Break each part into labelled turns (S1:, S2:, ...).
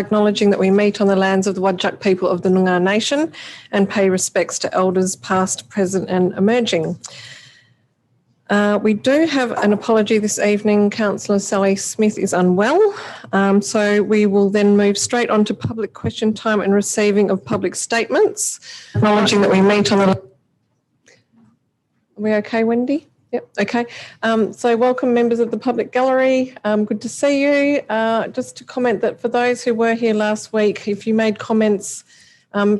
S1: Acknowledging that we meet on the lands of the Wadjuk people of the Noongar Nation and pay respects to elders past, present and emerging. We do have an apology this evening. Councillor Sally Smith is unwell, so we will then move straight on to public question time and receiving of public statements. Acknowledging that we meet on the... Are we okay, Wendy? Yep, okay. So welcome members of the public gallery. Good to see you. Just to comment that for those who were here last week, if you made comments,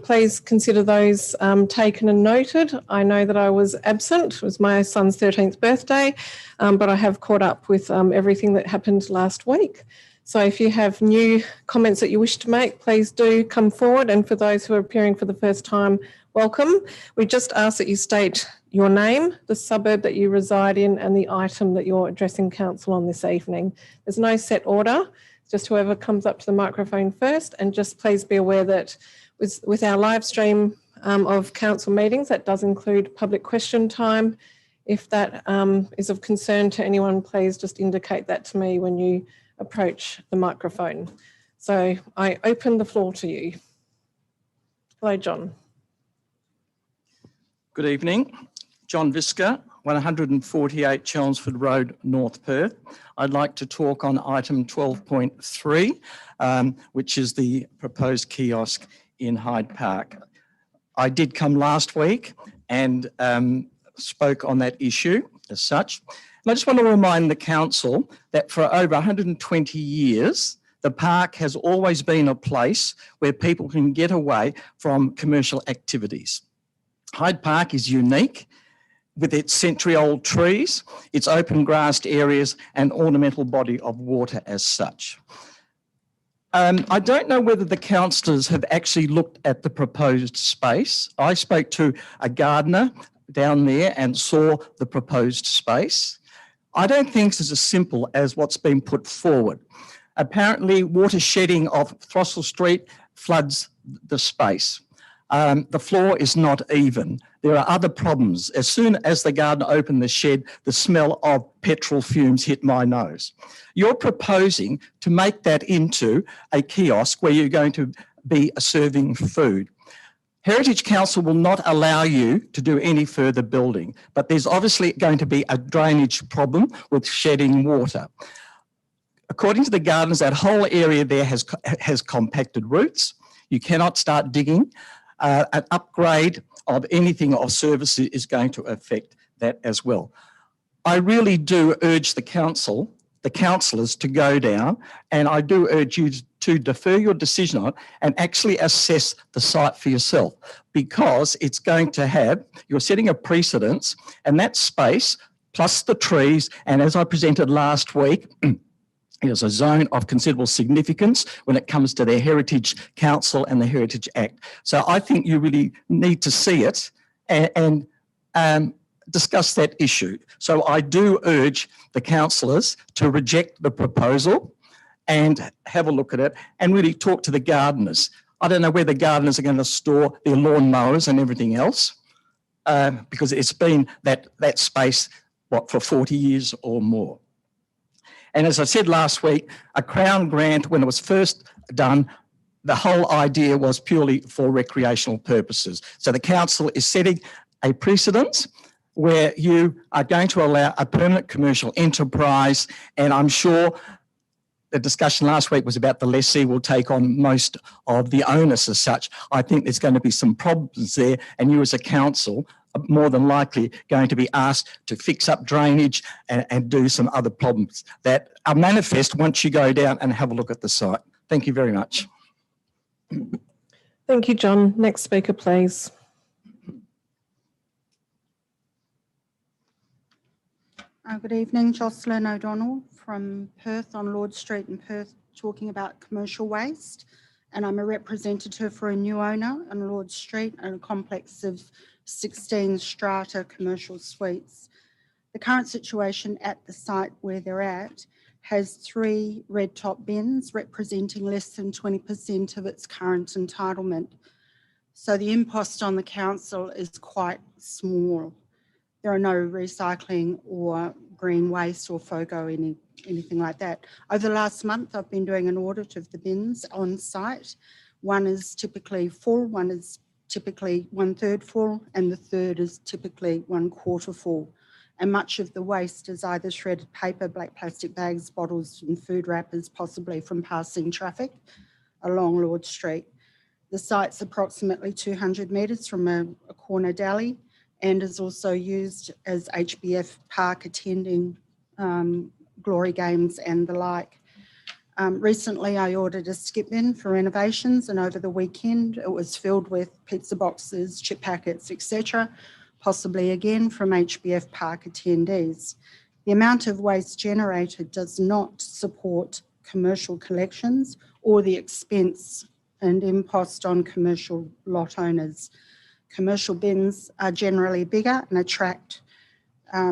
S1: please consider those taken and noted. I know that I was absent. It was my son's 13th birthday, but I have caught up with everything that happened last week. So if you have new comments that you wish to make, please do come forward. And for those who are appearing for the first time, welcome. We just ask that you state your name, the suburb that you reside in, and the item that you're addressing council on this evening. There's no set order, just whoever comes up to the microphone first. And just please be aware that with our live stream of council meetings, that does include public question time. If that is of concern to anyone, please just indicate that to me when you approach the microphone. So I open the floor to you. Hello, John.
S2: Good evening. John Visca, 148 Chelmsford Road, North Perth. I'd like to talk on item 12.3, which is the proposed kiosk in Hyde Park. I did come last week and spoke on that issue as such. And I just want to remind the council that for over 120 years, the park has always been a place where people can get away from commercial activities. Hyde Park is unique with its century-old trees, its open grassed areas and ornamental body of water as such. I don't know whether the councillors have actually looked at the proposed space. I spoke to a gardener down there and saw the proposed space. I don't think it's as simple as what's been put forward. Apparently, water shedding of Throstle Street floods the space. The floor is not even. There are other problems. As soon as the gardener opened the shed, the smell of petrol fumes hit my nose. You're proposing to make that into a kiosk where you're going to be serving food. Heritage Council will not allow you to do any further building, but there's obviously going to be a drainage problem with shedding water. According to the gardeners, that whole area there has compacted roots. You cannot start digging. An upgrade of anything of services is going to affect that as well. I really do urge the councillors to go down, and I do urge you to defer your decision on it and actually assess the site for yourself, because it's going to have, you're setting a precedence, and that space plus the trees, and as I presented last week, is a zone of considerable significance when it comes to their Heritage Council and the Heritage Act. So I think you really need to see it and discuss that issue. So I do urge the councillors to reject the proposal and have a look at it and really talk to the gardeners. I don't know where the gardeners are going to store their lawn mowers and everything else, because it's been that space, for 40 years or more. And as I said last week, a Crown grant, when it was first done, the whole idea was purely for recreational purposes. So the council is setting a precedence where you are going to allow a permanent commercial enterprise, and I'm sure the discussion last week was about the lessee will take on most of the onus as such. I think there's going to be some problems there, and you as a council are more than likely going to be asked to fix up drainage and do some other problems that are manifest once you go down and have a look at the site. Thank you very much.
S1: Thank you, John. Next speaker, please.
S3: Good evening, Jocelyn O'Donnell from Perth on Lord Street in Perth, talking about commercial waste. And I'm a representative for a new owner on Lord Street and a complex of 16 strata commercial suites. The current situation at the site where they're at has 3 red top bins representing less than 20% of its current entitlement. So the impost on the council is quite small. There are no recycling or green waste or FOGO, anything like that. Over the last month, I've been doing an audit of the bins on site. One is typically full, one is typically 1/3 full, and the third is typically 1/4 full. And much of the waste is either shredded paper, black plastic bags, bottles and food wrappers, possibly from passing traffic along Lord Street. The site's approximately 200 metres from a corner deli and is also used as HBF Park attending glory games and the like. Recently, I ordered a skip bin for renovations, and over the weekend it was filled with pizza boxes, chip packets, etc., possibly again from HBF Park attendees. The amount of waste generated does not support commercial collections or the expense and impost on commercial lot owners. Commercial bins are generally bigger and attract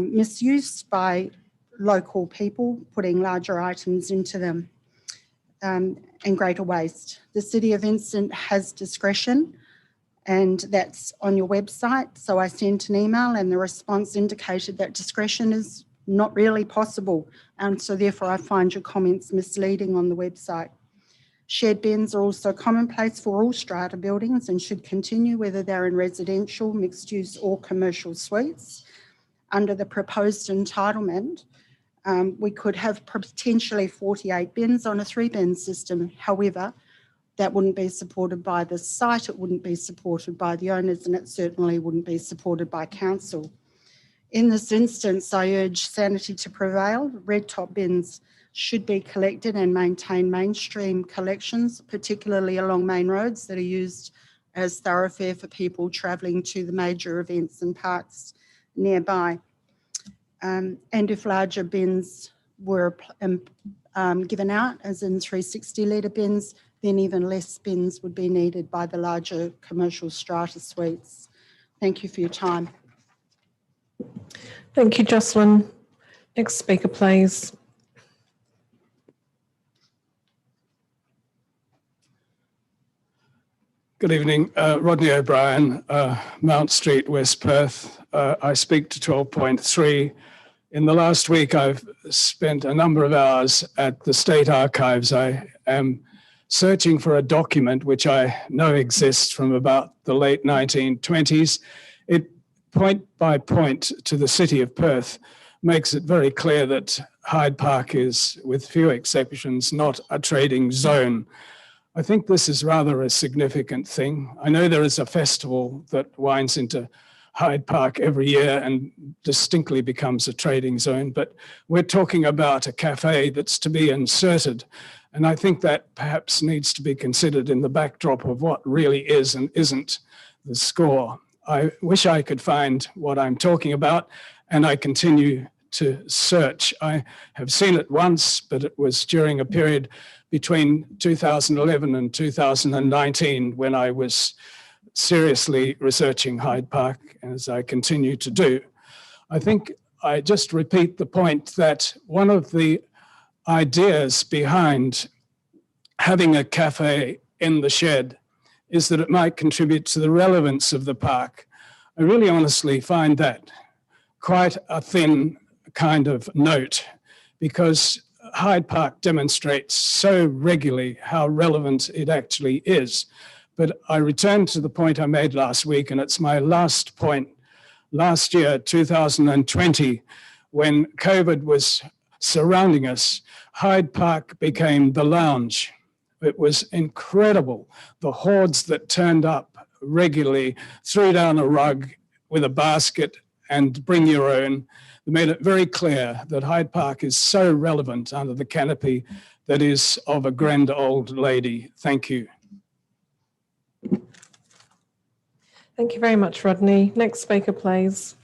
S3: misuse by local people putting larger items into them and greater waste. The City of Vincent has discretion, and that's on your website. So I sent an email and the response indicated that discretion is not really possible. And so therefore I find your comments misleading on the website. Shed bins are also commonplace for all strata buildings and should continue whether they're in residential, mixed use or commercial suites. Under the proposed entitlement, we could have potentially 48 bins on a 3-bin system. However, that wouldn't be supported by the site, it wouldn't be supported by the owners, and it certainly wouldn't be supported by council. In this instance, I urge sanity to prevail. Red top bins should be collected and maintain mainstream collections, particularly along main roads that are used as thoroughfare for people travelling to the major events and parks nearby. And if larger bins were given out, as in 360 litre bins, then even less bins would be needed by the larger commercial strata suites. Thank you for your time.
S1: Thank you, Jocelyn. Next speaker, please.
S4: Good evening, Rodney O'Brien, Mount Street, West Perth. I speak to 12.3. In the last week, I've spent a number of hours at the State Archives. I am searching for a document which I know exists from about the late 1920s. It, point by point to the city of Perth, makes it very clear that Hyde Park is, with few exceptions, not a trading zone. I think this is rather a significant thing. I know there is a festival that winds into Hyde Park every year and distinctly becomes a trading zone, but we're talking about a cafe that's to be inserted. And I think that perhaps needs to be considered in the backdrop of what really is and isn't the score. I wish I could find what I'm talking about, and I continue to search. I have seen it once, but it was during a period between 2011 and 2019 when I was seriously researching Hyde Park, as I continue to do. I think I just repeat the point that one of the ideas behind having a cafe in the shed is that it might contribute to the relevance of the park. I really honestly find that quite a thin kind of note, because Hyde Park demonstrates so regularly how relevant it actually is. But I return to the point I made last week, and it's my last point. Last year, 2020, when COVID was surrounding us, Hyde Park became the lounge. It was incredible. The hordes that turned up regularly, threw down a rug with a basket and bring your own. They made it very clear that Hyde Park is so relevant under the canopy that is of a grand old lady. Thank you.
S1: Thank you very much, Rodney. Next speaker, please.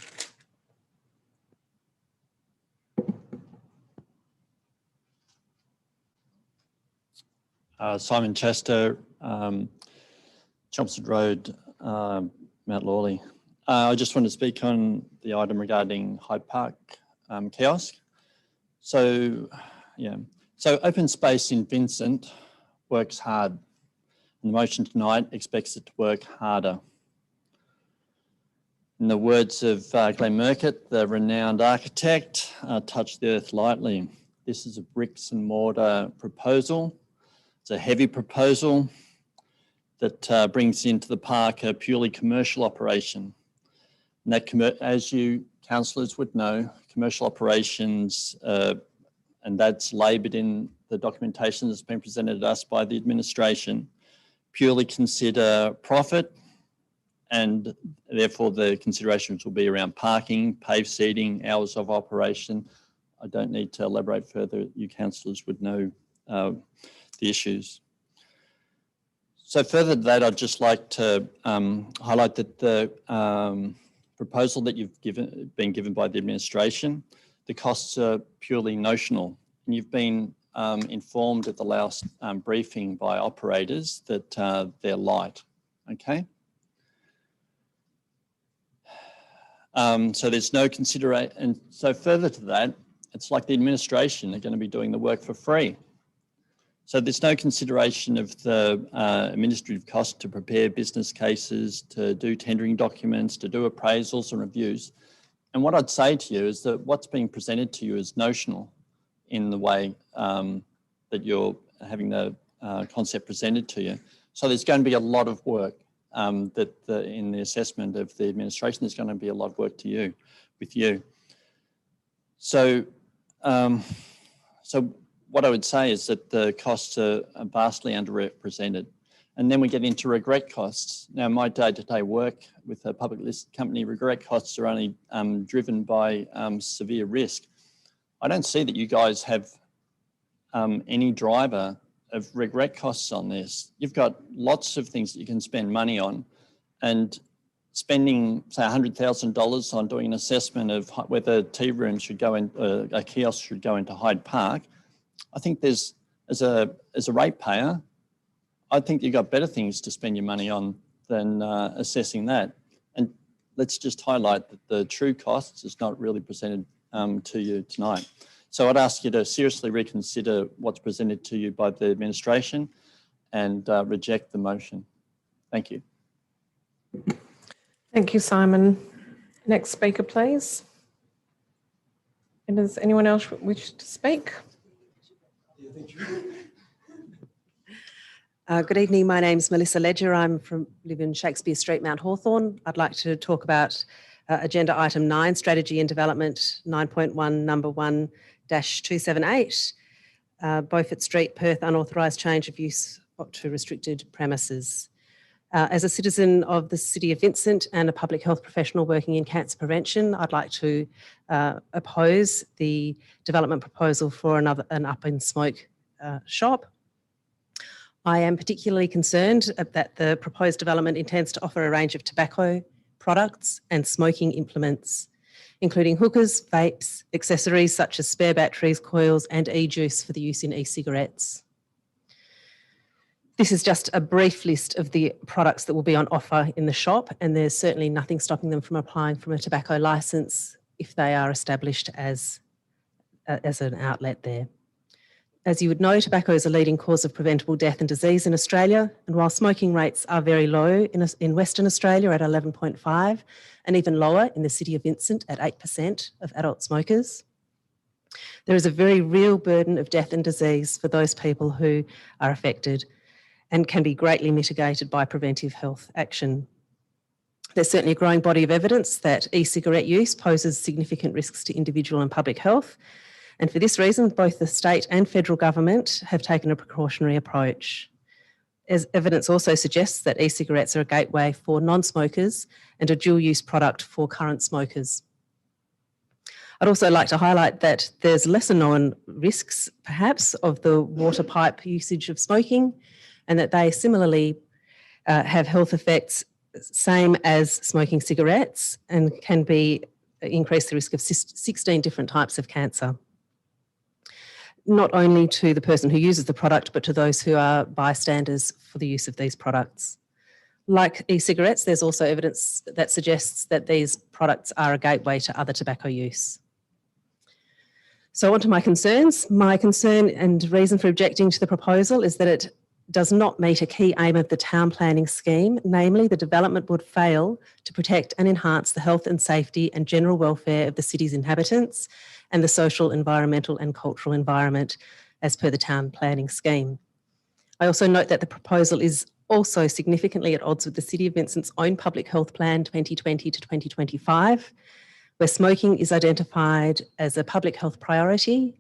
S5: Simon Chester, Chelmsford Road, Mount Lawley. I just want to speak on the item regarding Hyde Park kiosk. So open space in Vincent works hard, and the motion tonight expects it to work harder. In the words of Glenn Murcutt, the renowned architect, touch the earth lightly. This is a bricks and mortar proposal. It's a heavy proposal that brings into the park a purely commercial operation. And that, as you councillors would know, commercial operations, and that's laboured in the documentation that's been presented to us by the administration, purely consider profit, and therefore the considerations will be around parking, paved seating, hours of operation. I don't need to elaborate further. You councillors would know the issues. So further to that, I'd just like to highlight that the proposal that you've been given by the administration, the costs are purely notional. And you've been informed at the last briefing by operators that they're light, okay? So there's no consideration. And so further to that, it's like the administration are going to be doing the work for free. So there's no consideration of the administrative cost to prepare business cases, to do tendering documents, to do appraisals and reviews. And what I'd say to you is that what's being presented to you is notional in the way that you're having the concept presented to you. So there's going to be a lot of work in the assessment of the administration. There's going to be a lot of work with you. So, so what I would say is that the costs are vastly underrepresented. And then we get into regret costs. Now, my day-to-day work with a public listed company, regret costs are only driven by severe risk. I don't see that you guys have any driver of regret costs on this. You've got lots of things that you can spend money on, and spending, say, $100,000 on doing an assessment of whether tea rooms should go in, a kiosk should go into Hyde Park. I think there's, as a ratepayer, I think you've got better things to spend your money on than assessing that. And let's just highlight that the true costs is not really presented to you tonight. So I'd ask you to seriously reconsider what's presented to you by the administration and reject the motion. Thank you.
S1: Thank you, Simon. Next speaker, please. And does anyone else wish to speak?
S6: Good evening. My name's Melissa Ledger. Live in Shakespeare Street, Mount Hawthorn. I'd like to talk about agenda item 9, strategy and development 9.1, number 1-278, Beaufort Street, Perth, unauthorised change of use to restricted premises. As a citizen of the City of Vincent and a public health professional working in cancer prevention, I'd like to oppose the development proposal for an up in smoke shop. I am particularly concerned that the proposed development intends to offer a range of tobacco products and smoking implements, including hookahs, vapes, accessories such as spare batteries, coils and e-juice for the use in e-cigarettes. This is just a brief list of the products that will be on offer in the shop, and there's certainly nothing stopping them from applying for a tobacco licence if they are established as an outlet there. As you would know, tobacco is a leading cause of preventable death and disease in Australia, and while smoking rates are very low in Western Australia at 11.5 and even lower in the City of Vincent at 8% of adult smokers, there is a very real burden of death and disease for those people who are affected, and can be greatly mitigated by preventive health action. There's certainly a growing body of evidence that e-cigarette use poses significant risks to individual and public health, and for this reason, both the state and federal government have taken a precautionary approach. As evidence also suggests that e-cigarettes are a gateway for non-smokers and a dual-use product for current smokers. I'd also like to highlight that there's lesser known risks, perhaps, of the water pipe usage of smoking, and that they similarly have health effects same as smoking cigarettes and can increase the risk of 16 different types of cancer. Not only to the person who uses the product, but to those who are bystanders for the use of these products. Like e-cigarettes, there's also evidence that suggests that these products are a gateway to other tobacco use. So on to my concerns. My concern and reason for objecting to the proposal is that it does not meet a key aim of the town planning scheme, namely the development would fail to protect and enhance the health and safety and general welfare of the city's inhabitants and the social, environmental and cultural environment as per the town planning scheme. I also note that the proposal is also significantly at odds with the City of Vincent's own Public Health Plan 2020 to 2025, where smoking is identified as a public health priority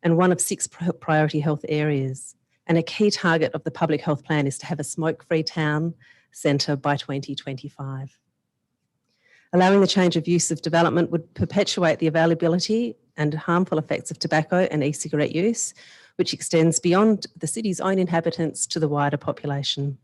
S6: and one of 6 priority health areas. And a key target of the Public Health Plan is to have a smoke-free town centre by 2025. Allowing the change of use of development would perpetuate the availability and harmful effects of tobacco and e-cigarette use, which extends beyond the city's own inhabitants to the wider population.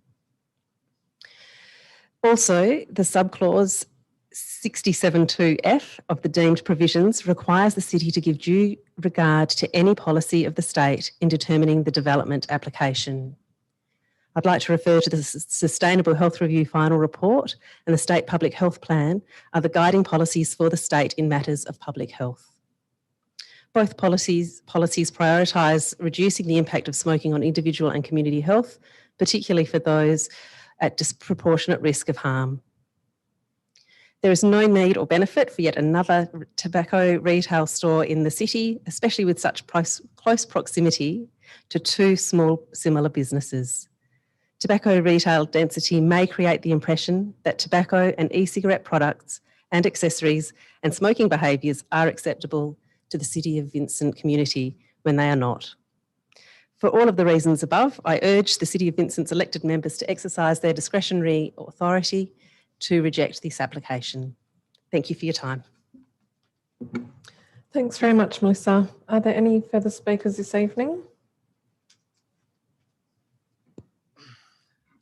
S6: Also, the subclause 67.2F of the deemed provisions requires the city to give due regard to any policy of the state in determining the development application. I'd like to refer to the Sustainable Health Review final report and the State Public Health Plan are the guiding policies for the state in matters of public health. Both policies prioritise reducing the impact of smoking on individual and community health, particularly for those at disproportionate risk of harm. There is no need or benefit for yet another tobacco retail store in the city, especially with such close proximity to 2 small similar businesses. Tobacco retail density may create the impression that tobacco and e-cigarette products and accessories and smoking behaviours are acceptable to the City of Vincent community when they are not. For all of the reasons above, I urge the City of Vincent's elected members to exercise their discretionary authority to reject this application. Thank you for your time.
S1: Thanks very much, Melissa. Are there any further speakers this evening?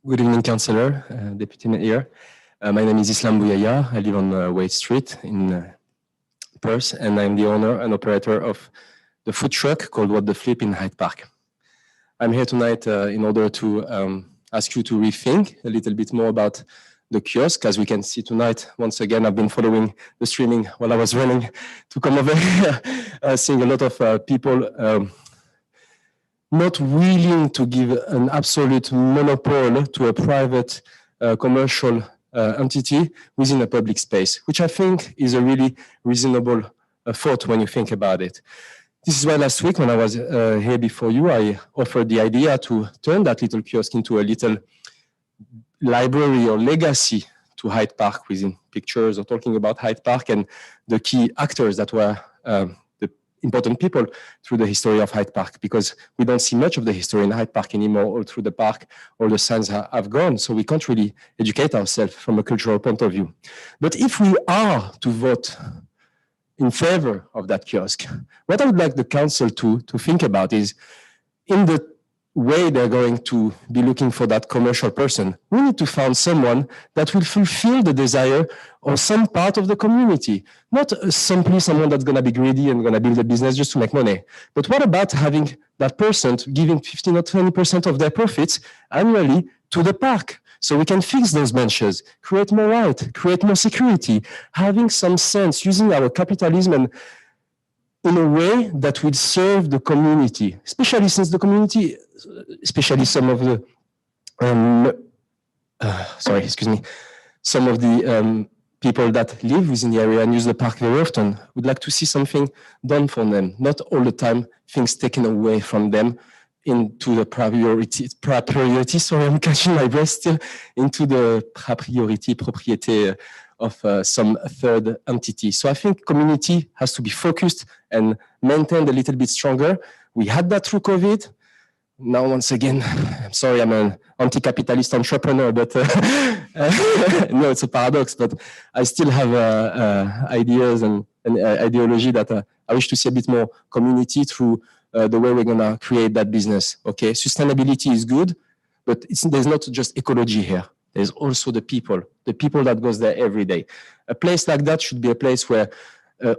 S7: Good evening, Councillor, Deputy Mayor. My name is Islam Bouyaya. I live on Wade Street in Perth, and I'm the owner and operator of the food truck called What the Flip in Hyde Park. I'm here tonight in order to ask you to rethink a little bit more about the kiosk. As we can see tonight, once again, I've been following the streaming while I was running to come over here, seeing a lot of people not willing to give an absolute monopoly to a private commercial entity within a public space, which I think is a really reasonable thought when you think about it. This is why last week when I was here before you, I offered the idea to turn that little kiosk into a little library or legacy to Hyde Park, within pictures or talking about Hyde Park and the key actors that were the important people through the history of Hyde Park, because we don't see much of the history in Hyde Park anymore. All through the park, all the signs have gone, so we can't really educate ourselves from a cultural point of view. But if we are to vote in favor of that kiosk, what I would like the council to think about is, in the way they're going to be looking for that commercial person, we need to find someone that will fulfill the desire of some part of the community, not simply someone that's going to be greedy and going to build a business just to make money. But what about having that person giving 15 or 20% of their profits annually to the park? So we can fix those benches, create more light, create more security, having some sense, using our capitalism and in a way that will serve the community, especially since the community, especially some of the, some of the people that live within the area and use the park very often, would like to see something done for them, not all the time things taken away from them into the priority, sorry, I'm catching my breath still, into the propriété of some third entity. So I think community has to be focused and maintained a little bit stronger. We had that through COVID. Now, once again, I'm sorry, I'm an anti-capitalist entrepreneur, but no, it's a paradox, but I still have ideas and ideology that I wish to see a bit more community through the way we're going to create that business. Okay, sustainability is good, but there's not just ecology here. There's also the people that goes there every day. A place like that should be a place where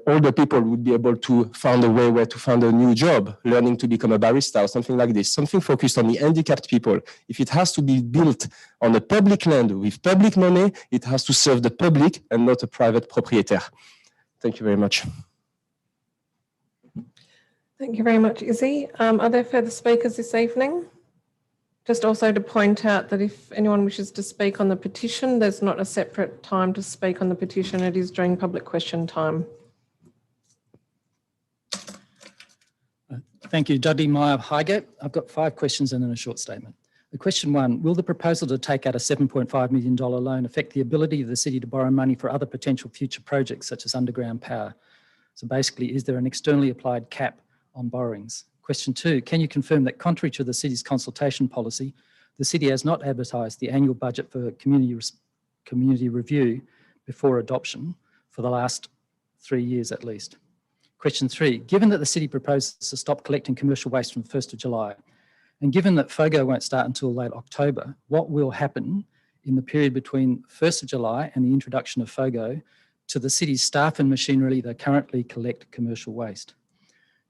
S7: all the people would be able to find a way where to find a new job, learning to become a barista or something like this, something focused on the handicapped people. If it has to be built on a public land with public money, it has to serve the public and not a private propriétaire. Thank you very much.
S1: Thank you very much, Izzy. Are there further speakers this evening? Just also to point out that if anyone wishes to speak on the petition, there's not a separate time to speak on the petition. It is during public question time.
S8: Thank you, Dudley Meyer Highgate. I've got 5 questions and then a short statement. Question 1, will the proposal to take out a $7.5 million loan affect the ability of the city to borrow money for other potential future projects such as underground power? So basically, is there an externally applied cap on borrowings? Question 2, can you confirm that contrary to the city's consultation policy, the city has not advertised the annual budget for community review before adoption for the last 3 years at least? Question 3, given that the city proposes to stop collecting commercial waste from the 1st of July, and given that FOGO won't start until late October, what will happen in the period between 1st of July and the introduction of FOGO to the city's staff and machinery that currently collect commercial waste?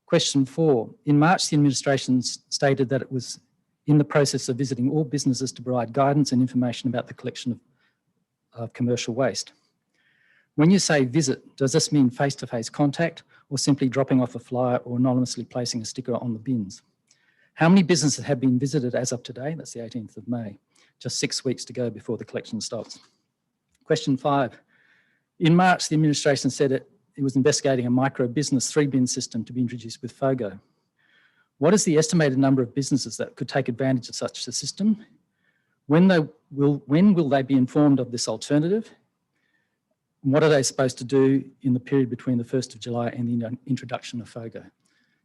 S8: Question 4, in March, the administration stated that it was in the process of visiting all businesses to provide guidance and information about the collection of commercial waste. When you say visit, does this mean face-to-face contact or simply dropping off a flyer or anonymously placing a sticker on the bins? How many businesses have been visited as of today? That's the 18th of May, just 6 weeks to go before the collection stops. Question 5, in March, the administration said it was investigating a micro-business 3-bin system to be introduced with FOGO. What is the estimated number of businesses that could take advantage of such a system? When will they be informed of this alternative? And what are they supposed to do in the period between the 1st of July and the introduction of FOGO?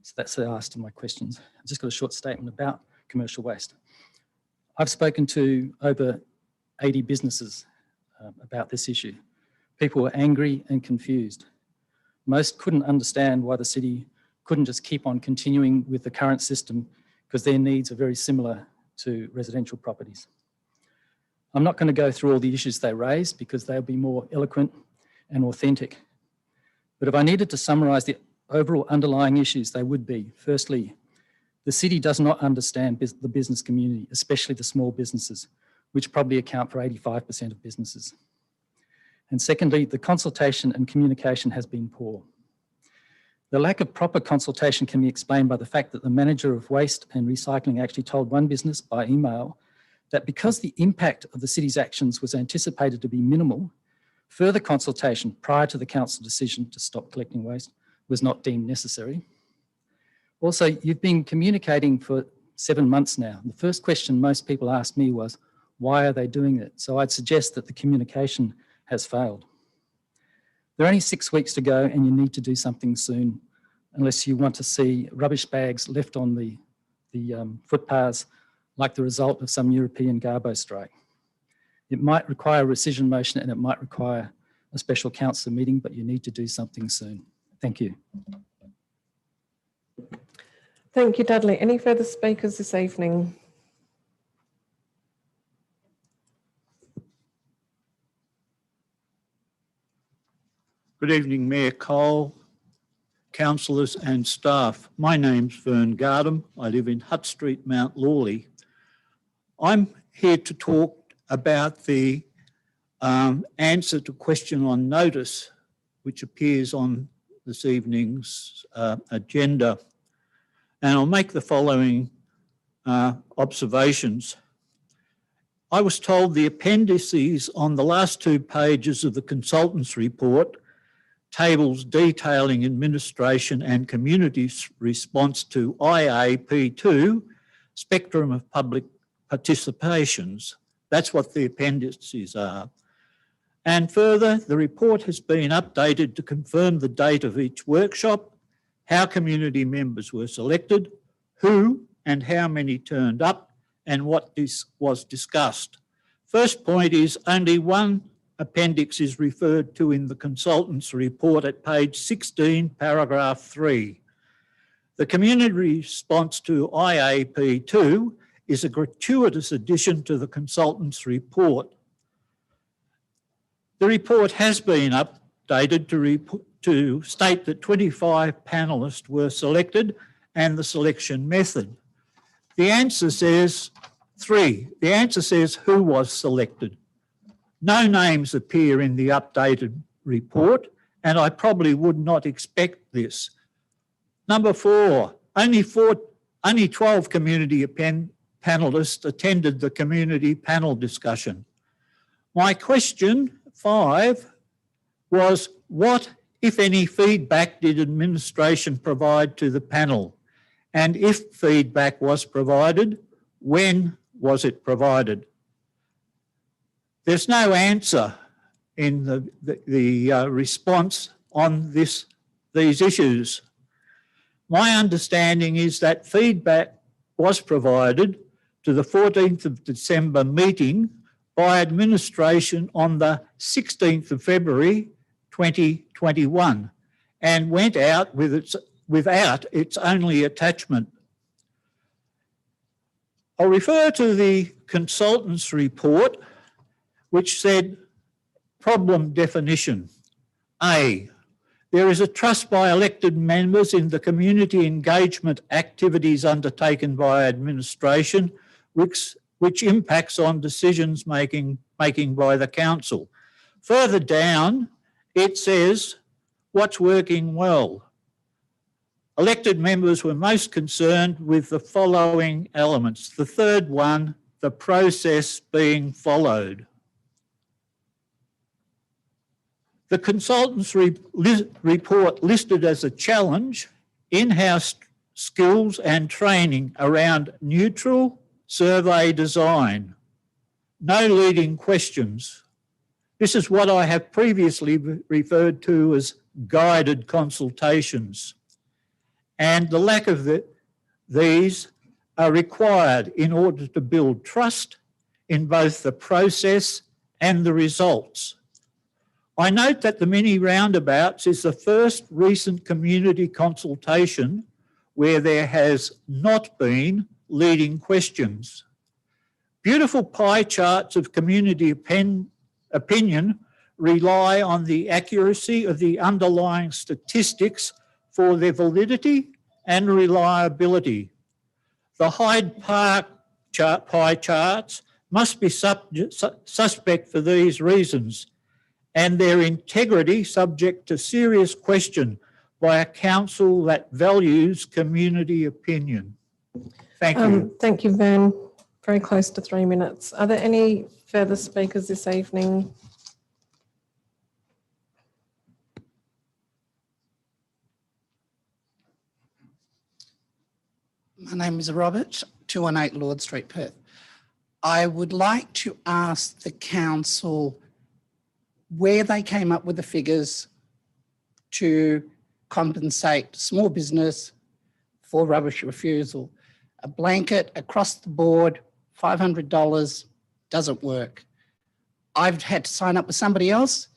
S8: So that's the last of my questions. I've just got a short statement about commercial waste. I've spoken to over 80 businesses about this issue. People were angry and confused. Most couldn't understand why the city couldn't just keep on continuing with the current system because their needs are very similar to residential properties. I'm not going to go through all the issues they raised because they'll be more eloquent and authentic. But if I needed to summarise the overall underlying issues, they would be, firstly, the city does not understand the business community, especially the small businesses, which probably account for 85% of businesses. And secondly, the consultation and communication has been poor. The lack of proper consultation can be explained by the fact that the manager of waste and recycling actually told one business by email that because the impact of the city's actions was anticipated to be minimal, further consultation prior to the council decision to stop collecting waste was not deemed necessary. Also, you've been communicating for 7 months now. The first question most people asked me was, why are they doing it? So I'd suggest that the communication has failed. There are only 6 weeks to go and you need to do something soon unless you want to see rubbish bags left on the footpaths like the result of some European Garbo strike. It might require a rescission motion and it might require a special council meeting, but you need to do something soon. Thank you.
S1: Thank you, Dudley. Any further speakers this evening?
S9: Good evening, Mayor Cole, councillors and staff. My name's Vern Gardam. I live in Hutt Street, Mount Lawley. I'm here to talk about the answer to question on notice, which appears on this evening's agenda. And I'll make the following observations. I was told the appendices on the last 2 pages of the consultant's report, tables detailing administration and community's response to IAP2, spectrum of public participations. That's what the appendices are. And further, the report has been updated to confirm the date of each workshop, how community members were selected, who and how many turned up, and what was discussed. First point is only one appendix is referred to in the consultant's report at page 16, paragraph 3. The community response to IAP2 is a gratuitous addition to the consultant's report. The report has been updated to state that 25 panellists were selected and the selection method. The answer says 3. The answer says who was selected. No names appear in the updated report, and I probably would not expect this. Number 4, only 12 community panellists attended the community panel discussion. My question 5 was, what, if any, feedback did administration provide to the panel? And if feedback was provided, when was it provided? There's no answer in the response on these issues. My understanding is that feedback was provided to the 14th of December meeting by administration on the 16th of February 2021 and went out without its only attachment. I'll refer to the consultant's report, which said, problem definition. A, there is a trust by elected members in the community engagement activities undertaken by administration, which impacts on decisions making by the council. Further down, it says, what's working well? Elected members were most concerned with the following elements. The third one, the process being followed. The consultant's report listed as a challenge in-house skills and training around neutral survey design. No leading questions. This is what I have previously referred to as guided consultations. And the lack of these are required in order to build trust in both the process and the results. I note that the mini roundabouts is the first recent community consultation where there has not been leading questions. Beautiful pie charts of community opinion rely on the accuracy of the underlying statistics for their validity and reliability. The Hyde Park pie charts must be suspect for these reasons, and their integrity subject to serious question by a council that values community opinion. Thank you.
S1: Thank you, Van. Very close to 3 minutes. Are there any further speakers this evening?
S10: My name is Robert, 218 Lord Street, Perth. I would like to ask the council where they came up with the figures to compensate small business for rubbish refusal. A blanket across the board, $500 doesn't work. I've had to sign up with somebody else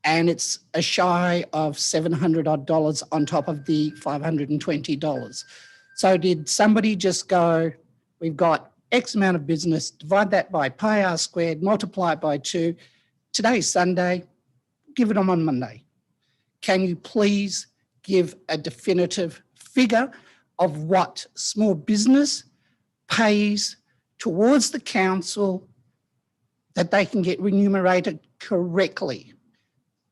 S10: and it's a shy of $700 odd on top of the $520. So did somebody just go, we've got X amount of business, divide that by pi r squared, multiply it by 2. Today's Sunday, give it on Monday. Can you please give a definitive figure of what small business pays towards the council that they can get remunerated correctly?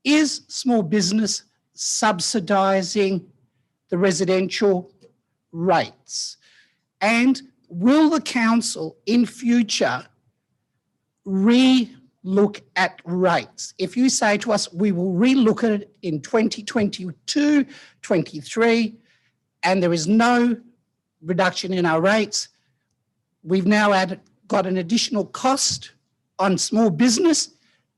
S10: Is small business subsidising the residential rates? And will the council in future re-look at rates? If you say to us, we will re-look at it in 2022, 23, and there is no reduction in our rates, we've now got an additional cost on small business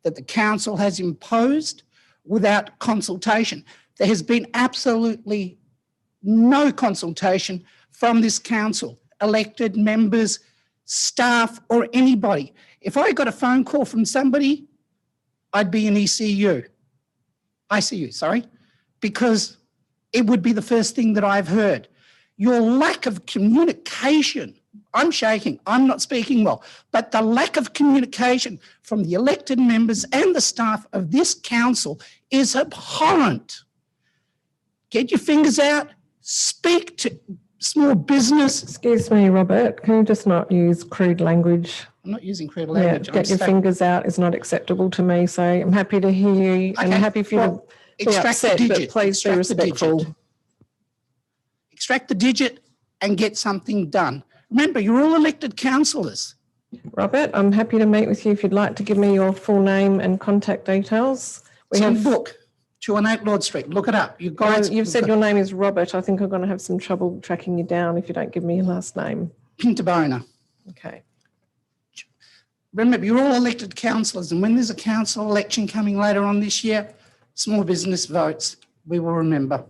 S10: that the council has imposed without consultation. There has been absolutely no consultation from this council, elected members, staff, or anybody. If I got a phone call from somebody, I'd be in ICU, because it would be the first thing that I've heard. Your lack of communication, I'm shaking, I'm not speaking well, but the lack of communication from the elected members and the staff of this council is abhorrent. Get your fingers out, speak to small business.
S1: Excuse me, Robert, can you just not use crude language?
S10: I'm not using crude language.
S1: Get your fingers out is not acceptable to me, so I'm happy to hear you and I'm happy for you to be upset, but please be respectful.
S10: Extract the digit and get something done. Remember, you're all elected councillors.
S1: Robert, I'm happy to meet with you if you'd like to give me your full name and contact details.
S10: We have book 218 Lord Street. Look it up.
S1: You've said your name is Robert. I think I'm going to have some trouble tracking you down if you don't give me your last name.
S10: Pintabona.
S1: Okay.
S10: Remember, you're all elected councillors, and when there's a council election coming later on this year, small business votes, we will remember.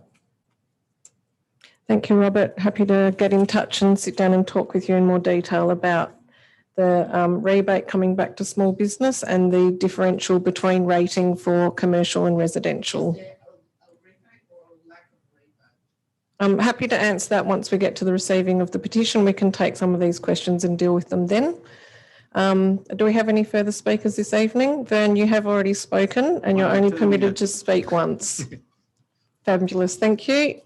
S1: Thank you, Robert. Happy to get in touch and sit down and talk with you in more detail about the rebate coming back to small business and the differential between rating for commercial and residential. I'm happy to answer that once we get to the receiving of the petition. We can take some of these questions and deal with them then. Do we have any further speakers this evening? Vern, you have already spoken and you're only permitted to speak once. Fabulous, thank you.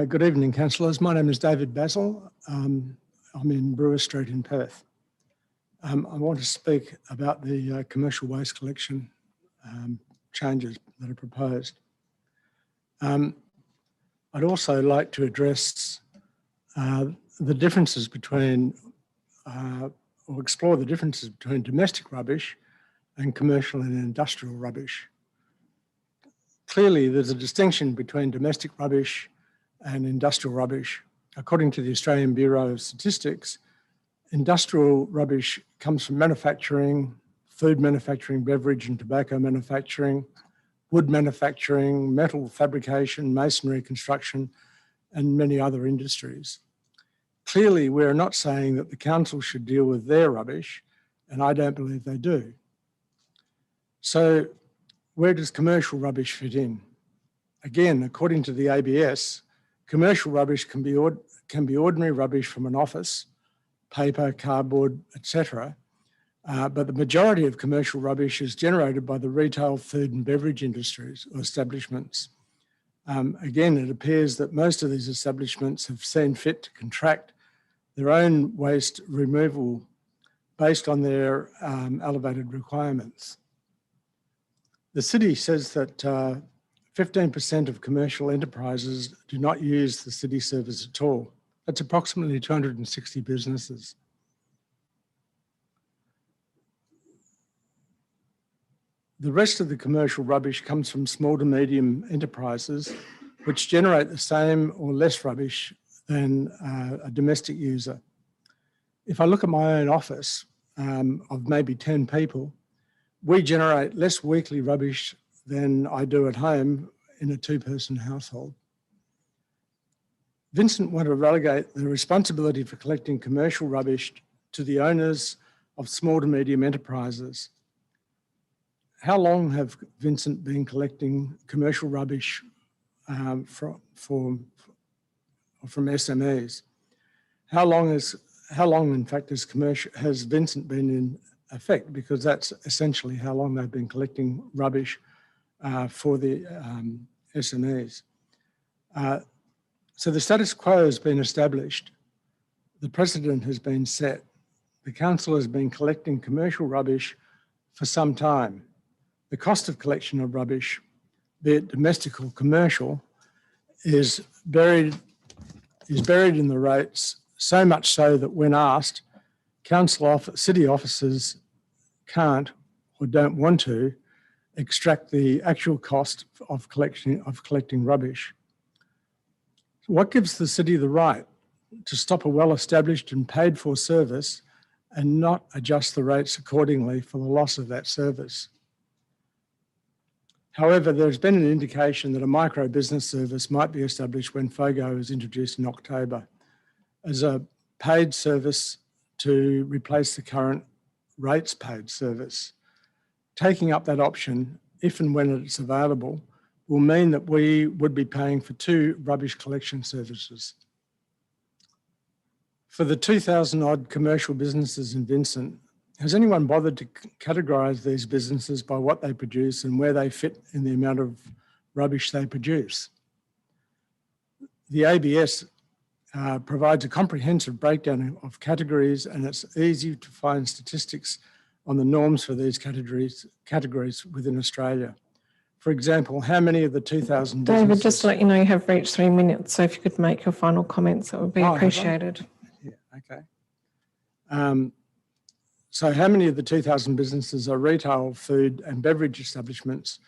S11: Good evening, councillors. My name is David Basil. I'm in Brewer Street in Perth. I want to speak about the commercial waste collection changes that are proposed. I'd also like to address the differences between, or explore the differences between domestic rubbish and commercial and industrial rubbish. Clearly, there's a distinction between domestic rubbish and industrial rubbish. According to the Australian Bureau of Statistics, industrial rubbish comes from manufacturing, food manufacturing, beverage and tobacco manufacturing, wood manufacturing, metal fabrication, masonry construction, and many other industries. Clearly, we're not saying that the council should deal with their rubbish, and I don't believe they do. So where does commercial rubbish fit in? Again, according to the ABS, commercial rubbish can be ordinary rubbish from an office, paper, cardboard, etc. But the majority of commercial rubbish is generated by the retail, food and beverage industries or establishments. Again, it appears that most of these establishments have seen fit to contract their own waste removal based on their elevated requirements. The city says that 15% of commercial enterprises do not use the city service at all. That's approximately 260 businesses. The rest of the commercial rubbish comes from small to medium enterprises, which generate the same or less rubbish than a domestic user. If I look at my own office of maybe 10 people, we generate less weekly rubbish than I do at home in a two-person household. Vincent want to relegate the responsibility for collecting commercial rubbish to the owners of small to medium enterprises. How long have Vincent been collecting commercial rubbish from SMEs? How long, in fact, has Vincent been in effect? Because that's essentially how long they've been collecting rubbish for the SMEs. So the status quo has been established. The precedent has been set. The council has been collecting commercial rubbish for some time. The cost of collection of rubbish, be it domestic or commercial, is buried in the rates, so much so that when asked, city officers can't or don't want to extract the actual cost of collecting rubbish. What gives the city the right to stop a well-established and paid-for service and not adjust the rates accordingly for the loss of that service? However, there's been an indication that a micro-business service might be established when FOGO is introduced in October as a paid service to replace the current rates paid service. Taking up that option, if and when it's available, will mean that we would be paying for 2 rubbish collection services. For the 2,000 odd commercial businesses in Vincent, has anyone bothered to categorise these businesses by what they produce and where they fit in the amount of rubbish they produce? The ABS provides a comprehensive breakdown of categories, and it's easy to find statistics on the norms for these categories within Australia. For example, how many of the 2,000
S1: David, just to let you know, you have reached 3 minutes. So if you could make your final comments, that would be
S11: Oh, have I?
S1: appreciated.
S11: Yeah, okay. So how many of the 2,000 businesses are retail, food and beverage establishments?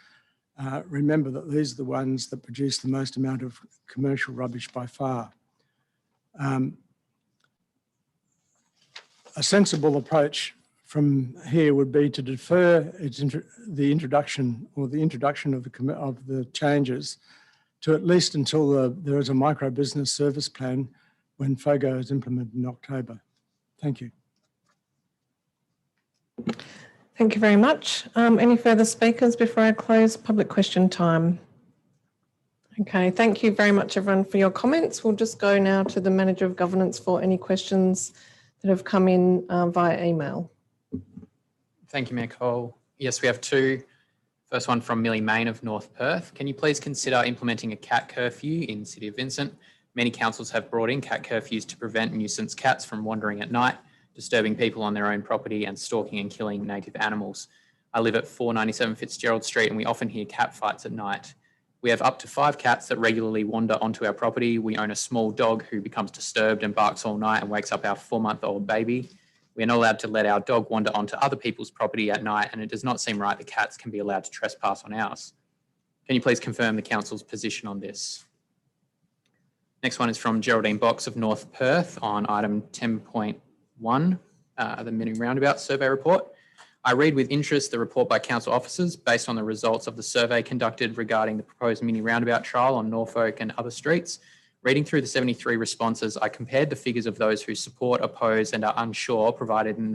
S11: Remember that these are the ones that produce the most amount of commercial rubbish by far. A sensible approach from here would be to defer the introduction of the changes to at least until there is a micro business service plan when FOGO is implemented in October. Thank you.
S1: Thank you very much. Any further speakers before I close public question time? Okay, thank you very much everyone for your comments. We'll just go now to the Manager of Governance for any questions that have come in via email.
S12: Thank you, Mayor Cole. Yes, we have two. First one from Millie Main of North Perth. Can you please consider implementing a cat curfew in City of Vincent? Many councils have brought in cat curfews to prevent nuisance cats from wandering at night, disturbing people on their own property and stalking and killing native animals. I live at 497 Fitzgerald Street and we often hear cat fights at night. We have up to 5 cats that regularly wander onto our property. We own a small dog who becomes disturbed and barks all night and wakes up our 4-month-old baby. We are not allowed to let our dog wander onto other people's property at night, and it does not seem right that cats can be allowed to trespass on ours. Can you please confirm the council's position on this? Next one is from Geraldine Box of North Perth on item 10.1, the mini roundabout survey report. I read with interest the report by council officers based on the results of the survey conducted regarding the proposed mini roundabout trial on Norfolk and other streets. Reading through the 73 responses, I compared the figures of those who support, oppose and are unsure provided in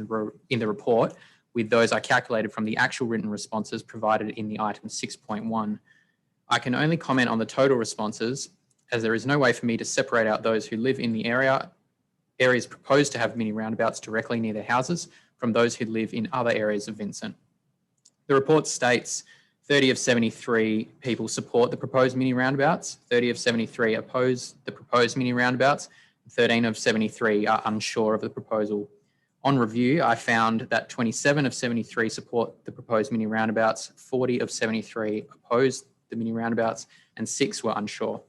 S12: the report with those I calculated from the actual written responses provided in the item 6.1. I can only comment on the total responses as there is no way for me to separate out those who live in the areas proposed to have mini roundabouts directly near their houses from those who live in other areas of Vincent. The report states 30 of 73 people support the proposed mini roundabouts, 30 of 73 oppose the proposed mini roundabouts, 13 of 73 are unsure of the proposal. On review, I found that 27 of 73 support the proposed mini roundabouts, 40 of 73 oppose the mini roundabouts, and 6 were unsure.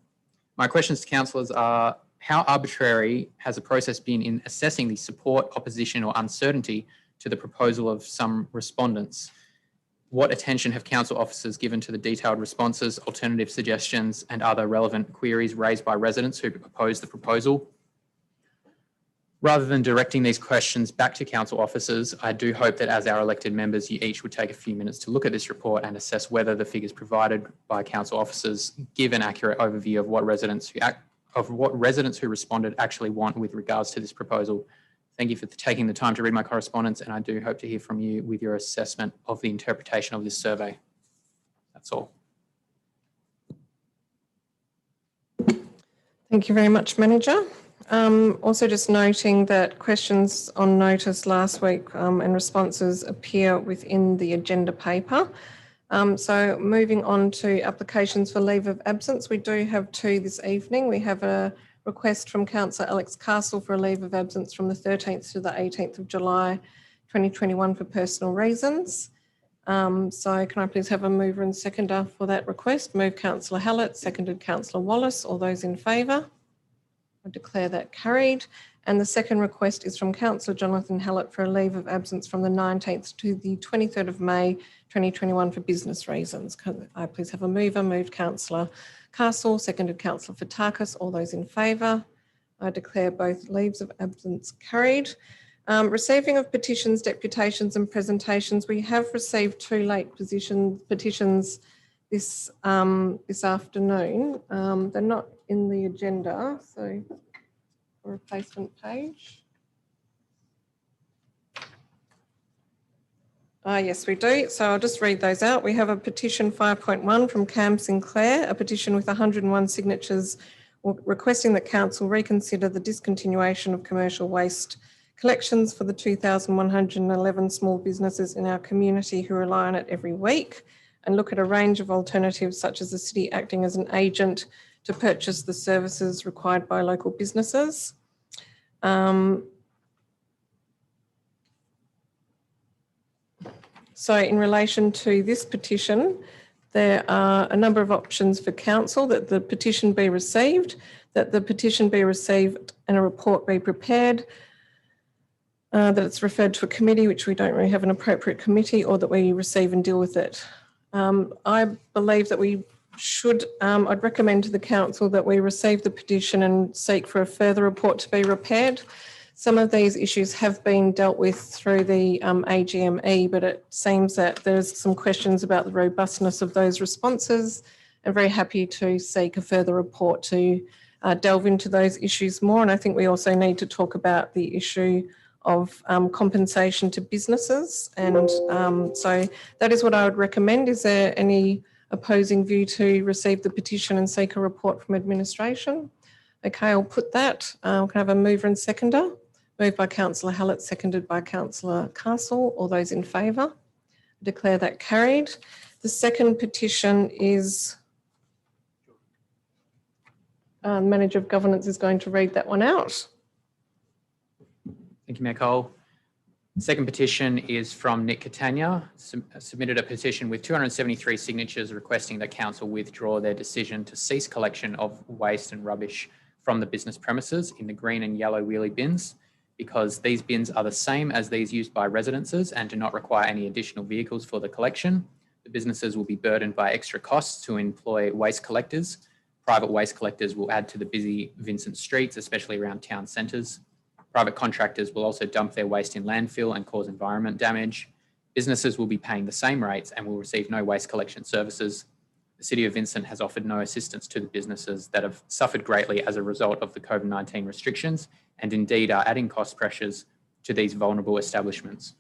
S12: My questions to councillors are, how arbitrary has the process been in assessing the support, opposition or uncertainty to the proposal of some respondents? What attention have council officers given to the detailed responses, alternative suggestions and other relevant queries raised by residents who oppose the proposal? Rather than directing these questions back to council officers, I do hope that as our elected members, you each would take a few minutes to look at this report and assess whether the figures provided by council officers give an accurate overview of what residents who responded actually want with regards to this proposal. Thank you for taking the time to read my correspondence, and I do hope to hear from you with your assessment of the interpretation of this survey. That's all.
S1: Thank you very much, Manager. Also just noting that questions on notice last week and responses appear within the agenda paper. So moving on to applications for leave of absence, we do have 2 this evening. We have a request from Councillor Alex Castle for a leave of absence from the 13th to the 18th of July 2021 for personal reasons. So can I please have a mover and seconder for that request? Move Councillor Hallett, seconded Councillor Wallace. All those in favour? I declare that carried. And the second request is from Councillor Jonathan Hallett for a leave of absence from the 19th to the 23rd of May 2021 for business reasons. Can I please have a mover? Moved Councillor Castle, seconded Councillor Fotakis. All those in favour? I declare both leaves of absence carried. Receiving of petitions, deputations and presentations. We have received 2 late petitions this afternoon. They're not in the agenda, so a replacement page. Yes, we do. So I'll just read those out. We have a petition 5.1 from Cam Sinclair, a petition with 101 signatures requesting that council reconsider the discontinuation of commercial waste collections for the 2,111 small businesses in our community who rely on it every week, and look at a range of alternatives such as the city acting as an agent to purchase the services required by local businesses. So in relation to this petition, There are a number of options for council: that the petition be received, that the petition be received and a report be prepared, that it's referred to a committee, which we don't really have an appropriate committee, or that we receive and deal with it. I believe that we should, I'd recommend to the council that we receive the petition and seek for a further report to be prepared. Some of these issues have been dealt with through the AGME, but it seems that there's some questions about the robustness of those responses. I'm very happy to seek a further report to delve into those issues more. And I think we also need to talk about the issue of compensation to businesses. And so that is what I would recommend. Is there any opposing view to receive the petition and seek a report from administration? Okay, I'll put that. Can I have a mover and seconder? Moved by Councillor Hallett, seconded by Councillor Castle. All those in favour? Declare that carried. The second petition is, Manager of Governance is going to read that one out.
S12: Thank you, Mayor Cole. The second petition is from Nick Catania, submitted a petition with 273 signatures requesting that council withdraw their decision to cease collection of waste and rubbish from the business premises in the green and yellow wheelie bins, because these bins are the same as these used by residences and do not require any additional vehicles for the collection. The businesses will be burdened by extra costs to employ waste collectors. Private waste collectors will add to the busy Vincent streets, especially around town centres. Private contractors will also dump their waste in landfill and cause environment damage. Businesses will be paying the same rates and will receive no waste collection services. The City of Vincent has offered no assistance to the businesses that have suffered greatly as a result of the COVID-19 restrictions, and indeed are adding cost pressures to these vulnerable establishments.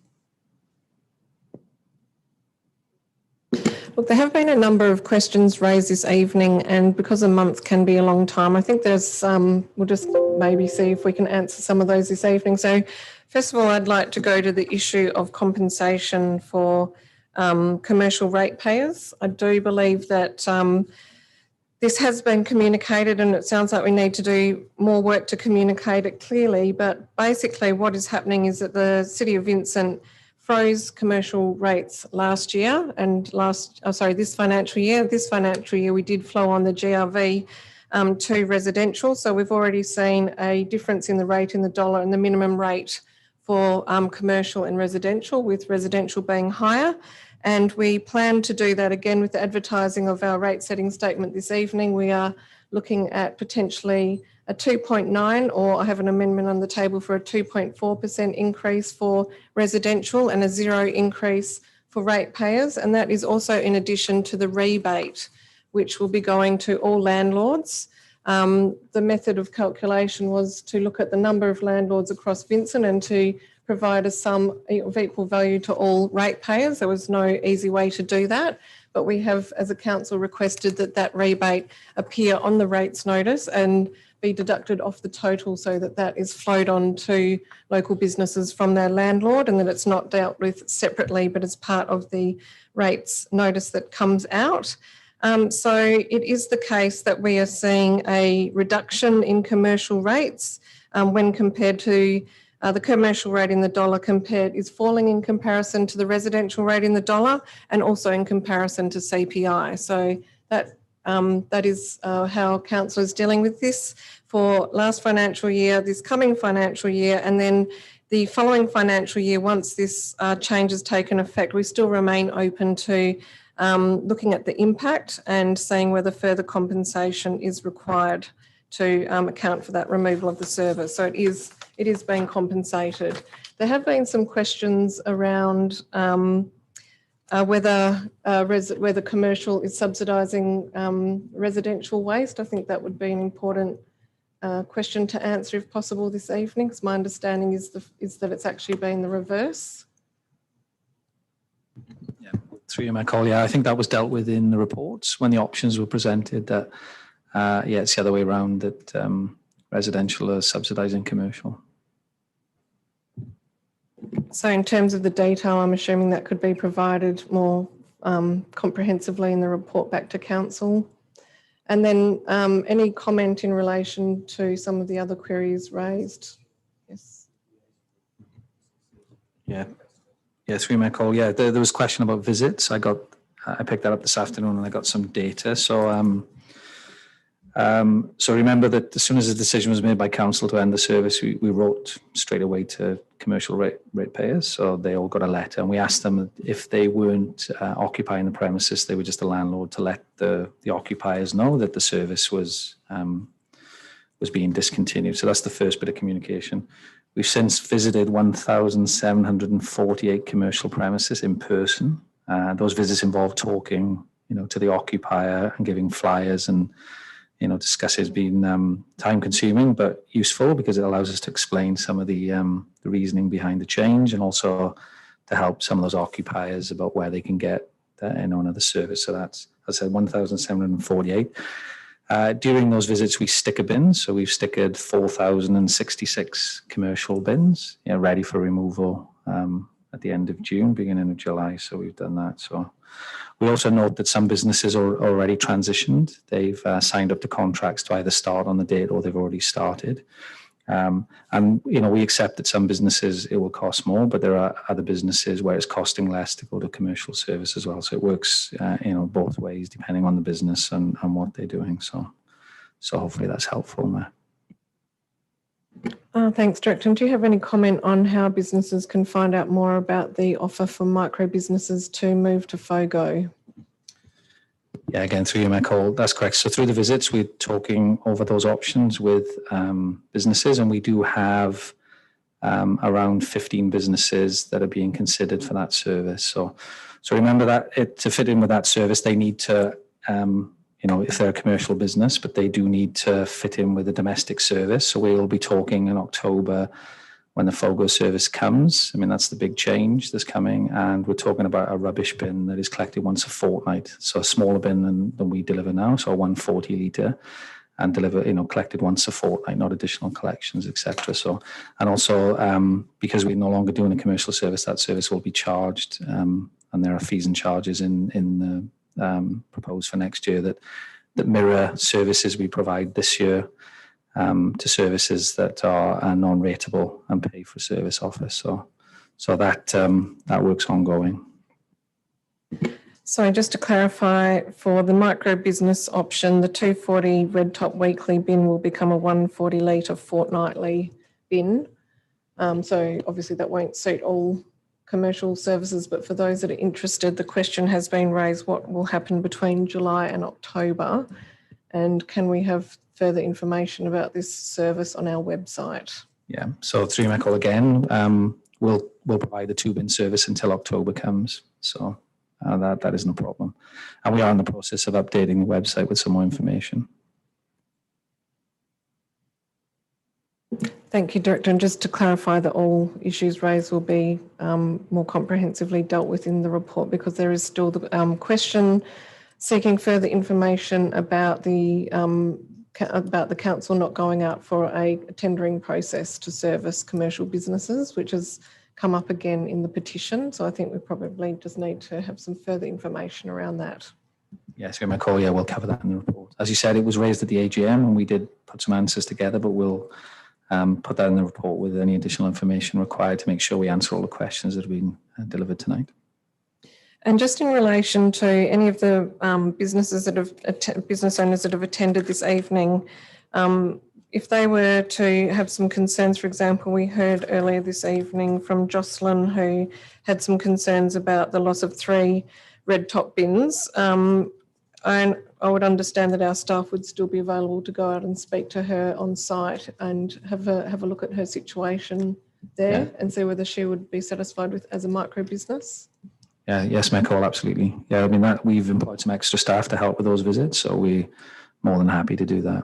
S1: Look, there have been a number of questions raised this evening, and because a month can be a long time, I think there's, we'll just maybe see if we can answer some of those this evening. So first of all, I'd like to go to the issue of compensation for commercial ratepayers. I do believe that this has been communicated, and it sounds like we need to do more work to communicate it clearly. But basically what is happening is that the City of Vincent froze commercial rates last year and this financial year. This financial year we did flow on the GRV to residential. So we've already seen a difference in the rate in the dollar and the minimum rate for commercial and residential, with residential being higher. And we plan to do that again with the advertising of our rate setting statement this evening. We are looking at potentially a 2.9, or I have an amendment on the table for a 2.4% increase for residential and a 0 increase for ratepayers. And that is also in addition to the rebate, which will be going to all landlords. The method of calculation was to look at the number of landlords across Vincent and to provide a sum of equal value to all ratepayers. There was no easy way to do that, but we have, as a council, requested that that rebate appear on the rates notice and be deducted off the total, so that that is flowed on to local businesses from their landlord, and that it's not dealt with separately, but as part of the rates notice that comes out. So it is the case that we are seeing a reduction in commercial rates when compared to the commercial rate in the dollar is falling in comparison to the residential rate in the dollar, and also in comparison to CPI. So that is how council is dealing with this for last financial year, this coming financial year, and then the following financial year. Once this change has taken effect, we still remain open to looking at the impact and seeing whether further compensation is required to account for that removal of the service. So it is being compensated. There have been some questions around whether commercial is subsidising residential waste. I think that would be an important question to answer, if possible, this evening, because my understanding is that it's actually been the reverse.
S8: Yeah, through you, Mayor Cole. Yeah, I think that was dealt with in the reports when the options were presented. That yeah, it's the other way around, that residential are subsidising commercial.
S1: So in terms of the detail, I'm assuming that could be provided more comprehensively in the report back to council. And then any comment in relation to some of the other queries raised? Yes.
S8: Yeah. Yeah, through my call. Yeah, there was a question about visits. I got
S13: I picked that up this afternoon and I got some data. So so remember that as soon as the decision was made by council to end the service, we wrote straight away to commercial ratepayers. So they all got a letter, and we asked them if they weren't occupying the premises, they were just a landlord, to let the occupiers know that the service was being discontinued. So that's the first bit of communication. We've since visited 1,748 commercial premises in person. Those visits involve talking, to the occupier and giving flyers and discuss. It's been time consuming but useful because it allows us to explain some of the reasoning behind the change, and also to help some of those occupiers about where they can get another service. So that's, as I said, 1,748. During those visits, we sticker bins. So we've stickered 4,066 commercial bins, ready for removal at the end of June, beginning of July. So we've done that. So we also note that some businesses are already transitioned. They've signed up to contracts to either start on the date or they've already started. And we accept that some businesses, it will cost more, but there are other businesses where it's costing less to go to commercial service as well. So it works, both ways depending on the business and what they're doing. So hopefully that's helpful, Matt.
S1: Thanks, Director. And do you have any comment on how businesses can find out more about the offer for micro businesses to move to FOGO?
S13: Yeah, again, through you, Michael, that's correct. So through the visits, we're talking over those options with businesses, and we do have around 15 businesses that are being considered for that service. So remember that to fit in with that service, they need to, if they're a commercial business, but they do need to fit in with a domestic service. So we'll be talking in October when the FOGO service comes. I mean, that's the big change that's coming. And we're talking about a rubbish bin that is collected once a fortnight. So a smaller bin than we deliver now. So a 140 litre, and collected once a fortnight, not additional collections, etc. So, and also because we're no longer doing a commercial service, that service will be charged. And there are fees and charges in the proposed for next year that mirror services we provide this year to services that are non-rateable and pay for service office. So that works ongoing.
S1: So just to clarify, for the micro business option, the 240 red top weekly bin will become a 140 litre fortnightly bin. So obviously that won't suit all commercial services, but for those that are interested, the question has been raised, what will happen between July and October? And can we have further information about this service on our website?
S13: Yeah, so through Michael again, we'll provide the 2-bin service until October comes. So that isn't a problem. And we are in the process of updating the website with some more information.
S1: Thank you, Director. And just to clarify that all issues raised will be more comprehensively dealt with in the report, because there is still the question seeking further information about the council not going out for a tendering process to service commercial businesses, which has come up again in the petition. So I think we probably just need to have some further information around that.
S13: Yes, Michael, yeah, we'll cover that in the report. As you said, it was raised at the AGM and we did put some answers together, but we'll put that in the report with any additional information required to make sure we answer all the questions that have been delivered tonight.
S1: And just in relation to any of the business owners that have attended this evening, if they were to have some concerns, for example, we heard earlier this evening from Jocelyn, who had some concerns about the loss of 3 red top bins. And I would understand that our staff would still be available to go out and speak to her on site and have a look at her situation there and see whether she would be satisfied with as a micro business.
S13: Yeah, yes, Michael, absolutely. Yeah, I mean, that we've employed some extra staff to help with those visits, so we're more than happy to do that.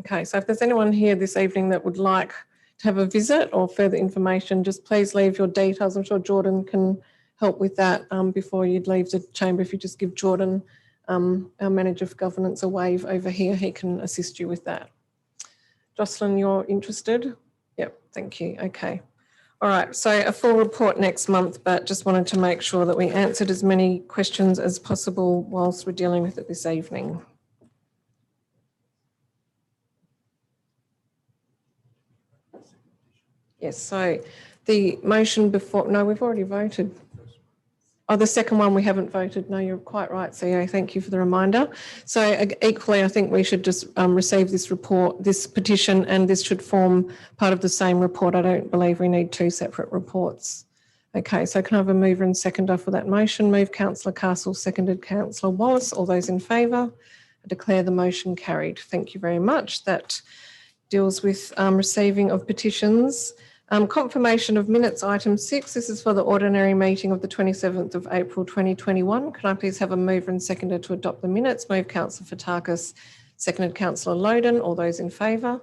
S1: Okay, so if there's anyone here this evening that would like to have a visit or further information, just please leave your details. I'm sure Jordan can help with that before you'd leave the chamber. If you just give Jordan, our Manager for Governance, a wave over here, he can assist you with that. Jocelyn, you're interested? Yep, thank you. Okay. All right, so a full report next month, but just wanted to make sure that we answered as many questions as possible whilst we're dealing with it this evening. Yes, so the motion before, no, we've already voted. Oh, the second one we haven't voted. No, you're quite right, CEO. Thank you for the reminder. So equally, I think we should just receive this report, this petition, and this should form part of the same report. I don't believe we need two separate reports. Okay, so can I have a mover and seconder for that motion? Move Councillor Castle, seconded Councillor Wallace. All those in favour? I declare the motion carried. Thank you very much. That deals with receiving of petitions. Confirmation of minutes, item 6. This is for the ordinary meeting of the 27th of April 2021. Can I please have a mover and seconder to adopt the minutes? Move Councillor Fotakis, seconded Councillor Loden. All those in favour?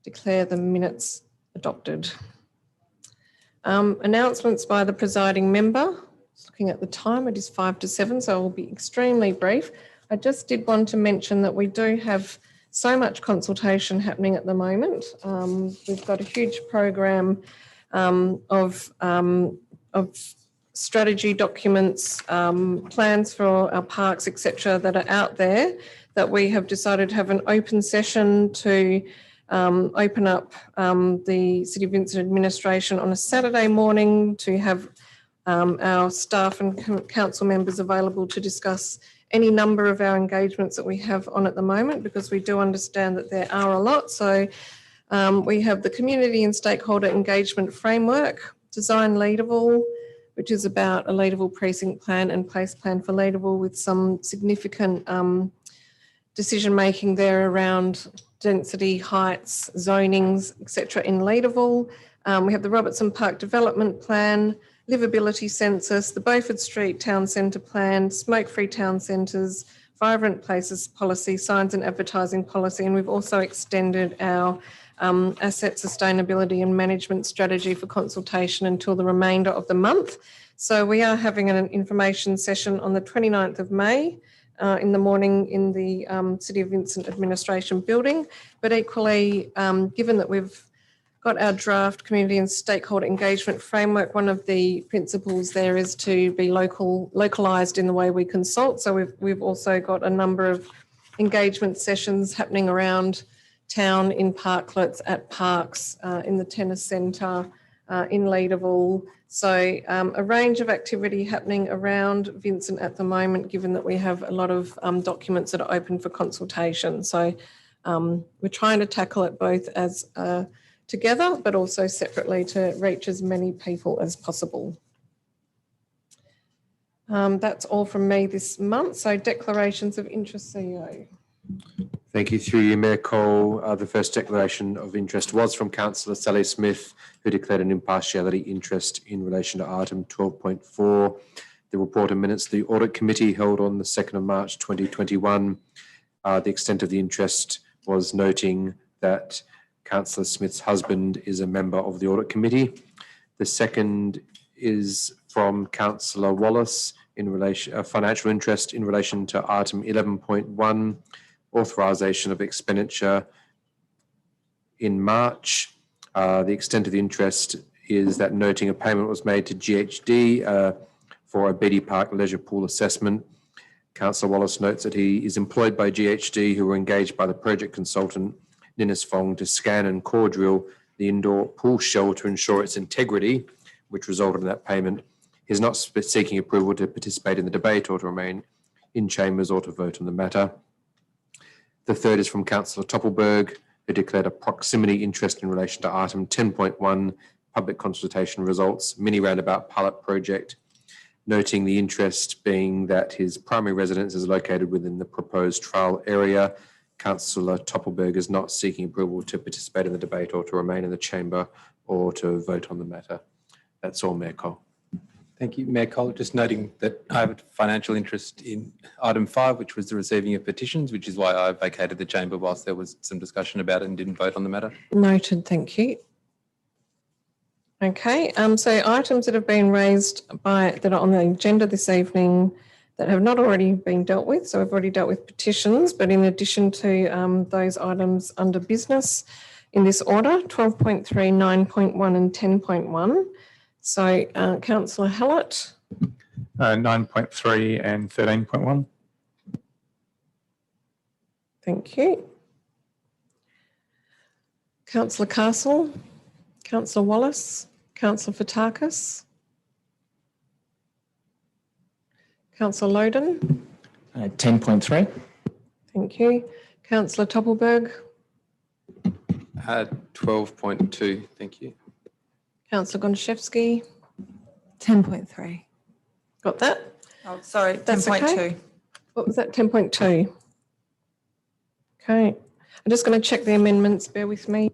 S1: Declare the minutes adopted. Announcements by the presiding member. Just looking at the time, it is 5 to 7, so I will be extremely brief. I just did want to mention that we do have so much consultation happening at the moment. We've got a huge program of strategy documents, plans for our parks, etc., that are out there, that we have decided to have an open session to open up the City of Vincent administration on a Saturday morning to have our staff and council members available to discuss any number of our engagements that we have on at the moment, because we do understand that there are a lot. So we have the community and stakeholder engagement framework, Design Leadable, which is about a Leadable precinct plan and place plan for Leadable, with some significant decision making there around density, heights, zonings, etc. in Leadable. We have the Robertson Park Development Plan, Livability Census, the Beaufort Street Town Centre Plan, Smoke-Free Town Centres, Vibrant Places Policy, Signs and Advertising Policy, and we've also extended our asset sustainability and management strategy for consultation until the remainder of the month. So we are having an information session on the 29th of May in the morning in the City of Vincent Administration Building. But equally, given that we've got our draft community and stakeholder engagement framework, one of the principles there is to be localised in the way we consult. So we've also got a number of engagement sessions happening around town, in parklets, at parks, in the tennis centre, in Leadable. So a range of activity happening around Vincent at the moment, given that we have a lot of documents that are open for consultation. So we're trying to tackle it both as together, but also separately to reach as many people as possible. That's all from me this month. So declarations of interest, CEO.
S14: Thank you. Through you, Mayor Cole. The first declaration of interest was from Councillor Sally Smith, who declared an impartiality interest in relation to item 12.4. The report and minutes of the Audit Committee held on the 2nd of March 2021. The extent of the interest was noting that Councillor Smith's husband is a member of the Audit Committee. The second is from Councillor Wallace in relation financial interest in relation to item 11.1, authorisation of expenditure in March. The extent of the interest is that noting a payment was made to GHD for a Beatty Park leisure pool assessment. Councillor Wallace notes that he is employed by GHD, who were engaged by the project consultant Ninnis Fong to scan and core drill the indoor pool shell to ensure its integrity, which resulted in that payment. He is not seeking approval to participate in the debate or to remain in chambers or to vote on the matter. The third is from Councillor Toppelberg, who declared a proximity interest in relation to item 10.1, public consultation results, mini roundabout pilot project, noting the interest being that his primary residence is located within the proposed trial area. Councillor Toppelberg is not seeking approval to participate in the debate or to remain in the chamber or to vote on the matter. That's all, Mayor Cole.
S15: Thank you, Mayor Cole. Just noting that I have a financial interest in item 5, which was the receiving of petitions, which is why I vacated the chamber whilst there was some discussion about it and didn't vote on the matter.
S1: Noted, thank you. Okay, so items that have been raised that are on the agenda this evening that have not already been dealt with. So we've already dealt with petitions, but in addition to those items under business in this order, 12.3, 9.1 and 10.1. So Councillor Hallett.
S16: 9.3 and 13.1.
S1: Thank you. Councillor Castle, Councillor Wallace, Councillor Fotakis. Councillor Loden.
S17: 10.3.
S1: Thank you. Councillor Toppelberg.
S15: 12.2. Thank you.
S1: Councillor Gonchevsky.
S18: 10.3.
S1: Got that?
S18: Oh, sorry,
S1: That's
S18: 10.2.
S1: okay. What was that? 10.2. Okay. I'm just going to check the amendments. Bear with me.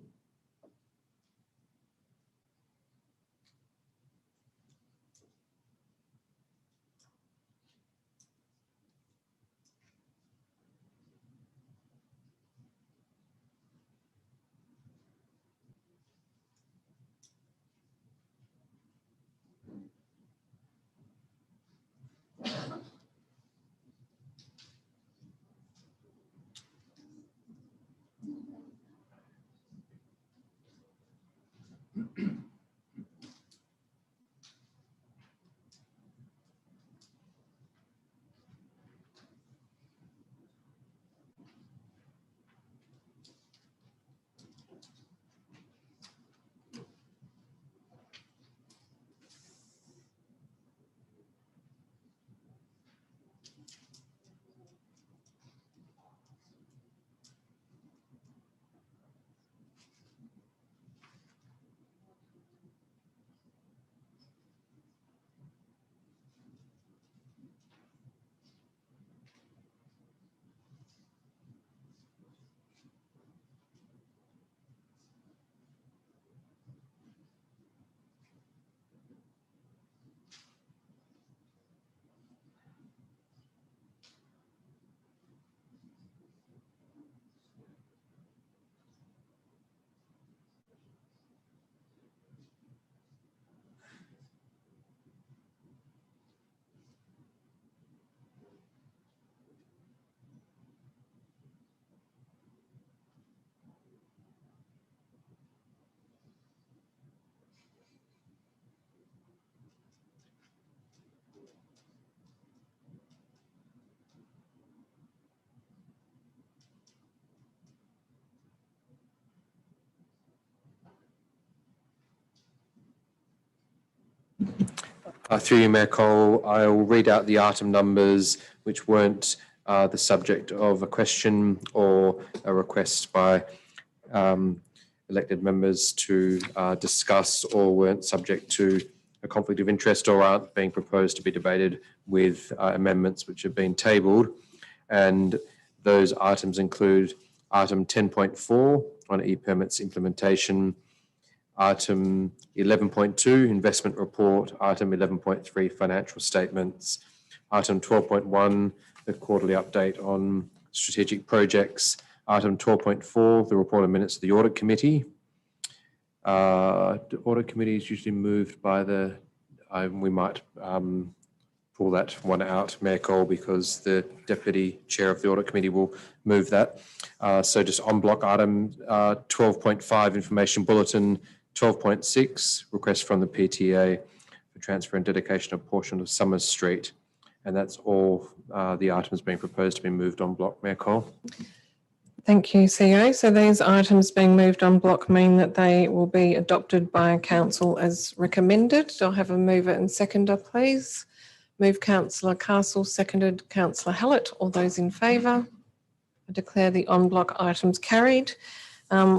S14: Through you, Mayor Cole, I will read out the item numbers which weren't the subject of a question or a request by elected members to discuss, or weren't subject to a conflict of interest, or aren't being proposed to be debated with amendments which have been tabled. And those items include item 10.4 on e-permits implementation, item 11.2 investment report, item 11.3 financial statements, item 12.1 the quarterly update on strategic projects, item 12.4 the report and minutes of the audit committee. The audit committee is usually moved by the, we might pull that one out, Mayor Cole, because the deputy chair of the audit committee will move that. So just on block item 12.5 information bulletin, 12.6 request from the PTA for transfer and dedication of portion of Summers Street. And that's all the items being proposed to be moved on block, Mayor Cole.
S1: Thank you, CEO. So these items being moved on block mean that they will be adopted by council as recommended. I'll have a mover and seconder, please. Move Councillor Castle, seconded Councillor Hallett. All those in favour? I declare the on block items carried.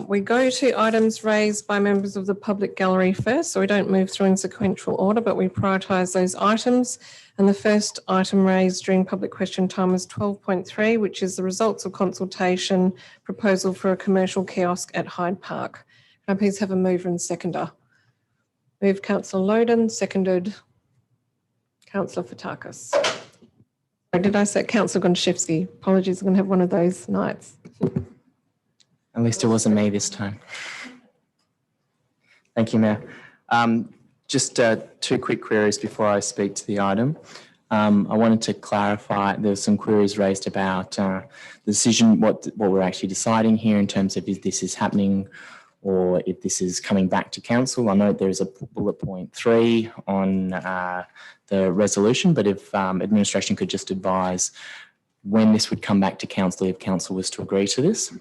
S1: We go to items raised by members of the public gallery first, so we don't move through in sequential order, but we prioritise those items. And the first item raised during public question time is 12.3, which is the results of consultation proposal for a commercial kiosk at Hyde Park. Can I please have a mover and seconder? Move Councillor Loden, seconded Councillor Fotakis. Did I say Councillor Gonchevsky? Apologies, I'm going to have one of those nights.
S17: At least it wasn't me this time. Thank you, Mayor. Just two quick queries before I speak to the item. I wanted to clarify, there were some queries raised about the decision, what we're actually deciding here in terms of if this is happening or if this is coming back to council. I know there is a bullet point 3 on the resolution, but if administration could just advise when this would come back to council, if council was to agree to this,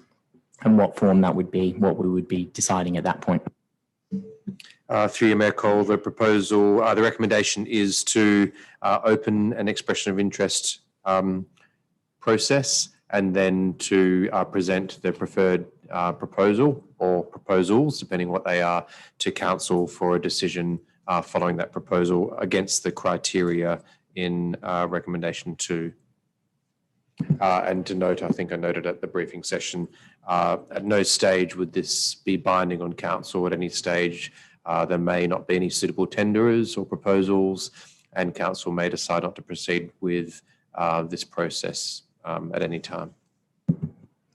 S17: and what form that would be, what we would be deciding at that point.
S14: Through you, Mayor Cole, the proposal, the recommendation is to open an expression of interest process and then to present the preferred proposal or proposals, depending what they are, to council for a decision following that proposal against the criteria in recommendation 2. And to note, I think I noted at the briefing session, at no stage would this be binding on council. At any stage, there may not be any suitable tenderers or proposals, and council may decide not to proceed with this process at any time.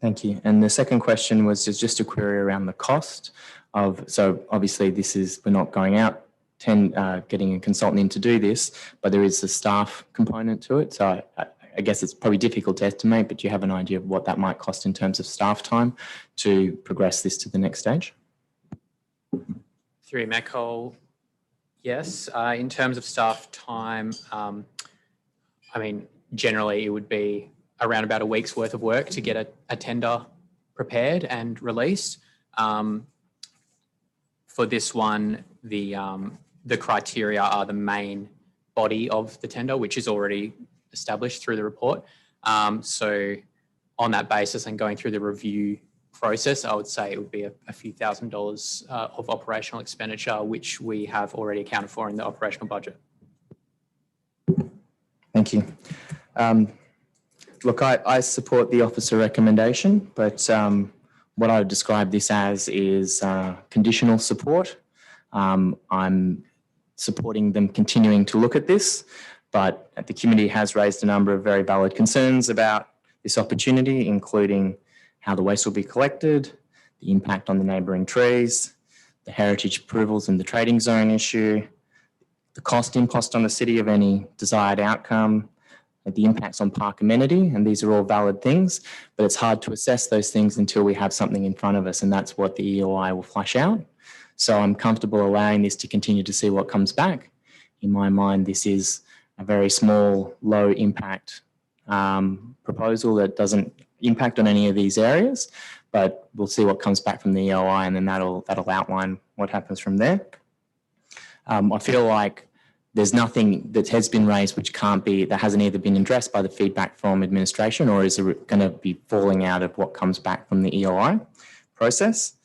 S17: Thank you. And the second question was just a query around the cost of, so obviously this is, we're not going out getting a consultant in to do this, but there is a staff component to it. So I guess it's probably difficult to estimate, but do you have an idea of what that might cost in terms of staff time to progress this to the next stage?
S12: Through Mayor Cole, yes. In terms of staff time, I mean, generally it would be around about a week's worth of work to get a tender prepared and released. For this one, the criteria are the main body of the tender, which is already established through the report. So on that basis and going through the review process, I would say it would be a few $1,000s of operational expenditure, which we have already accounted for in the operational budget.
S17: Thank you. Look, I support the officer recommendation, but what I would describe this as is conditional support. I'm supporting them continuing to look at this, but the community has raised a number of very valid concerns about this opportunity, including how the waste will be collected, the impact on the neighbouring trees, the heritage approvals and the trading zone issue, the cost impost on the city of any desired outcome, the impacts on park amenity, and these are all valid things, but it's hard to assess those things until we have something in front of us, and that's what the EOI will flush out. So I'm comfortable allowing this to continue to see what comes back. In my mind, this is a very small, low impact proposal that doesn't impact on any of these areas, but we'll see what comes back from the EOI, and then that'll outline what happens from there. I feel like there's nothing that has been raised which that hasn't either been addressed by the feedback from administration or is going to be falling out of what comes back from the EOI process.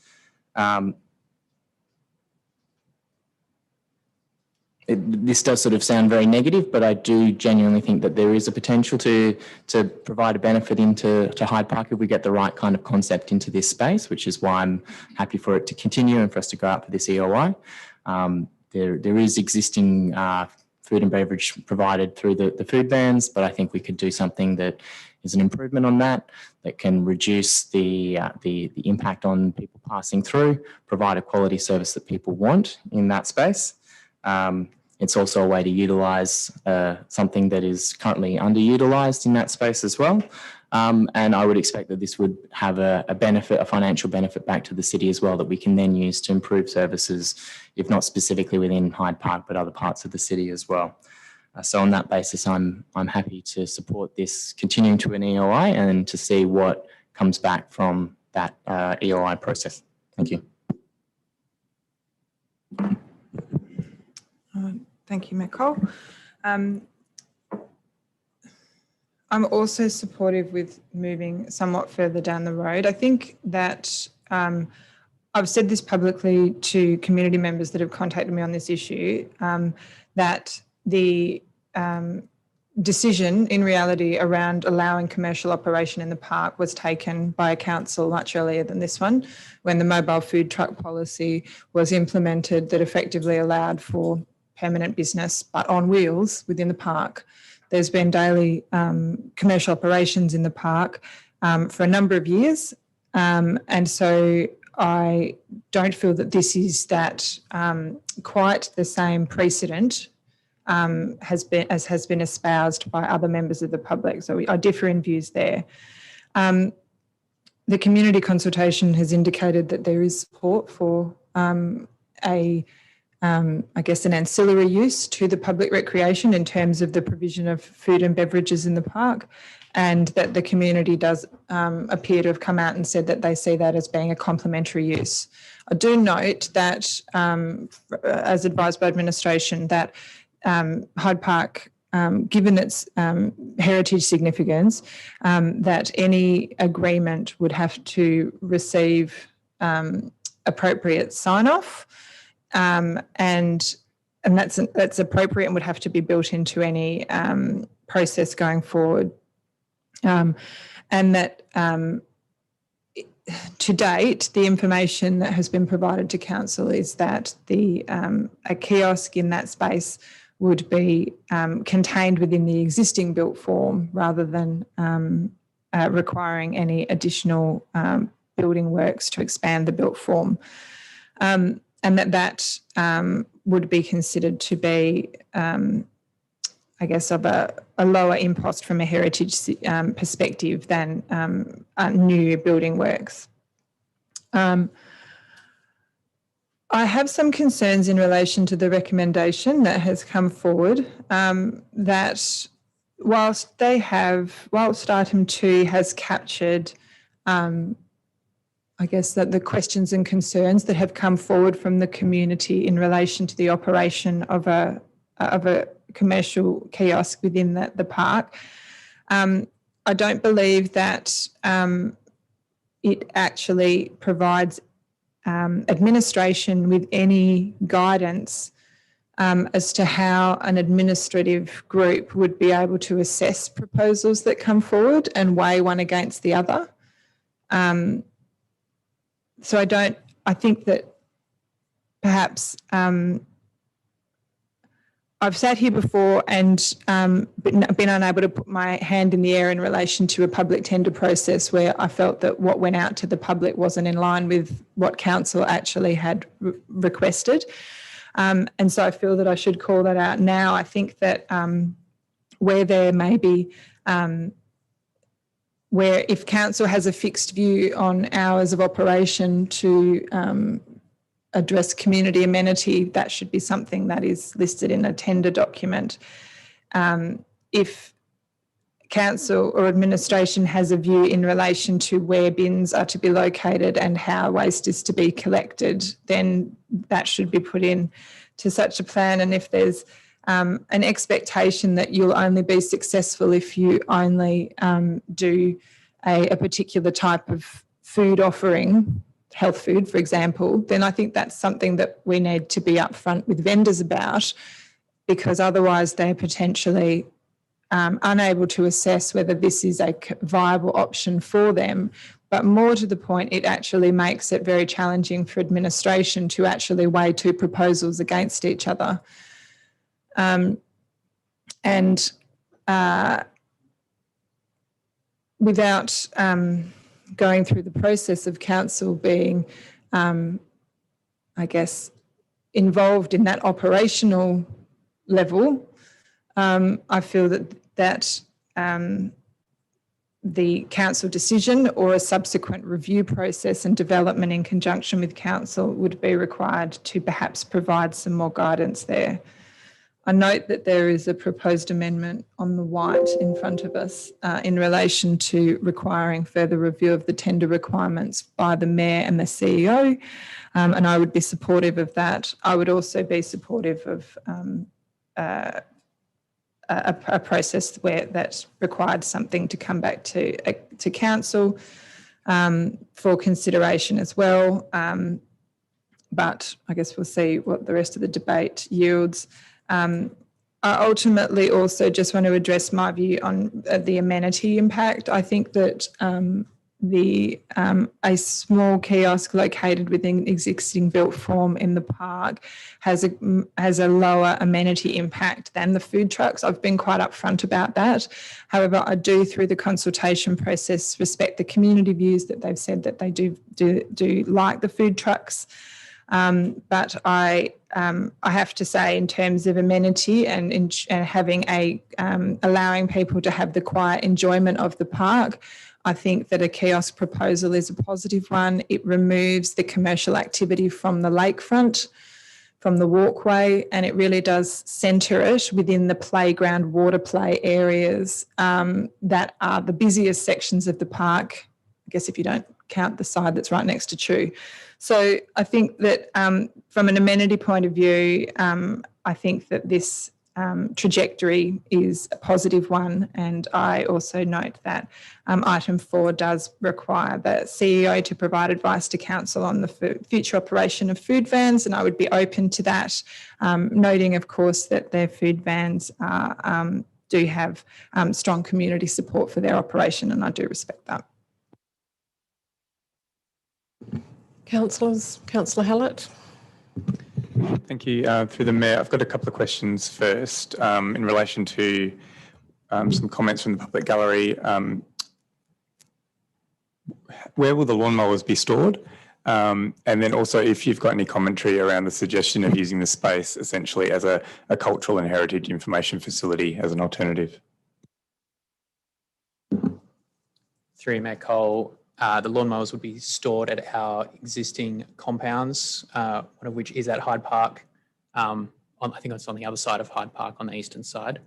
S17: This does sort of sound very negative, but I do genuinely think that there is a potential to provide a benefit into Hyde Park if we get the right kind of concept into this space, which is why I'm happy for it to continue and for us to go out for this EOI. There is existing food and beverage provided through the food vans, but I think we could do something that is an improvement on that can reduce the impact on people passing through, provide a quality service that people want in that space. It's also a way to utilise something that is currently underutilised in that space as well. And I would expect that this would have a financial benefit back to the city as well that we can then use to improve services, if not specifically within Hyde Park, but other parts of the city as well. So on that basis, I'm happy to support this continuing to an EOI and to see what comes back from that EOI process. Thank you.
S18: Thank you, Mayor Cole. I'm also supportive with moving somewhat further down the road. I think that I've said this publicly to community members that have contacted me on this issue, that the decision in reality around allowing commercial operation in the park was taken by a council much earlier than this one, when the mobile food truck policy was implemented that effectively allowed for permanent business but on wheels within the park. There's been daily commercial operations in the park for a number of years. And so I don't feel that this is quite the same precedent has been espoused by other members of the public. So I differ in views there. The community consultation has indicated that there is support for a I guess, an ancillary use to the public recreation in terms of the provision of food and beverages in the park, and that the community does appear to have come out and said that they see that as being a complementary use. I do note that, as advised by administration, that Hyde Park, given its heritage significance, that any agreement would have to receive appropriate sign-off, and that's appropriate and would have to be built into any process going forward. And that to date, the information that has been provided to council is that a kiosk in that space would be contained within the existing built form rather than requiring any additional building works to expand the built form. And that would be considered to be, I guess, of a lower impost from a heritage perspective than new building works. I have some concerns in relation to the recommendation that has come forward, that whilst item 2 has captured, I guess, that the questions and concerns that have come forward from the community in relation to the operation of a commercial kiosk within the park, I don't believe that it actually provides administration with any guidance as to how an administrative group would be able to assess proposals that come forward and weigh one against the other. So I think that perhaps I've sat here before and been unable to put my hand in the air in relation to a public tender process where I felt that what went out to the public wasn't in line with what council actually had requested. And so I feel that I should call that out now. I think that where there may be, where if council has a fixed view on hours of operation to address community amenity, that should be something that is listed in a tender document. If council or administration has a view in relation to where bins are to be located and how waste is to be collected, then that should be put in to such a plan. And if there's an expectation that you'll only be successful if you only do a particular type of food offering, health food, for example, then I think that's something that we need to be upfront with vendors about, because otherwise they're potentially unable to assess whether this is a viable option for them. But more to the point, it actually makes it very challenging for administration to actually weigh two proposals against each other. Without going through the process of council being, I guess, involved in that operational level, I feel that the council decision or a subsequent review process and development in conjunction with council would be required to perhaps provide some more guidance there. I note that there is a proposed amendment on the white in front of us in relation to requiring further review of the tender requirements by the Mayor and the CEO, and I would be supportive of that. I would also be supportive of a process where that required something to come back to council for consideration as well. But I guess we'll see what the rest of the debate yields. I ultimately also just want to address my view on the amenity impact. I think that a small kiosk located within existing built form in the park has a lower amenity impact than the food trucks. I've been quite upfront about that. However, I do, through the consultation process, respect the community views that they've said that they do like the food trucks. But I have to say, in terms of amenity and having allowing people to have the quiet enjoyment of the park, I think that a kiosk proposal is a positive one. It removes the commercial activity from the lakefront from the walkway, and it really does centre it within the playground water play areas that are the busiest sections of the park, I guess if you don't count the side that's right next to Chew. So I think that from an amenity point of view, I think that this trajectory is a positive one, and I also note that item 4 does require the CEO to provide advice to council on the future operation of food vans, and I would be open to that, noting of course that their food vans do have strong community support for their operation, and I do respect that.
S1: Councillors, Councillor Hallett.
S16: Thank you. Through the Mayor, I've got a couple of questions first in relation to some comments from the public gallery. Where will the lawnmowers be stored? And then also if you've got any commentary around the suggestion of using the space essentially as a cultural and heritage information facility as an alternative.
S12: Through Mayor Cole, the lawnmowers would be stored at our existing compounds, one of which is at Hyde Park. I think it's on the other side of Hyde Park, on the eastern side.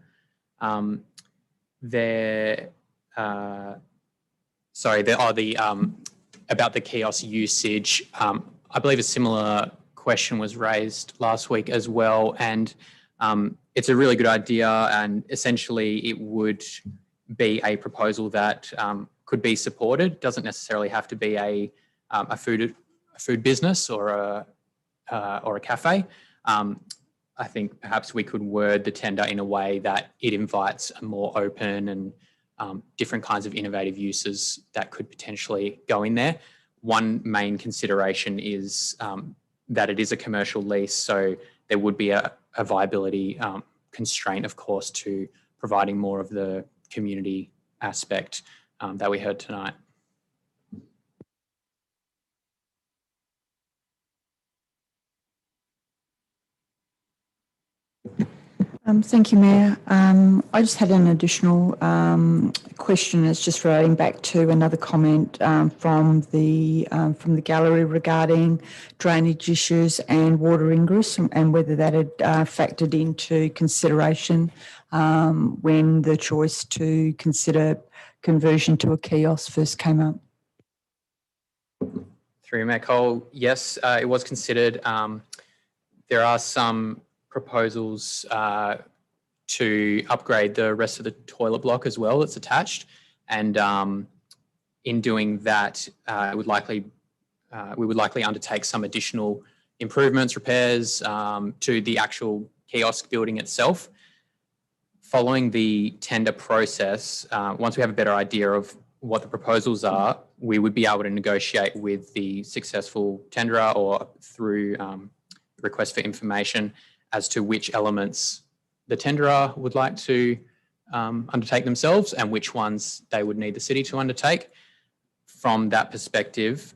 S12: There are about the kiosk usage. I believe a similar question was raised last week as well, and it's a really good idea, and essentially it would be a proposal that could be supported. Doesn't necessarily have to be a food business or a cafe. I think perhaps we could word the tender in a way that it invites a more open and different kinds of innovative uses that could potentially go in there. One main consideration is that it is a commercial lease, so there would be a viability constraint, of course, to providing more of the community aspect that we heard tonight.
S19: Thank you, Mayor. I just had an additional question. It's just relating back to another comment from the gallery regarding drainage issues and water ingress, and whether that had factored into consideration when the choice to consider conversion to a kiosk first came up.
S12: Through Mayor Cole, yes, it was considered. There are some proposals to upgrade the rest of the toilet block as well that's attached, and in doing that we would likely undertake some additional improvements, repairs to the actual kiosk building itself. Following the tender process, once we have a better idea of what the proposals are, we would be able to negotiate with the successful tenderer or through request for information as to which elements the tenderer would like to undertake themselves and which ones they would need the city to undertake. From that perspective,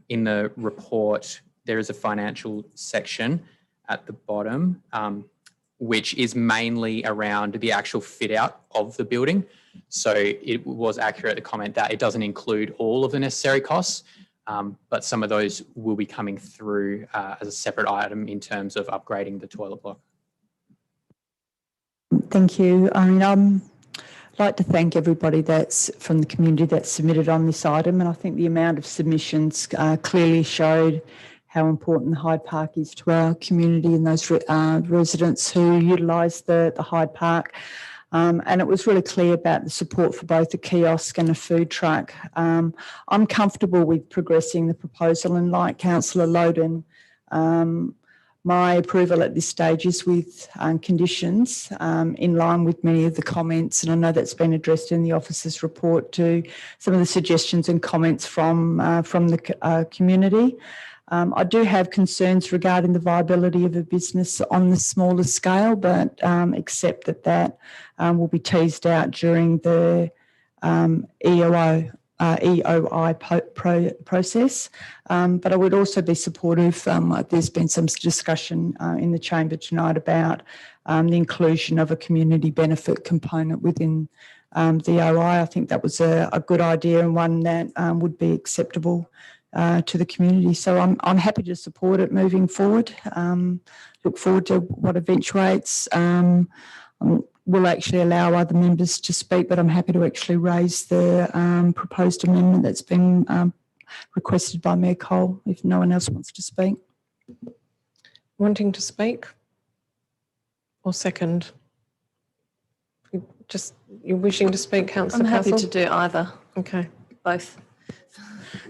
S12: in the report, there is a financial section at the bottom, which is mainly around the actual fit out of the building. So it was accurate to comment that it doesn't include all of the necessary costs, but some of those will be coming through as a separate item in terms of upgrading the toilet block.
S19: Thank you. I'd like to thank everybody that's from the community that submitted on this item, and I think the amount of submissions clearly showed how important Hyde Park is to our community and those residents who utilise the Hyde Park. And it was really clear about the support for both a kiosk and a food truck. I'm comfortable with progressing the proposal, and like Councillor Loden, my approval at this stage is with conditions in line with many of the comments, and I know that's been addressed in the officer's report to some of the suggestions and comments from the community. I do have concerns regarding the viability of a business on the smaller scale, but accept that will be teased out during the EOI process. But I would also be supportive. There's been some discussion in the chamber tonight about the inclusion of a community benefit component within the OI. I think that was a good idea and one that would be acceptable to the community. So I'm happy to support it moving forward. Look forward to what eventuates. We'll actually allow other members to speak, but I'm happy to actually raise the proposed amendment that's been requested by Mayor Cole, if no one else wants to speak.
S1: Wanting to speak? Or second? You're wishing to speak, Councillor
S20: I'm happy
S1: Castle?
S20: to do either.
S1: Okay.
S20: Both.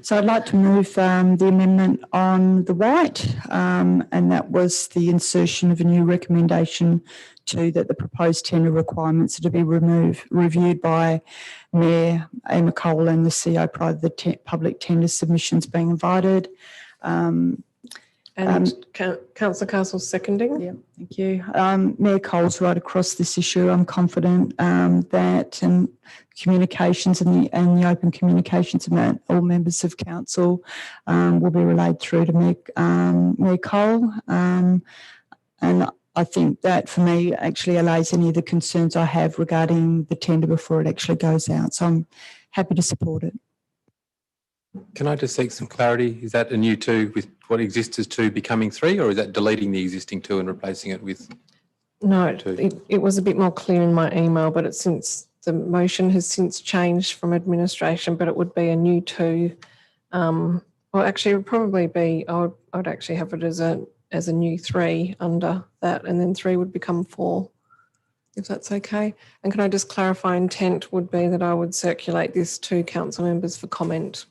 S19: So I'd like to move the amendment on the right, and that was the insertion of a new recommendation to that the proposed tender requirements are to be reviewed by Mayor Emma Cole and the CEO prior to the public tender submissions being invited.
S1: Councillor Castle seconding?
S19: Yeah, thank you. Mayor Cole's right across this issue. I'm confident that communications and the open communications among all members of council will be relayed through to Mayor Cole. And I think that for me actually allays any of the concerns I have regarding the tender before it actually goes out. So I'm happy to support it.
S15: Can I just seek some clarity? Is that a new 2 with what exists as 2 becoming 3, or is that deleting the existing 2 and replacing it with?
S1: No, it was a bit more clear in my email, but it's since the motion has since changed from administration, but it would be a new 2. Well, actually, it would probably be, I'd actually have it as a new 3 under that, and then 3 would become 4, if that's okay. And can I just clarify, intent would be that I would circulate this to council members for comment.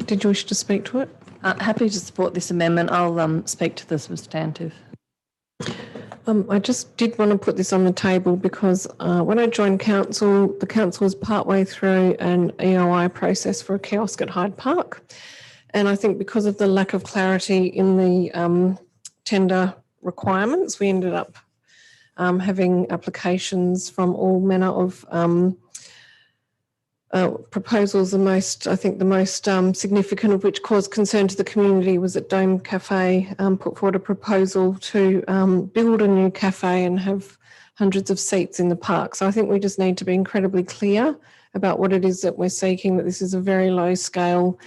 S1: Did you wish to speak to it?
S20: Happy to support this amendment. I'll speak to the substantive.
S1: I just did want to put this on the table because when I joined council, the council was partway through an EOI process for a kiosk at Hyde Park. And I think because of the lack of clarity in the tender requirements, we ended up having applications from all manner of proposals. The most significant of which caused concern to the community was that Dome Cafe put forward a proposal to build a new cafe and have hundreds of seats in the park. So I think we just need to be incredibly clear about what it is that we're seeking, that this is a very low scale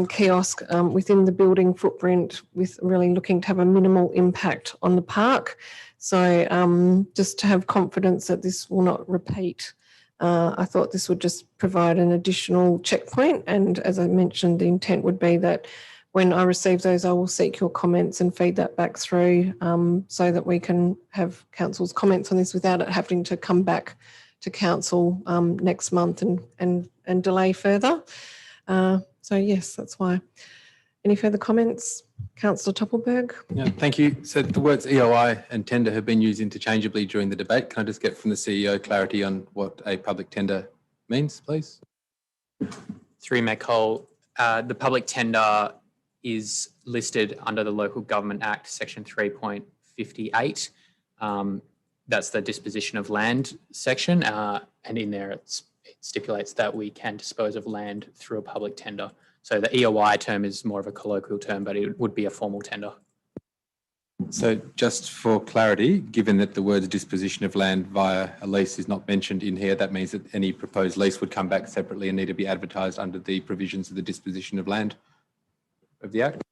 S1: kiosk within the building footprint with really looking to have a minimal impact on the park. So just to have confidence that this will not repeat. I thought this would just provide an additional checkpoint, and as I mentioned, the intent would be that when I receive those, I will seek your comments and feed that back through so that we can have council's comments on this without it having to come back to council next month and delay further. So yes, that's why. Any further comments? Councillor Toppelberg.
S15: Yeah, thank you. So the words EOI and tender have been used interchangeably during the debate. Can I just get from the CEO clarity on what a public tender means, please?
S12: Through Mayor Cole, the public tender is listed under the Local Government Act, section 3.58. That's the disposition of land section. And in there, it stipulates that we can dispose of land through a public tender. So the EOI term is more of a colloquial term, but it would be a formal tender.
S15: So just for clarity, given that the words disposition of land via a lease is not mentioned in here, that means that any proposed lease would come back separately and need to be advertised under the provisions of the disposition of land of the Act?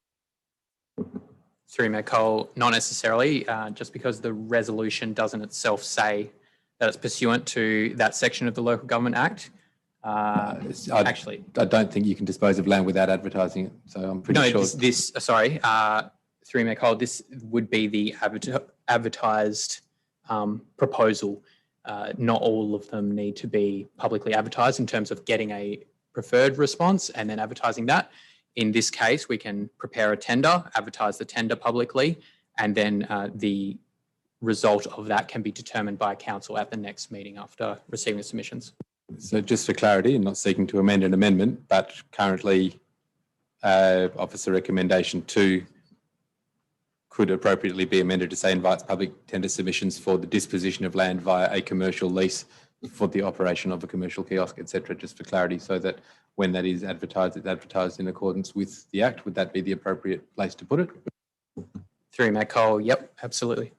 S12: Through Mayor Cole, not necessarily, just because the resolution doesn't itself say that it's pursuant to that section of the Local Government Act. Actually,
S15: I don't think you can dispose of land without advertising it. So I'm pretty sure.
S12: Through Mayor Cole, this would be the advertised proposal. Not all of them need to be publicly advertised in terms of getting a preferred response and then advertising that. In this case, we can prepare a tender, advertise the tender publicly, and then the result of that can be determined by council at the next meeting after receiving the submissions.
S15: So just for clarity, and not seeking to amend an amendment, but currently Officer Recommendation 2 could appropriately be amended to say invites public tender submissions for the disposition of land via a commercial lease for the operation of a commercial kiosk, etc., just for clarity, so that when that is advertised, it's advertised in accordance with the Act. Would that be the appropriate place to put it?
S12: Through Matt Cole, yep, absolutely.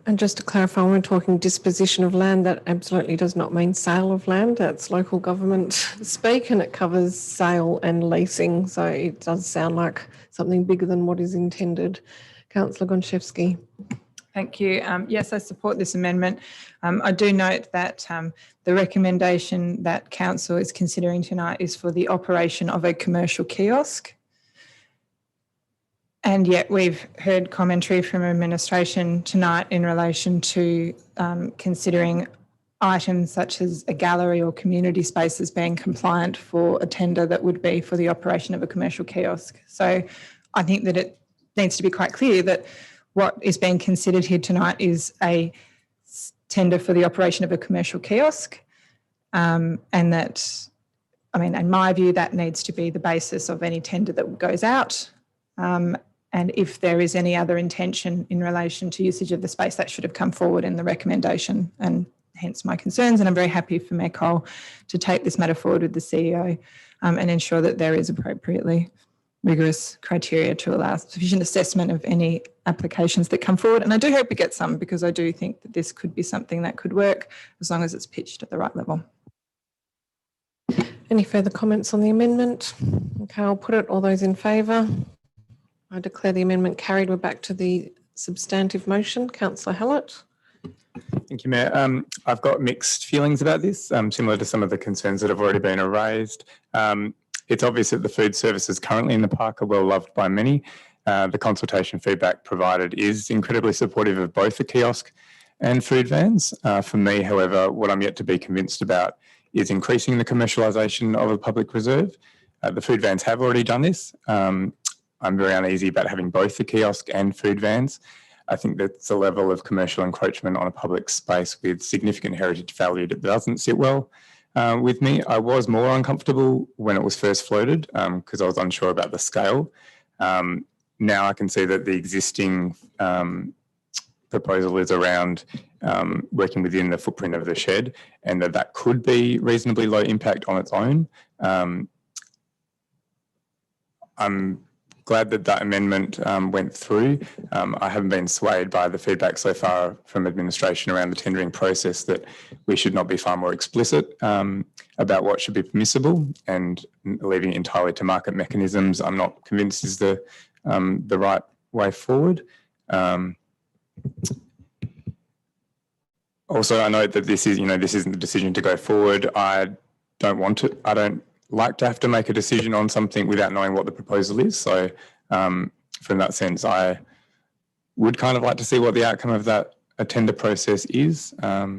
S1: And just to clarify, when we're talking disposition of land, that absolutely does not mean sale of land. That's local government speak, and it covers sale and leasing. So it does sound like something bigger than what is intended. Councillor Gonchevsky.
S18: Thank you. Yes, I support this amendment. I do note that the recommendation that Council is considering tonight is for the operation of a commercial kiosk. And yet we've heard commentary from administration tonight in relation to considering items such as a gallery or community space as being compliant for a tender that would be for the operation of a commercial kiosk. So I think that it needs to be quite clear that what is being considered here tonight is a tender for the operation of a commercial kiosk, and that, I mean, in my view, that needs to be the basis of any tender that goes out. And if there is any other intention in relation to usage of the space, that should have come forward in the recommendation, and hence my concerns. And I'm very happy for Mayor Cole to take this matter forward with the CEO and ensure that there is appropriately rigorous criteria to allow sufficient assessment of any applications that come forward. And I do hope we get some, because I do think that this could be something that could work as long as it's pitched at the right level.
S1: Any further comments on the amendment? Okay, I'll put it. All those in favour? I declare the amendment carried. We're back to the substantive motion. Councillor Hallett.
S16: Thank you, Mayor. I've got mixed feelings about this, similar to some of the concerns that have already been raised. It's obvious that the food services currently in the park are well loved by many. The consultation feedback provided is incredibly supportive of both the kiosk and food vans. For me, however, what I'm yet to be convinced about is increasing the commercialisation of a public reserve. The food vans have already done this. I'm very uneasy about having both the kiosk and food vans. I think that's a level of commercial encroachment on a public space with significant heritage value that doesn't sit well with me. I was more uncomfortable when it was first floated because I was unsure about the scale. Now I can see that the existing proposal is around working within the footprint of the shed, and that could be reasonably low impact on its own. I'm glad that that amendment went through. I haven't been swayed by the feedback so far from administration around the tendering process that we should not be far more explicit about what should be permissible, and leaving it entirely to market mechanisms I'm not convinced is the right way forward. Also, I note that this isn't the decision to go forward. I don't like to have to make a decision on something without knowing what the proposal is. So from that sense, I would kind of like to see what the outcome of that tender process is. Yeah,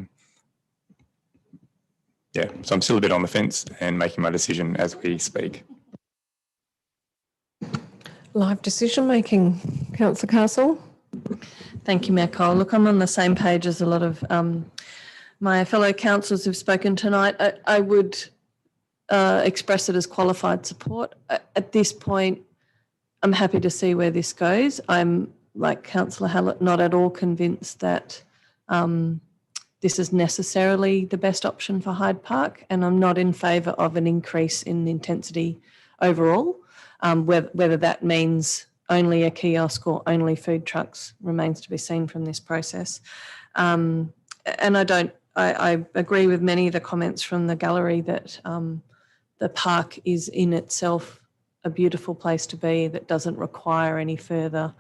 S16: so I'm still a bit on the fence and making my decision as we speak.
S1: Live decision making. Councillor Castle.
S20: Thank you, Mayor Cole. Look, I'm on the same page as a lot of my fellow councillors who've spoken tonight. I would express it as qualified support. At this point, I'm happy to see where this goes. I'm, like Councillor Hallett, not at all convinced that this is necessarily the best option for Hyde Park, and I'm not in favour of an increase in intensity overall. Whether that means only a kiosk or only food trucks remains to be seen from this process. And I agree with many of the comments from the gallery that the park is in itself a beautiful place to be that doesn't require any further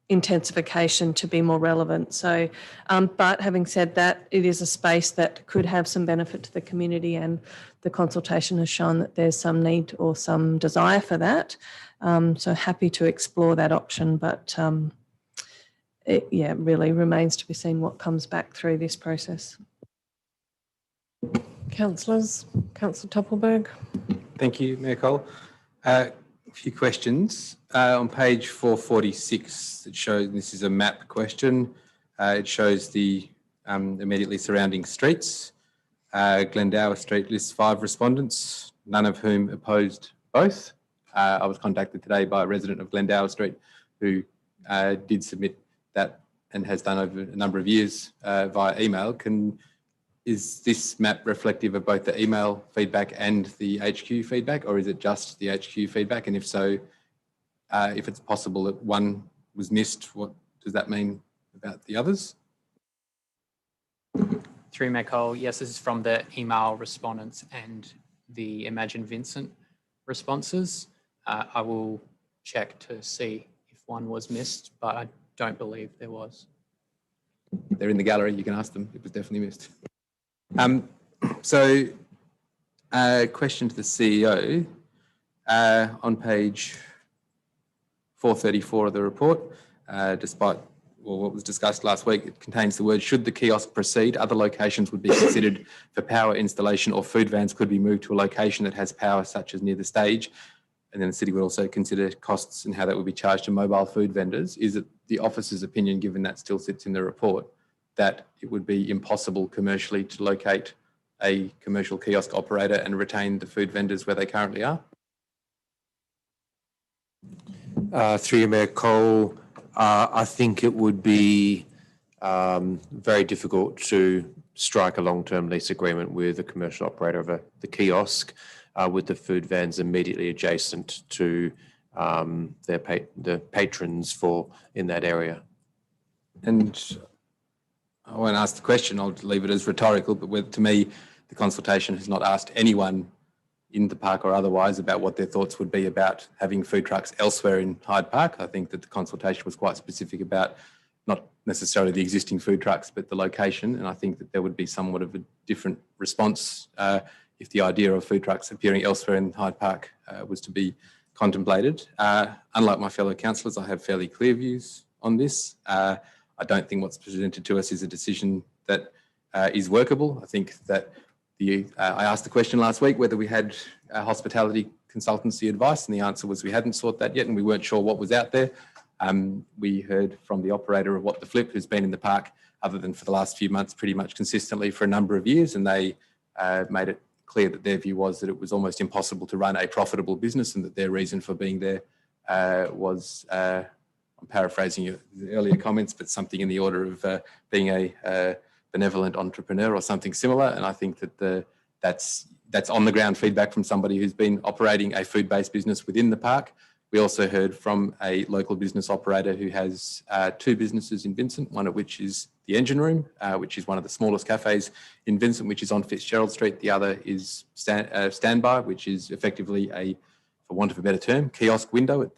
S20: intensification to be more relevant. So, but having said that, it is a space that could have some benefit to the community, and the consultation has shown that there's some need or some desire for that. So happy to explore that option, but it really remains to be seen what comes back through this process. Councillors, Councillor Toppelberg.
S15: Thank you, Mayor Cole. A few questions. On page 446, it shows, this is a map question, it shows the immediately surrounding streets. Glendower Street lists 5 respondents, none of whom opposed both. I was contacted today by a resident of Glendower Street who did submit that and has done over a number of years via email. Is this map reflective of both the email feedback and the HQ feedback, or is it just the HQ feedback? And if so, if it's possible that one was missed, what does that mean about the others?
S12: Through Mayor Cole, yes, this is from the email respondents and the Imagine Vincent responses. I will check to see if one was missed, but I don't believe there was.
S15: They're in the gallery, you can ask them. It was definitely missed. Question to the CEO. On page 434 of the report, despite what was discussed last week, it contains the word, should the kiosk proceed, other locations would be considered for power installation, or food vans could be moved to a location that has power, such as near the stage. And then the city would also consider costs and how that would be charged to mobile food vendors. Is it the officer's opinion, given that still sits in the report, that it would be impossible commercially to locate a commercial kiosk operator and retain the food vendors where they currently are?
S14: Through you, Mayor Cole, I think it would be very difficult to strike a long-term lease agreement with a commercial operator of the kiosk with the food vans immediately adjacent to the patrons in that area.
S15: And I won't ask the question, I'll leave it as rhetorical, but to me, the consultation has not asked anyone in the park or otherwise about what their thoughts would be about having food trucks elsewhere in Hyde Park. I think that the consultation was quite specific about not necessarily the existing food trucks, but the location. And I think that there would be somewhat of a different response if the idea of food trucks appearing elsewhere in Hyde Park was to be contemplated. Unlike my fellow councillors, I have fairly clear views on this. I don't think what's presented to us is a decision that is workable. I think that I asked the question last week whether we had hospitality consultancy advice, and the answer was we hadn't sought that yet and we weren't sure what was out there. We heard from the operator of What the Flip, who's been in the park, other than for the last few months, pretty much consistently for a number of years, and they made it clear that their view was that it was almost impossible to run a profitable business, and that their reason for being there was, I'm paraphrasing the earlier comments, but something in the order of being a benevolent entrepreneur or something similar. And I think that that's on the ground feedback from somebody who's been operating a food-based business within the park. We also heard from a local business operator who has two businesses in Vincent, one of which is the Engine Room, which is one of the smallest cafes in Vincent, which is on Fitzgerald Street. The other is Standby, which is effectively a, for want of a better term, kiosk window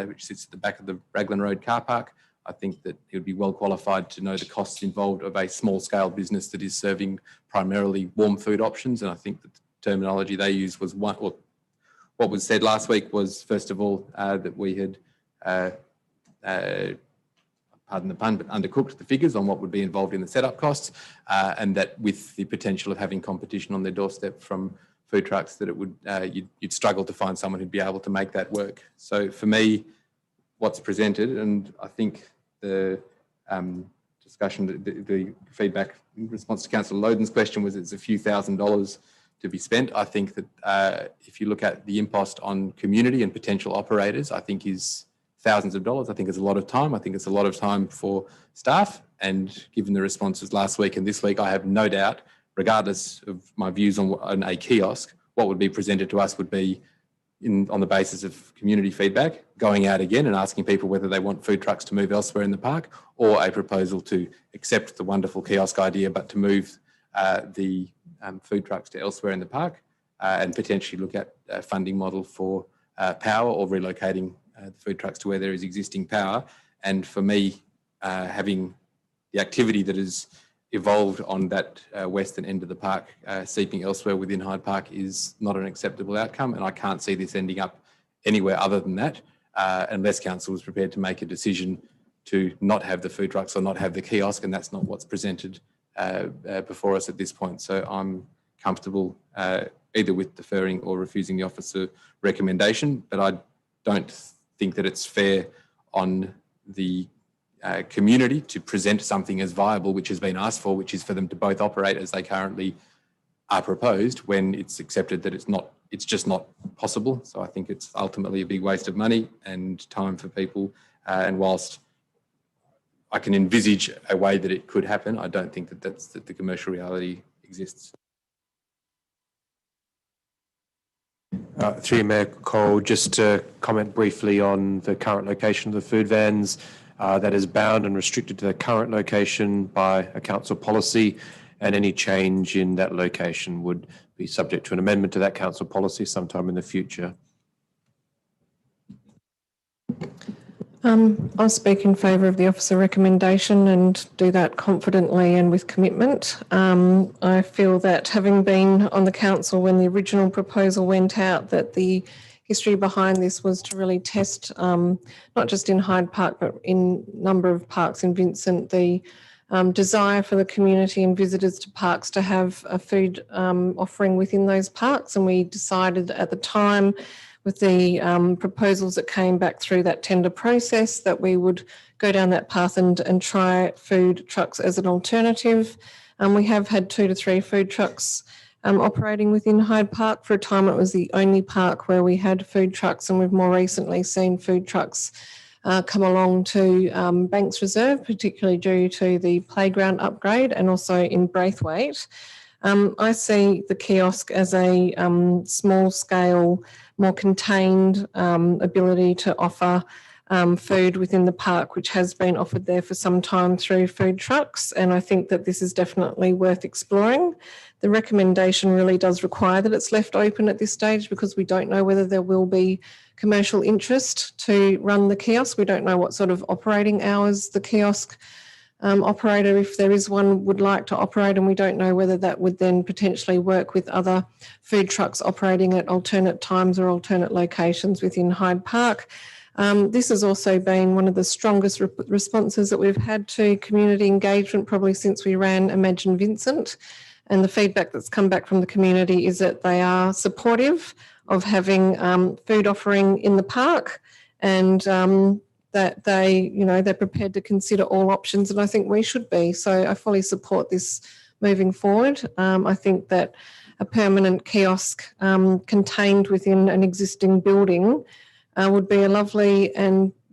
S15: which sits at the back of the Raglan Road car park. I think that he would be well qualified to know the costs involved of a small-scale business that is serving primarily warm food options. And I think that the terminology they used was one, or what was said last week was, first of all, that we had, pardon the pun, but undercooked the figures on what would be involved in the setup costs, and that with the potential of having competition on their doorstep from food trucks, that it would you'd struggle to find someone who'd be able to make that work. So for me, what's presented, and I think the discussion, the feedback in response to Councillor Loden's question was it's a few $1,000s to be spent. I think that if you look at the impost on community and potential operators, I think is thousands of dollars. I think it's a lot of time. I think it's a lot of time for staff. And given the responses last week and this week, I have no doubt, regardless of my views on a kiosk, what would be presented to us would be on the basis of community feedback, going out again and asking people whether they want food trucks to move elsewhere in the park, or a proposal to accept the wonderful kiosk idea, but to move the food trucks to elsewhere in the park, and potentially look at a funding model for power, or relocating the food trucks to where there is existing power. And for me, having the activity that is evolved on that western end of the park seeping elsewhere within Hyde Park is not an acceptable outcome, and I can't see this ending up anywhere other than that, unless council was prepared to make a decision to not have the food trucks or not have the kiosk, and that's not what's presented before us at this point. So I'm comfortable either with deferring or refusing the officer recommendation, but I don't think that it's fair on the community to present something as viable, which has been asked for, which is for them to both operate as they currently are proposed, when it's accepted that it's just not possible. So I think it's ultimately a big waste of money and time for people. And whilst I can envisage a way that it could happen. I don't think that the commercial reality exists.
S14: Through you, Mayor Cole, just to comment briefly on the current location of the food vans. That is bound and restricted to the current location by a council policy, and any change in that location would be subject to an amendment to that council policy sometime in the future.
S1: I'll speak in favour of the officer recommendation and do that confidently and with commitment. I feel that having been on the council when the original proposal went out, that the history behind this was to really test, not just in Hyde Park, but in a number of parks in Vincent, the desire for the community and visitors to parks to have a food offering within those parks. And we decided at the time, with the proposals that came back through that tender process, that we would go down that path and try food trucks as an alternative. We have had 2 to 3 food trucks operating within Hyde Park. For a time, it was the only park where we had food trucks, and we've more recently seen food trucks come along to Banks Reserve, particularly due to the playground upgrade, and also in Braithwaite. I see the kiosk as a small scale, more contained ability to offer food within the park, which has been offered there for some time through food trucks. And I think that this is definitely worth exploring. The recommendation really does require that it's left open at this stage, because we don't know whether there will be commercial interest to run the kiosk. We don't know what sort of operating hours the kiosk operator, if there is one, would like to operate, and we don't know whether that would then potentially work with other food trucks operating at alternate times or alternate locations within Hyde Park. This has also been one of the strongest responses that we've had to community engagement probably since we ran Imagine Vincent, and the feedback that's come back from the community is that they are supportive of having food offering in the park, and that they're prepared to consider all options, and I think we should be. So I fully support this moving forward. I think that a permanent kiosk contained within an existing building would be a lovely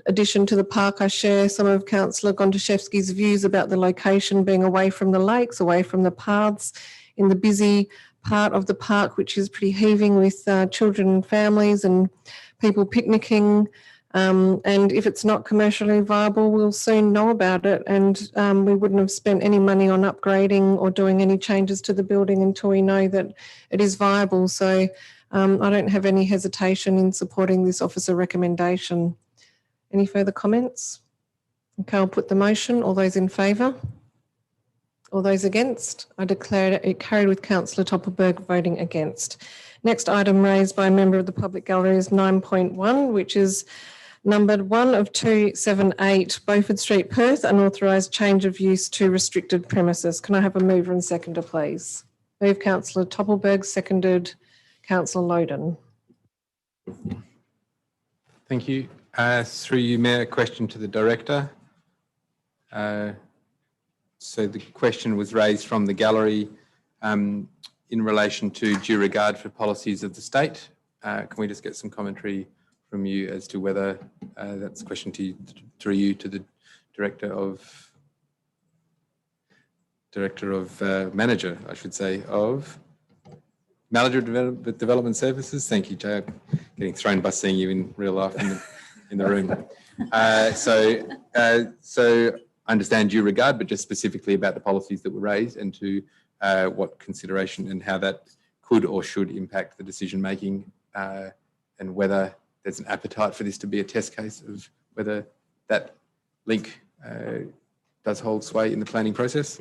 S1: addition to the park. I share some of Councillor Gontaszewski's views about the location being away from the lakes, away from the paths, in the busy part of the park, which is pretty heaving with children and families and people picnicking. And if it's not commercially viable, we'll soon know about it, and we wouldn't have spent any money on upgrading or doing any changes to the building until we know that it is viable. So I don't have any hesitation in supporting this officer recommendation. Any further comments? Okay, I'll put the motion. All those in favour? All those against? I declare it carried with Councillor Toppelberg voting against. Next item raised by a member of the public gallery is 9.1, which is numbered 1 of 278 Beaufort Street, Perth, unauthorised change of use to restricted premises. Can I have a mover and seconder, please? Move Councillor Toppelberg, seconded Councillor Loden.
S15: Thank you. Through you, Mayor, a question to the Director. So the question was raised from the gallery in relation to due regard for policies of the state. Can we just get some commentary from you as to whether that's a question through you to the Manager, I should say, of Manager of Development Services. Thank you, Jay. I'm getting thrown by seeing you in real life in the room. So I understand due regard, but just specifically about the policies that were raised and to what consideration and how that could or should impact the decision making, and whether there's an appetite for this to be a test case of whether that link does hold sway in the planning process.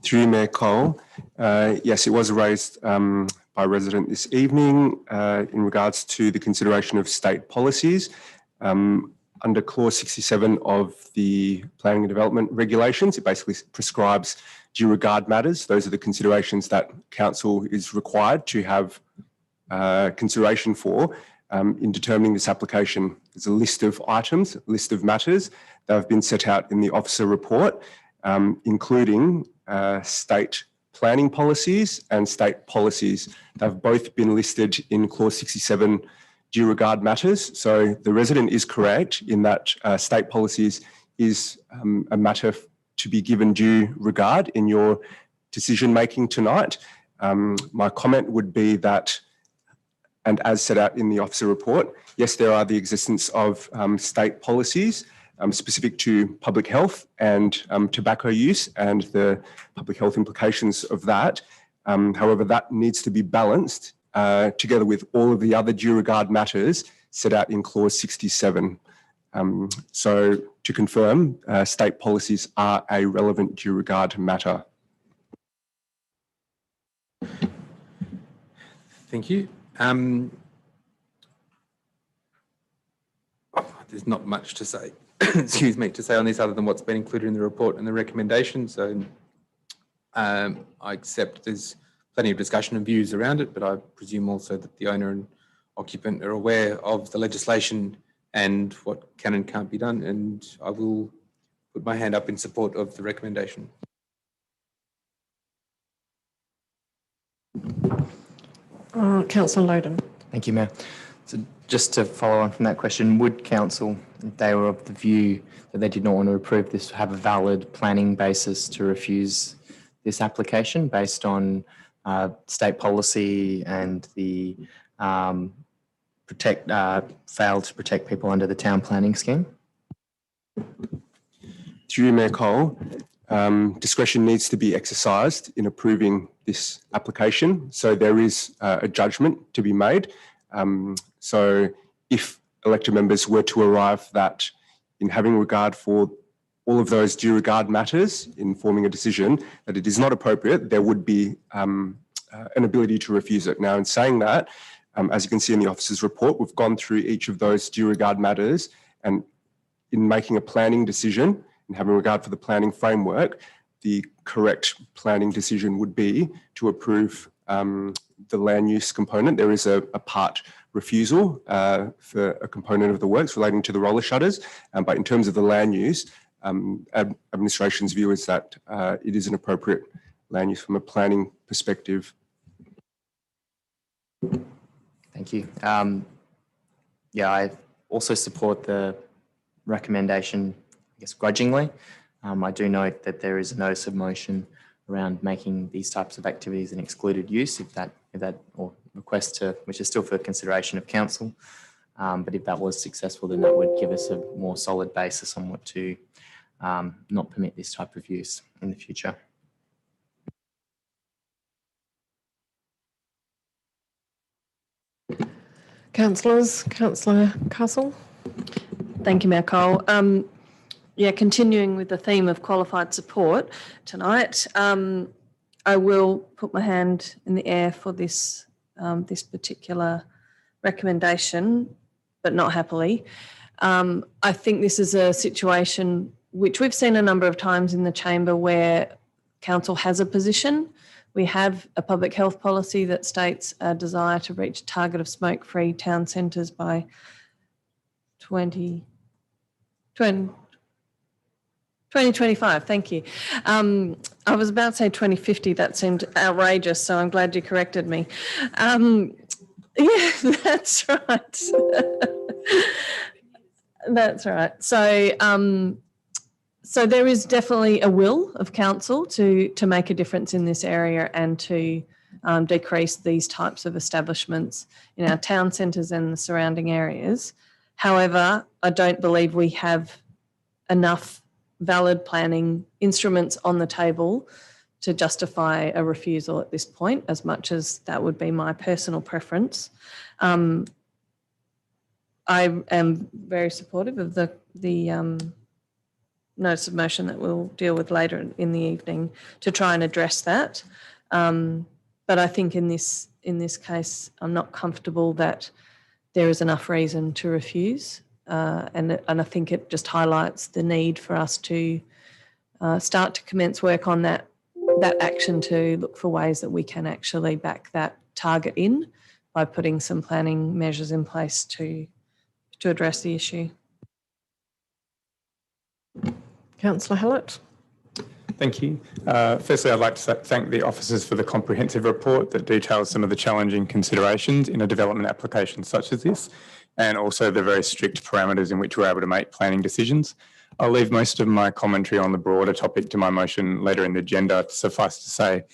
S7: Through Mayor Cole, yes, it was raised by a resident this evening in regards to the consideration of state policies. Under clause 67 of the planning and development regulations, it basically prescribes due regard matters. Those are the considerations that council is required to have consideration for in determining this application. There's a list of items, a list of matters that have been set out in the officer report, including state planning policies and state policies. They've both been listed in clause 67 due regard matters. So the resident is correct in that state policies
S21: is a matter to be given due regard in your decision making tonight. My comment would be that, and as set out in the officer report, yes, there are the existence of state policies specific to public health and tobacco use and the public health implications of that. However, that needs to be balanced together with all of the other due regard matters set out in clause 67. So to confirm, state policies are a relevant due regard matter.
S15: Thank you. There's not much to say, excuse me, to say on this other than what's been included in the report and the recommendation. So I accept there's plenty of discussion and views around it, but I presume also that the owner and occupant are aware of the legislation and what can and can't be done. And I will put my hand up in support of the recommendation.
S1: Councillor Loden.
S17: Thank you, Mayor. So just to follow on from that question, would council, if they were of the view that they did not want to approve this, have a valid planning basis to refuse this application based on state policy and the failed to protect people under the town planning scheme?
S21: Through you, Mayor Cole, discretion needs to be exercised in approving this application. So there is a judgment to be made. So if elected members were to arrive that in having regard for all of those due regard matters in forming a decision that it is not appropriate, there would be an ability to refuse it. Now, in saying that, as you can see in the officer's report, we've gone through each of those due regard matters, and in making a planning decision and having regard for the planning framework, the correct planning decision would be to approve the land use component. There is a part refusal for a component of the works relating to the roller shutters, but in terms of the land use, administration's view is that it is an appropriate land use from a planning perspective.
S17: Thank you. Yeah, I also support the recommendation, I guess, grudgingly. I do note that there is a notice of motion around making these types of activities an excluded use, if that or request to, which is still for consideration of council. But if that was successful, then that would give us a more solid basis on what to not permit this type of use in the future.
S1: Councillors, Councillor Castle.
S20: Thank you, Mayor Cole. Yeah, continuing with the theme of qualified support tonight, I will put my hand in the air for this this particular recommendation, but not happily. I think this is a situation which we've seen a number of times in the chamber where council has a position. We have a public health policy that states a desire to reach a target of smoke-free town centres by 2025, thank you. I was about to say 2050, that seemed outrageous, so I'm glad you corrected me. Yeah, that's right. That's right. So there is definitely a will of council to make a difference in this area and to decrease these types of establishments in our town centres and the surrounding areas. However, I don't believe we have enough valid planning instruments on the table to justify a refusal at this point, as much as that would be my personal preference. I am very supportive of the notice of motion that we'll deal with later in the evening to try and address that. But I think in this case, I'm not comfortable that there is enough reason to refuse. And I think it just highlights the need for us to start to commence work on that action to look for ways that we can actually back that target in by putting some planning measures in place to address the issue.
S1: Councillor Hallett.
S16: Thank you. Firstly, I'd like to thank the officers for the comprehensive report that details some of the challenging considerations in a development application such as this, and also the very strict parameters in which we're able to make planning decisions. I'll leave most of my commentary on the broader topic to my motion later in the agenda. Suffice to say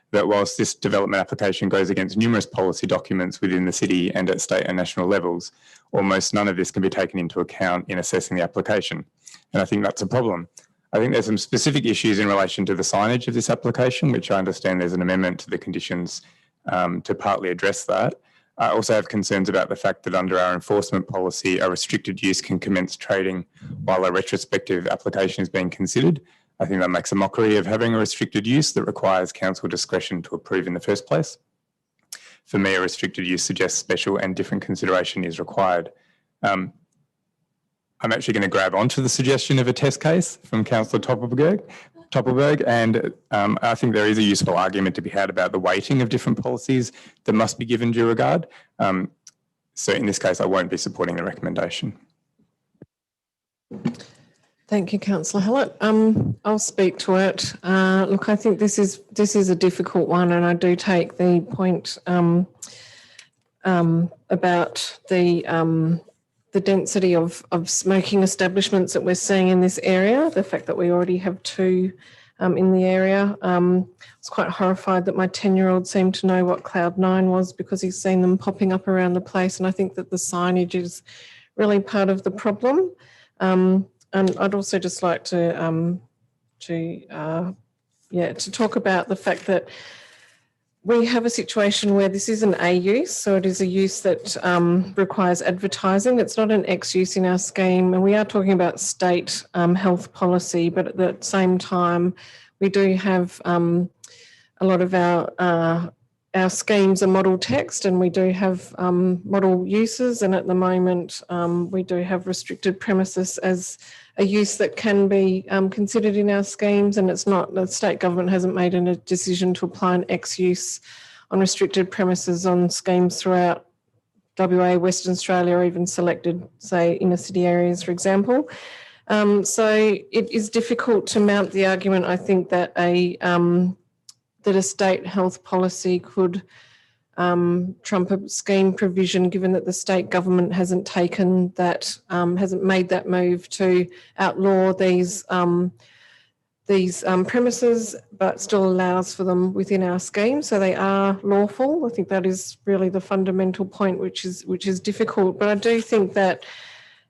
S16: that whilst this development application goes against numerous policy documents within the city and at state and national levels, almost none of this can be taken into account in assessing the application. And I think that's a problem. I think there's some specific issues in relation to the signage of this application, which I understand there's an amendment to the conditions to partly address that. I also have concerns about the fact that under our enforcement policy, a restricted use can commence trading while a retrospective application is being considered. I think that makes a mockery of having a restricted use that requires council discretion to approve in the first place. For me, a restricted use suggests special and different consideration is required. I'm actually going to grab onto the suggestion of a test case from Councillor Toppelberg, and I think there is a useful argument to be had about the weighting of different policies that must be given due regard. So in this case, I won't be supporting the recommendation.
S1: Thank you, Councillor Hallett. I'll speak to it. Look, I think this is a difficult one, and I do take the point about the density of smoking establishments that we're seeing in this area, the fact that we already have 2 in the area. I was quite horrified that my 10-year-old seemed to know what Cloud 9 was because he's seen them popping up around the place, and I think that the signage is really part of the problem. And I'd also just like to talk about the fact that we have a situation where this is an A use, so it is a use that requires advertising. It's not an X use in our scheme, and we are talking about state health policy, but at the same time, we do have a lot of our schemes are model text, and we do have model uses, and at the moment we do have restricted premises as a use that can be considered in our schemes, and it's not, the state government hasn't made a decision to apply an X use on restricted premises on schemes throughout WA, Western Australia, or even selected, say, inner city areas, for example. So it is difficult to mount the argument, I think, that a state health policy could trump a scheme provision, given that the state government hasn't taken that, hasn't made that move to outlaw these premises, but still allows for them within our scheme. So they are lawful. I think that is really the fundamental point, which is difficult. But I do think that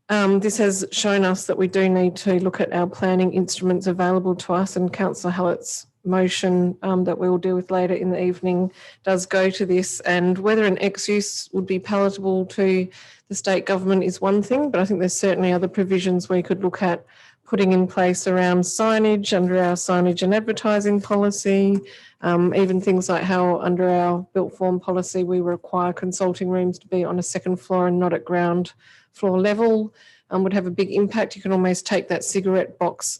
S1: this has shown us that we do need to look at our planning instruments available to us, and Councillor Hallett's motion that we will deal with later in the evening does go to this, and whether an X use would be palatable to the state government is one thing, but I think there's certainly other provisions we could look at putting in place around signage under our signage and advertising policy, even things like how under our built form policy we require consulting rooms to be on a second floor and not at ground floor level, would have a big impact. You can almost take that cigarette box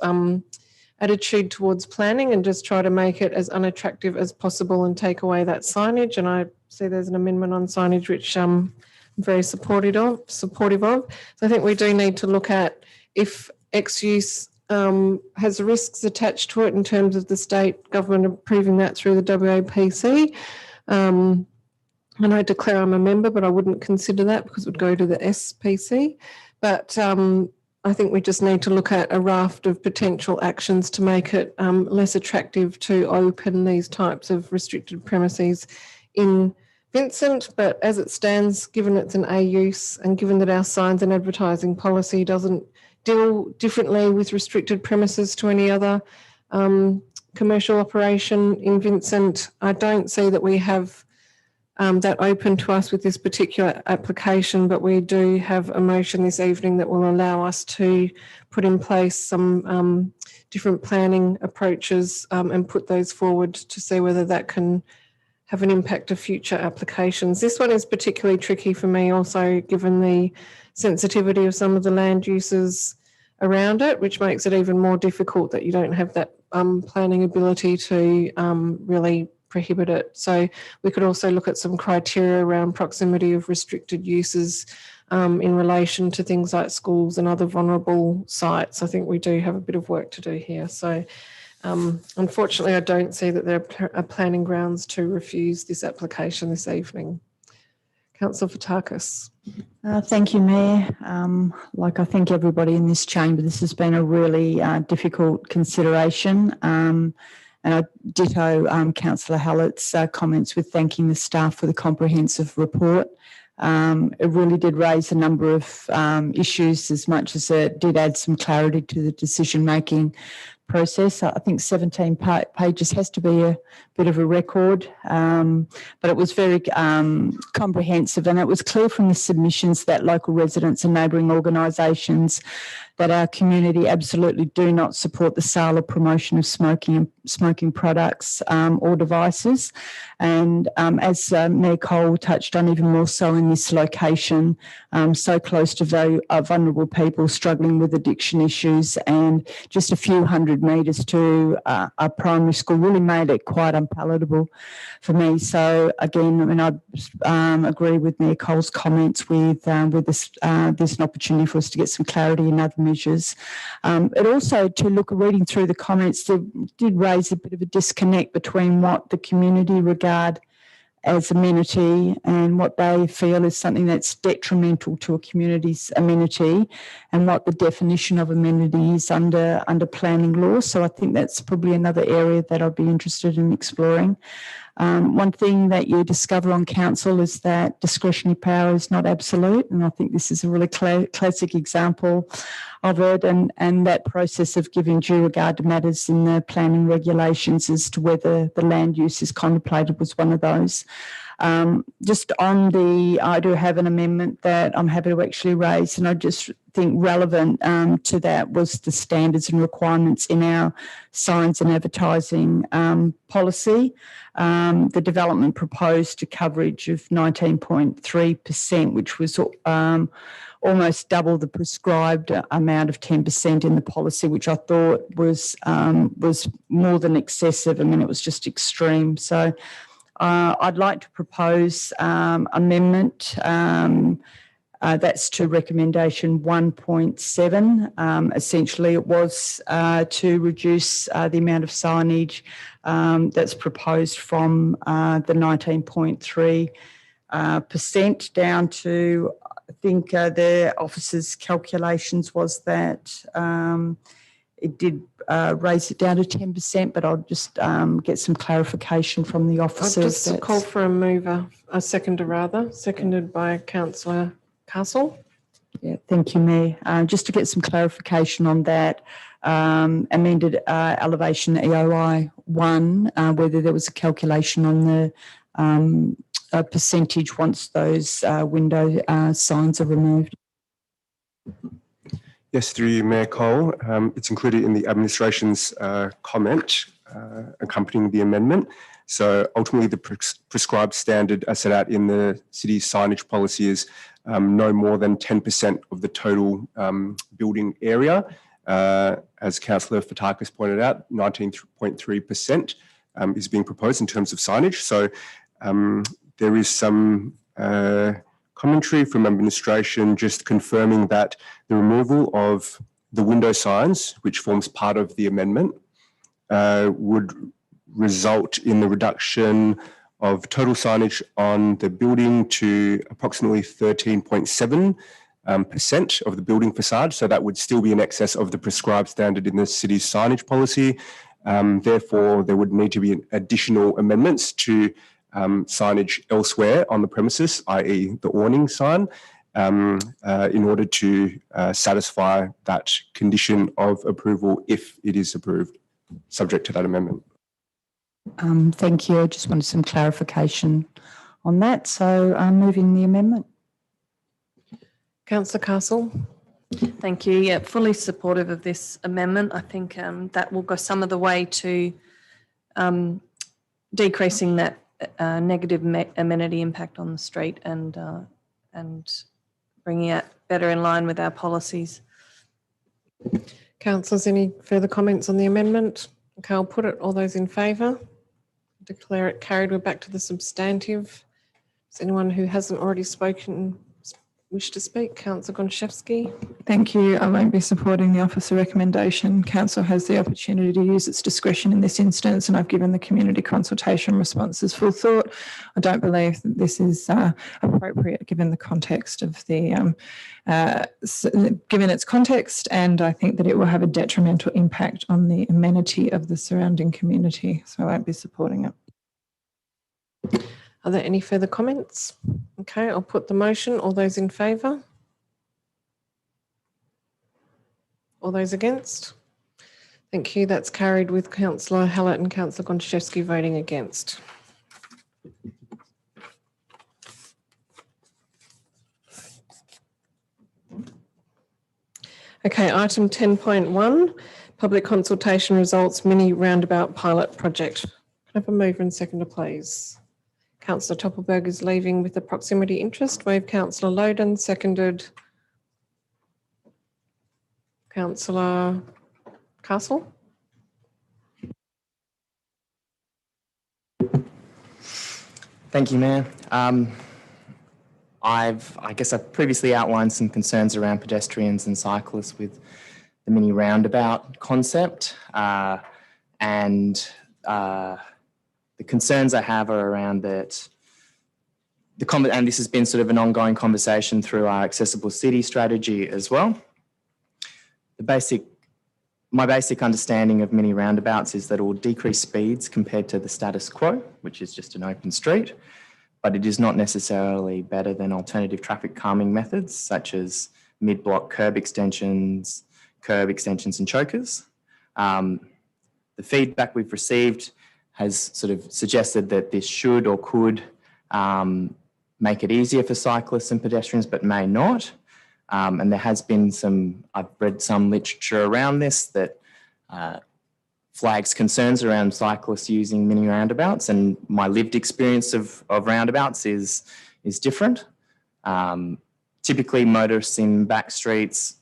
S1: attitude towards planning and just try to make it as unattractive as possible and take away that signage. And I see there's an amendment on signage which I'm very supportive of. So I think we do need to look at if X use has risks attached to it in terms of the state government approving that through the WAPC. And I declare I'm a member, but I wouldn't consider that because it would go to the SPC. But I think we just need to look at a raft of potential actions to make it less attractive to open these types of restricted premises in Vincent. But as it stands, given it's an A use and given that our signs and advertising policy doesn't deal differently with restricted premises to any other commercial operation in Vincent, I don't see that we have that open to us with this particular application, but we do have a motion this evening that will allow us to put in place some different planning approaches and put those forward to see whether that can have an impact of future applications. This one is particularly tricky for me also, given the sensitivity of some of the land uses around it, which makes it even more difficult that you don't have that planning ability to really prohibit it. So we could also look at some criteria around proximity of restricted uses in relation to things like schools and other vulnerable sites. I think we do have a bit of work to do here. So unfortunately, I don't see that there are planning grounds to refuse this application this evening. Councillor Fotakis.
S19: Thank you, Mayor. Like I think everybody in this chamber, this has been a really difficult consideration. And I ditto Councillor Hallett's comments with thanking the staff for the comprehensive report. It really did raise a number of issues as much as it did add some clarity to the decision-making process. I think 17 pages has to be a bit of a record, but it was very comprehensive, and it was clear from the submissions that local residents and neighbouring organisations that our community absolutely do not support the sale or promotion of smoking products or devices. And as Mayor Cole touched on, even more so in this location, so close to vulnerable people struggling with addiction issues, and just a few hundred metres to a primary school really made it quite unpalatable for me. So again, I mean, I agree with Mayor Cole's comments with this, there's an opportunity for us to get some clarity in other measures. It also, reading through the comments, did raise a bit of a disconnect between what the community regard as amenity and what they feel is something that's detrimental to a community's amenity, and what the definition of amenity is under planning law. So I think that's probably another area that I'd be interested in exploring. One thing that you discover on council is that discretionary power is not absolute, and I think this is a really classic example of it, and that process of giving due regard to matters in the planning regulations as to whether the land use is contemplated was one of those. Just on I do have an amendment that I'm happy to actually raise, and I just think relevant to that was the standards and requirements in our signs and advertising policy. The development proposed a coverage of 19.3%, which was almost double the prescribed amount of 10% in the policy, which I thought was more than excessive. I mean, it was just extreme. So I'd like to propose amendment. That's to recommendation 1.7. Essentially, it was to reduce the amount of signage that's proposed from the 19.3% down to, I think the officer's calculations was that it did raise it down to 10%, but I'll just get some clarification from the officers.
S1: I'll just call for a seconder, seconded by Councillor Castle.
S19: Yeah, thank you, Mayor. Just to get some clarification on that, amended elevation EOI 1, whether there was a calculation on the percentage once those window signs are removed.
S21: Yes, through you, Mayor Cole. It's included in the administration's comment accompanying the amendment. So ultimately, the prescribed standard as set out in the city's signage policy is no more than 10% of the total building area. As Councillor Fotakis pointed out, 19.3% is being proposed in terms of signage. So there is some commentary from administration just confirming that the removal of the window signs, which forms part of the amendment, would result in the reduction of total signage on the building to approximately 13.7% of the building facade. So that would still be in excess of the prescribed standard in the city's signage policy. Therefore, there would need to be additional amendments to signage elsewhere on the premises, i.e. the awning sign, in order to satisfy that condition of approval if it is approved, subject to that amendment.
S19: Thank you. I just wanted some clarification on that. So I'm moving the amendment.
S1: Councillor Castle.
S20: Thank you. Yeah, fully supportive of this amendment. I think that will go some of the way to decreasing that negative amenity impact on the street and bringing it better in line with our policies.
S1: Councillors, any further comments on the amendment? Okay, I'll put it. All those in favour? Declare it carried. We're back to the substantive. Is anyone who hasn't already spoken wish to speak? Councillor Gonchevsky.
S18: Thank you. I won't be supporting the officer recommendation. Council has the opportunity to use its discretion in this instance, and I've given the community consultation responses full thought. I don't believe that this is appropriate given the context of the, given its context, and I think that it will have a detrimental impact on the amenity of the surrounding community. So I won't be supporting it.
S1: Are there any further comments? Okay, I'll put the motion. All those in favour? All those against? Thank you. That's carried with Councillor Hallett and Councillor Gonchevsky voting against. Okay, item 10.1, public consultation results, mini roundabout pilot project. Can I have a mover and seconder, please? Councillor Toppelberg is leaving with the proximity interest. Wave Councillor Loden, seconded Councillor Castle.
S17: Thank you, Mayor. I guess I've previously outlined some concerns around pedestrians and cyclists with the mini roundabout concept, and the concerns I have are around that and this has been sort of an ongoing conversation through our accessible city strategy as well. My basic understanding of mini roundabouts is that it will decrease speeds compared to the status quo, which is just an open street, but it is not necessarily better than alternative traffic calming methods such as mid-block curb extensions and chokers. The feedback we've received has sort of suggested that this should or could make it easier for cyclists and pedestrians, but may not. And there has been I've read some literature around this that flags concerns around cyclists using mini roundabouts, and my lived experience of roundabouts is different. Typically, motorists in back streets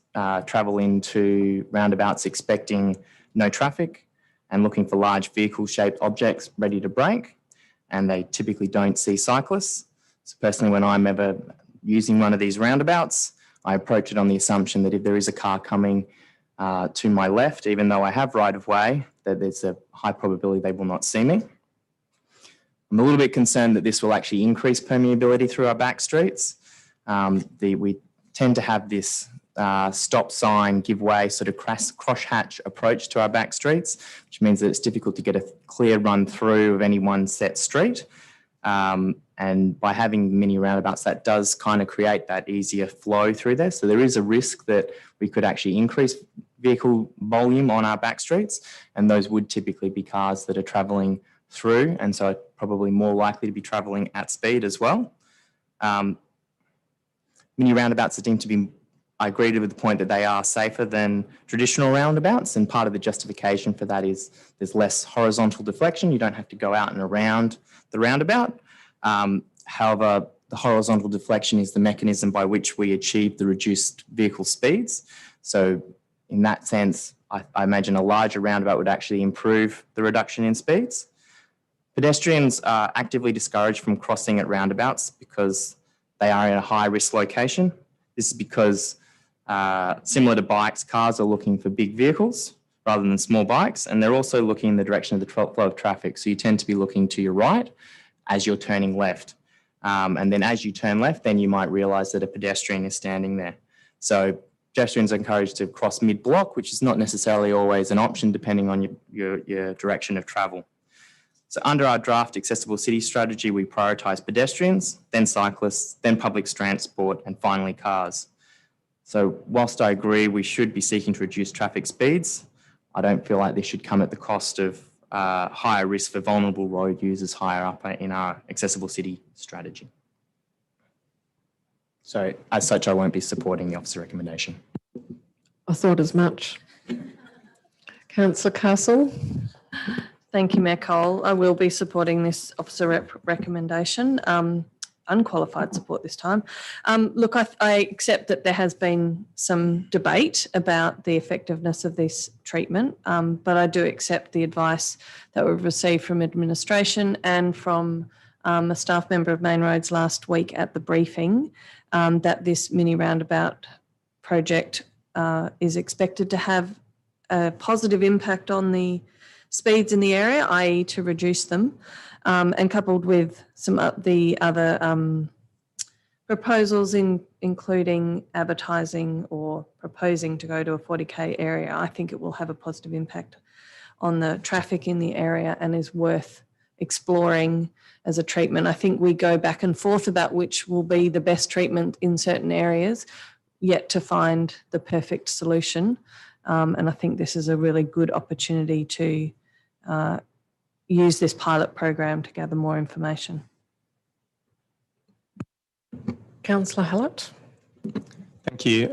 S17: travel into roundabouts expecting no traffic and looking for large vehicle-shaped objects ready to brake, and they typically don't see cyclists. So personally, when I'm ever using one of these roundabouts, I approach it on the assumption that if there is a car coming to my left, even though I have right-of-way, that there's a high probability they will not see me. I'm a little bit concerned that this will actually increase permeability through our back streets. We tend to have this stop sign, give way, sort of crosshatch approach to our back streets, which means that it's difficult to get a clear run through of any one set street. And by having mini roundabouts, that does kind of create that easier flow through there. So there is a risk that we could actually increase vehicle volume on our back streets, and those would typically be cars that are travelling through, and so probably more likely to be travelling at speed as well. Mini roundabouts are deemed to be, I agree with the point that they are safer than traditional roundabouts, and part of the justification for that is there's less horizontal deflection. You don't have to go out and around the roundabout. However, the horizontal deflection is the mechanism by which we achieve the reduced vehicle speeds. So in that sense, I imagine a larger roundabout would actually improve the reduction in speeds. Pedestrians are actively discouraged from crossing at roundabouts because they are in a high-risk location. This is because, similar to bikes, cars are looking for big vehicles rather than small bikes, and they're also looking in the direction of the flow of traffic. So you tend to be looking to your right as you're turning left. And then as you turn left, then you might realise that a pedestrian is standing there. So pedestrians are encouraged to cross mid-block, which is not necessarily always an option depending on your direction of travel. So under our draft accessible city strategy, we prioritise pedestrians, then cyclists, then public transport, and finally cars. So whilst I agree we should be seeking to reduce traffic speeds, I don't feel like this should come at the cost of higher risk for vulnerable road users higher up in our accessible city strategy. So as such, I won't be supporting the officer recommendation.
S1: I thought as much. Councillor Castle.
S20: Thank you, Mayor Cole. I will be supporting this officer recommendation. Unqualified support this time. Look, I accept that there has been some debate about the effectiveness of this treatment, but I do accept the advice that we've received from administration and from a staff member of Main Roads last week at the briefing that this mini roundabout project is expected to have a positive impact on the speeds in the area, i.e. to reduce them, and coupled with some of the other proposals including advertising or proposing to go to a 40k area, I think it will have a positive impact on the traffic in the area and is worth exploring as a treatment. I think we go back and forth about which will be the best treatment in certain areas, yet to find the perfect solution. And I think this is a really good opportunity to use this pilot program to gather more information.
S1: Councillor Hallett.
S16: Thank you.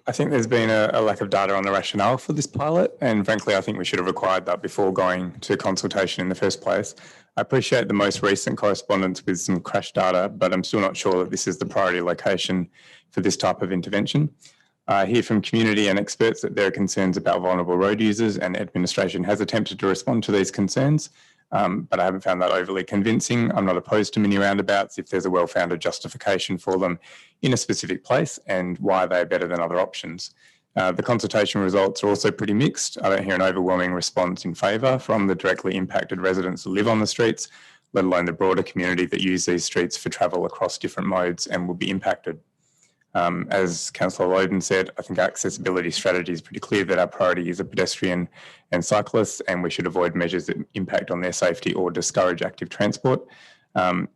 S16: I think there's been a lack of data on the rationale for this pilot, and frankly, I think we should have required that before going to consultation in the first place. I appreciate the most recent correspondence with some crash data, but I'm still not sure that this is the priority location for this type of intervention. I hear from community and experts that there are concerns about vulnerable road users, and administration has attempted to respond to these concerns, but I haven't found that overly convincing. I'm not opposed to mini roundabouts if there's a well-founded justification for them in a specific place and why they're better than other options. The consultation results are also pretty mixed. I don't hear an overwhelming response in favour from the directly impacted residents that live on the streets, let alone the broader community that use these streets for travel across different modes and will be impacted. As Councillor Loden said, I think our accessibility strategy is pretty clear that our priority is a pedestrian and cyclists, and we should avoid measures that impact on their safety or discourage active transport. I'm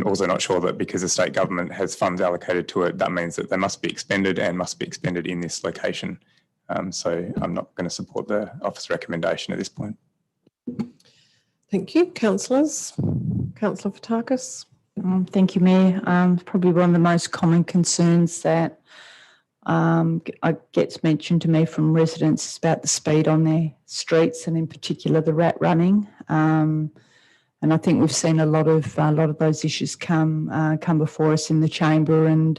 S16: also not sure that because the state government has funds allocated to it, that means that they must be expended and must be expended in this location. So I'm not going to support the office recommendation at this point.
S1: Thank you. Councillors. Councillor Fotakis.
S19: Thank you, Mayor. Probably one of the most common concerns that gets mentioned to me from residents is about the speed on their streets, and in particular the rat running. And I think we've seen a lot of those issues come before us in the chamber, and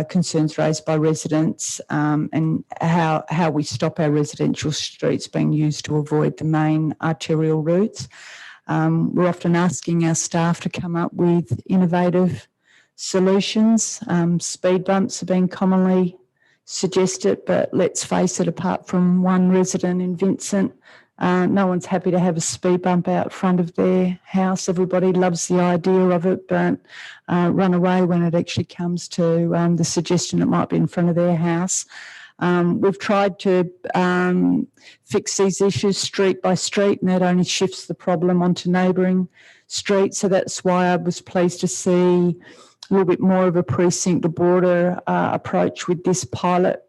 S19: concerns raised by residents, and how we stop our residential streets being used to avoid the main arterial routes. We're often asking our staff to come up with innovative solutions. Speed bumps have been commonly suggested, but let's face it, apart from one resident in Vincent, no one's happy to have a speed bump out front of their house. Everybody loves the idea of it, but run away when it actually comes to the suggestion it might be in front of their house. We've tried to fix these issues street by street, and that only shifts the problem onto neighbouring streets. So that's why I was pleased to see a little bit more of a precinct, a broader approach with this pilot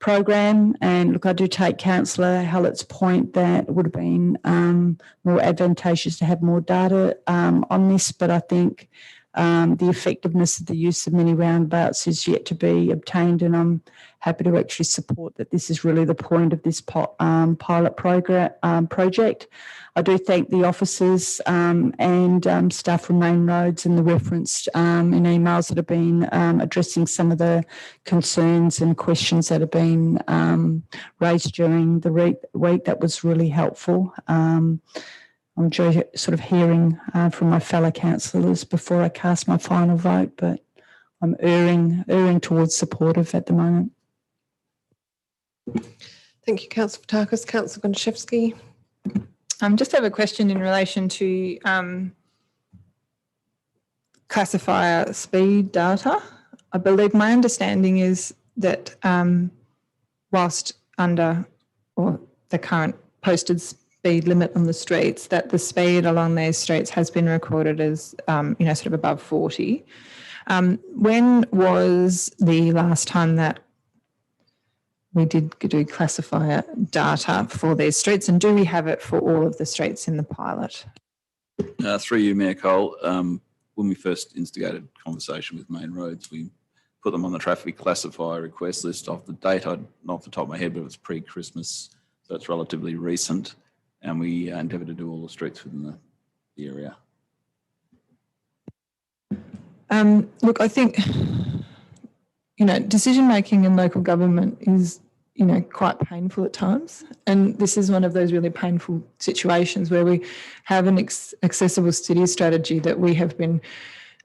S19: program. And look, I do take Councillor Hallett's point that it would have been more advantageous to have more data on this, but I think the effectiveness of the use of mini roundabouts is yet to be obtained, and I'm happy to actually support that this is really the point of this pilot project. I do thank the officers and staff from Main Roads and the referenced in emails that have been addressing some of the concerns and questions that have been raised during the week. That was really helpful. I enjoy sort of hearing from my fellow councillors before I cast my final vote, but I'm erring towards supportive at the moment.
S1: Thank you, Councillor Fotakis. Councillor Gonchevsky.
S18: Just have a question in relation to classifier speed data. I believe my understanding is that whilst under the current posted speed limit on the streets, that the speed along those streets has been recorded as, sort of above 40. When was the last time that we did do classifier data for these streets, and do we have it for all of the streets in the pilot?
S2: Through you, Mayor Cole, when we first instigated conversation with Main Roads, we put them on the traffic classifier request list. Off the date, not off the top of my head, but it was pre-Christmas, so it's relatively recent, and we endeavour to do all the streets within the area.
S18: Look, I think, decision making in local government is quite painful at times. And this is one of those really painful situations where we have an accessible city strategy that we have been,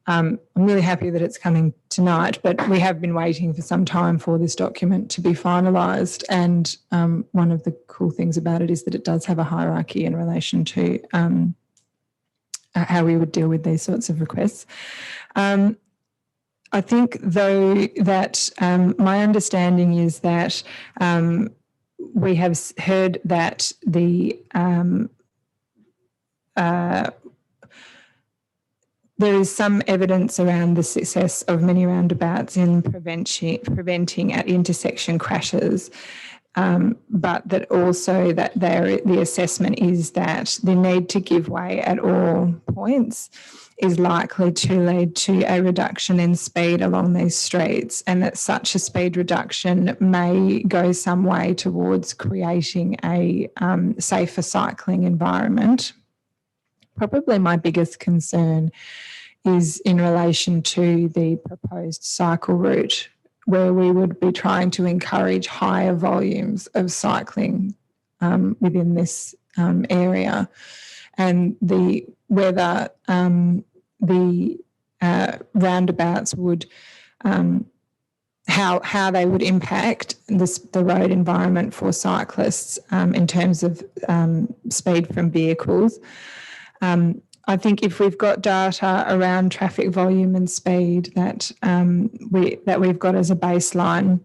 S18: I'm really happy that it's coming tonight, but we have been waiting for some time for this document to be finalised. And one of the cool things about it is that it does have a hierarchy in relation to how we would deal with these sorts of requests. I think, though, that my understanding is that we have heard that there is some evidence around the success of many roundabouts in preventing at intersection crashes, but that also that the assessment is that the need to give way at all points is likely to lead to a reduction in speed along these streets, and that such a speed reduction may go some way towards creating a safer cycling environment. Probably my biggest concern is in relation to the proposed cycle route, where we would be trying to encourage higher volumes of cycling within this area, and whether the roundabouts would, how they would impact the road environment for cyclists in terms of speed from vehicles. I think if we've got data around traffic volume and speed that we've got as a baseline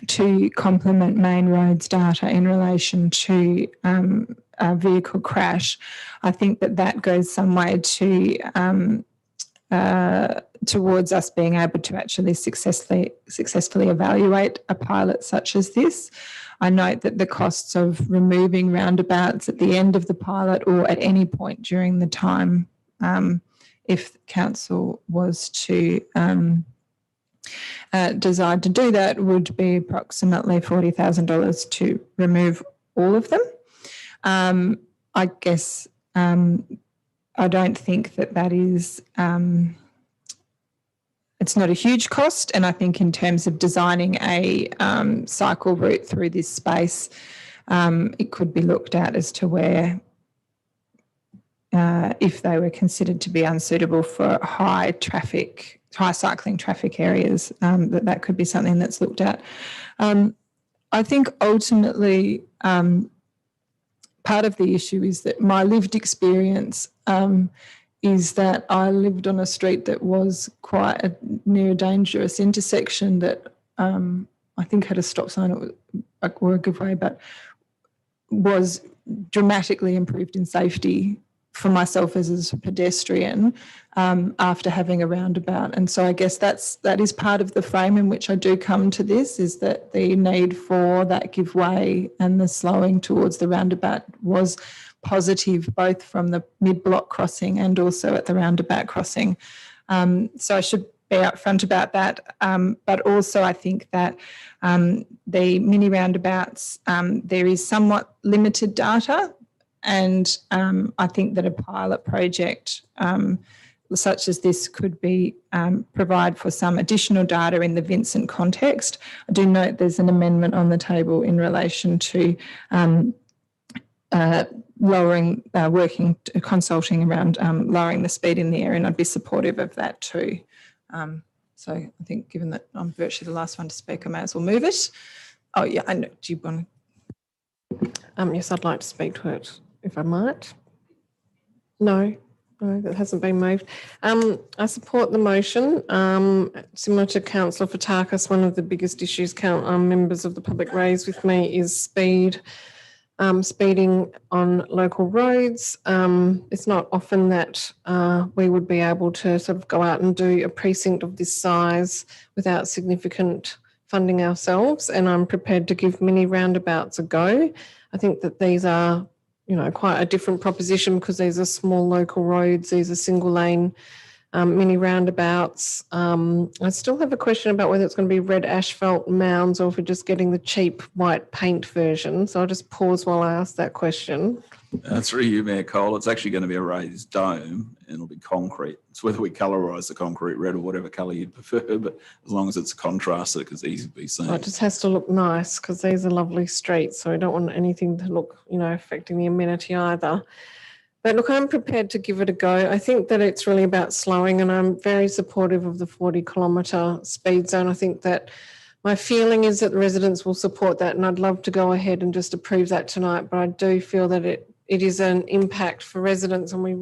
S18: to complement Main Roads data in relation to a vehicle crash, I think that goes some way to towards us being able to actually successfully evaluate a pilot such as this. I note that the costs of removing roundabouts at the end of the pilot or at any point during the time, if council was to decide to do that, would be approximately $40,000 to remove all of them. I guess I don't think that is, it's not a huge cost, and I think in terms of designing a cycle route through this space, it could be looked at as to where, if they were considered to be unsuitable for high cycling traffic areas, that could be something that's looked at. I think ultimately part of the issue is that my lived experience is that I lived on a street that was quite near a dangerous intersection that I think had a stop sign or a give way, but was dramatically improved in safety for myself as a pedestrian after having a roundabout. And so I guess that is part of the frame in which I do come to this, is that the need for that give way and the slowing towards the roundabout was positive, both from the mid-block crossing and also at the roundabout crossing. So I should be upfront about that. But also I think that the mini roundabouts, there is somewhat limited data, and I think that a pilot project such as this could be provide for some additional data in the Vincent context. I do note there's an amendment on the table in relation to consulting around lowering the speed in the area, and I'd be supportive of that too. So I think given that I'm virtually the last one to speak, I may as well move it. Oh yeah, I know. Do you want to? Yes, I'd like to speak to it, if I might. No, that hasn't been moved. I support the motion. Similar to Councillor Fotakis, one of the biggest issues members of the public raise with me is speed. Speeding on local roads. It's not often that we would be able to sort of go out and do a precinct of this size without significant funding ourselves, and I'm prepared to give mini roundabouts a go. I think that these are, quite a different proposition because these are small local roads. These are single lane mini roundabouts. I still have a question about whether it's going to be red asphalt mounds or if we're just getting the cheap white paint version. So I'll just pause while I ask that question.
S2: Through you, Mayor Cole, it's actually going to be a raised dome and it'll be concrete. It's whether we colorise the concrete red or whatever colour you'd prefer, but as long as it's contrasted, it's easy to be seen.
S1: It just has to look nice because these are lovely streets, so I don't want anything to look, affecting the amenity either. But look, I'm prepared to give it a go. I think that it's really about slowing, and I'm very supportive of the 40-kilometre speed zone. I think that my feeling is that the residents will support that, and I'd love to go ahead and just approve that tonight, but I do feel that it is an impact for residents, and we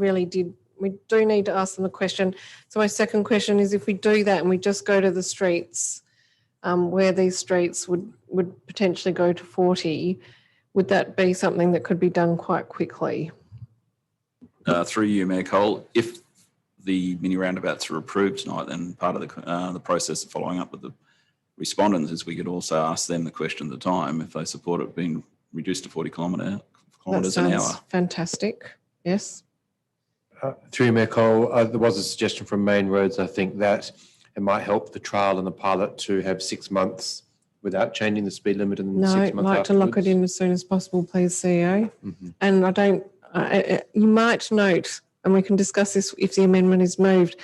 S1: do need to ask them the question. So my second question is, if we do that and we just go to the streets where these streets would potentially go to 40, would that be something that could be done quite quickly?
S2: Through you, Mayor Cole, if the mini roundabouts are approved tonight, then part of the process of following up with the respondents is we could also ask them the question at the time if they support it being reduced to 40 kilometres an hour.
S1: Fantastic. Yes.
S14: Through you, Mayor Cole, there was a suggestion from Main Roads. I think that it might help the trial and the pilot to have 6 months without changing the speed limit in 6 months
S1: No, I'd like to lock it in as soon as possible, please, CEO. And you might note, and we can discuss this if the amendment is moved,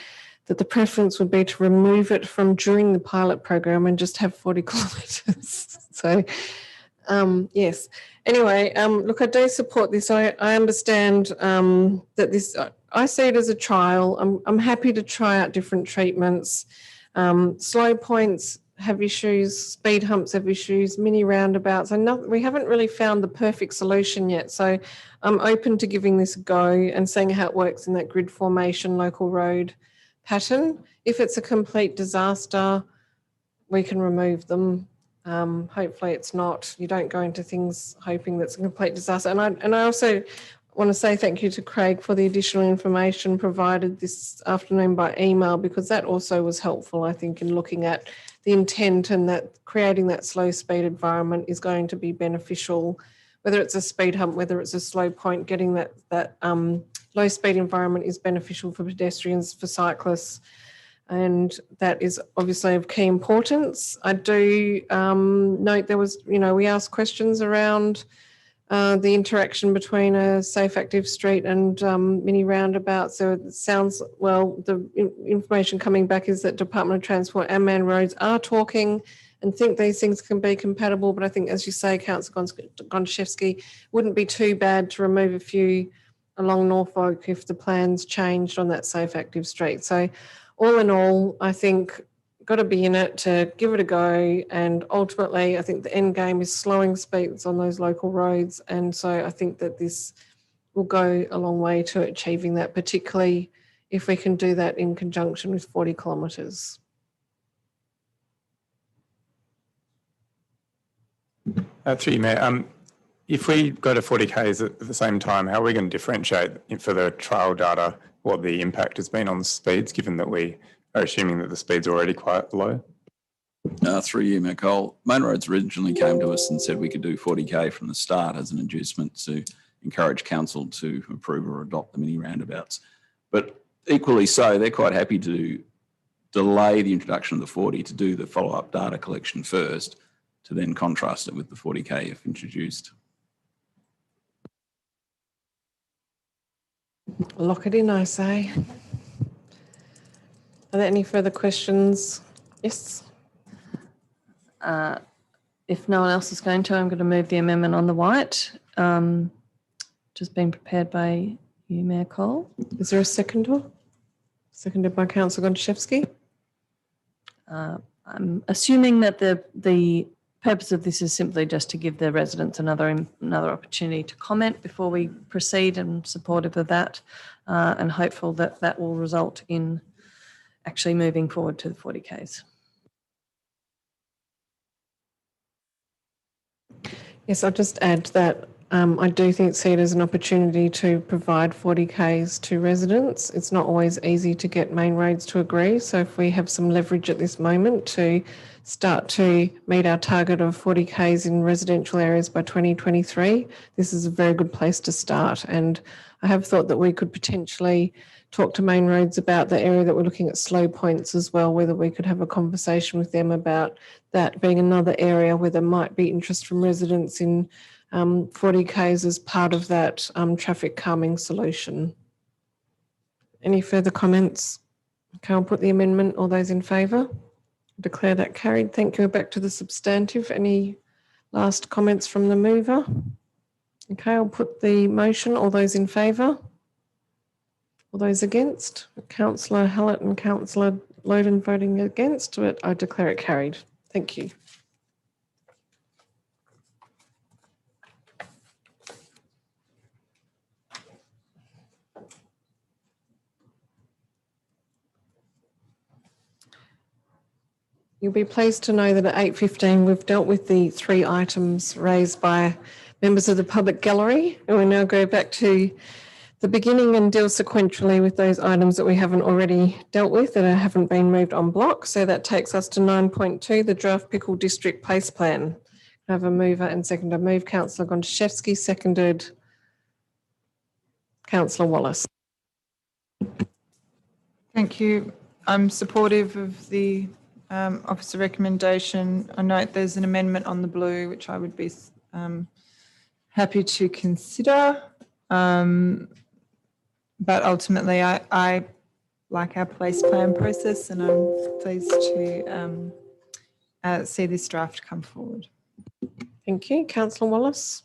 S1: that the preference would be to remove it from during the pilot program and just have 40 kilometres. So, yes. Anyway, look, I do support this. I understand that this, I see it as a trial. I'm happy to try out different treatments. Slow points have issues, speed humps have issues, mini roundabouts. We haven't really found the perfect solution yet. So I'm open to giving this a go and seeing how it works in that grid formation local road pattern. If it's a complete disaster, we can remove them. Hopefully it's not. You don't go into things hoping that's a complete disaster. And I also want to say thank you to Craig for the additional information provided this afternoon by email, because that also was helpful, I think, in looking at the intent, and that creating that slow speed environment is going to be beneficial, whether it's a speed hump, whether it's a slow point. Getting that low speed environment is beneficial for pedestrians, for cyclists, and that is obviously of key importance. I do note there was, we asked questions around the interaction between a safe active street and mini roundabout. So it sounds, well, the information coming back is that Department of Transport and Man Roads are talking and think these things can be compatible. But I think, as you say, Councillor Gonczewski, wouldn't be too bad to remove a few along Norfolk if the plans changed on that safe active street. So all in all, I think got to be in it to give it a go, and ultimately I think the end game is slowing speeds on those local roads, and so I think that this will go a long way to achieving that, particularly if we can do that in conjunction with 40 kilometres.
S16: Through you, Mayor. If we go to 40 Ks at the same time, how are we going to differentiate for the trial data what the impact has been on the speeds, given that we are assuming that the speeds are already quite low?
S2: Through you, Mayor Cole, Main Roads originally came to us and said we could do 40K from the start as an inducement to encourage council to approve or adopt the mini roundabouts. But equally so, they're quite happy to delay the introduction of the 40 to do the follow-up data collection first, to then contrast it with the 40K if introduced.
S1: Lock it in, I say. Are there any further questions? Yes.
S20: If no one else is going to, I'm going to move the amendment on the white, just being prepared by you, Mayor Cole.
S1: Is there a seconder? Seconded by Councillor Gonczewski.
S20: I'm assuming that the purpose of this is simply just to give the residents another opportunity to comment before we proceed, and supportive of that, and hopeful that that will result in actually moving forward to the 40 Ks.
S1: Yes, I'll just add that I do see it as an opportunity to provide 40 Ks to residents. It's not always easy to get Main Roads to agree. So if we have some leverage at this moment to start to meet our target of 40 Ks in residential areas by 2023, this is a very good place to start. And I have thought that we could potentially talk to Main Roads about the area that we're looking at slow points as well, whether we could have a conversation with them about that being another area where there might be interest from residents in 40 Ks as part of that traffic calming solution. Any further comments? Okay, I'll put the amendment. All those in favour? Declare that carried. Thank you. Back to the substantive. Any last comments from the mover? Okay, I'll put the motion. All those in favour? All those against? Councillor Hallett and Councillor Loden voting against, but I declare it carried. Thank you. You'll be pleased to know that at 8:15 we've dealt with the 3 items raised by members of the public gallery, and we now go back to the beginning and deal sequentially with those items that we haven't already dealt with that haven't been moved on block. So that takes us to 9.2, the Draft Pickle District Place Plan. I have a mover and seconder. Move Councillor Gontaszewski, seconded Councillor Wallace.
S18: Thank you. I'm supportive of the officer recommendation. I note there's an amendment on the blue, which I would be happy to consider. But ultimately, I like our place plan process, and I'm pleased to see this draft come forward.
S1: Thank you. Councillor Wallace.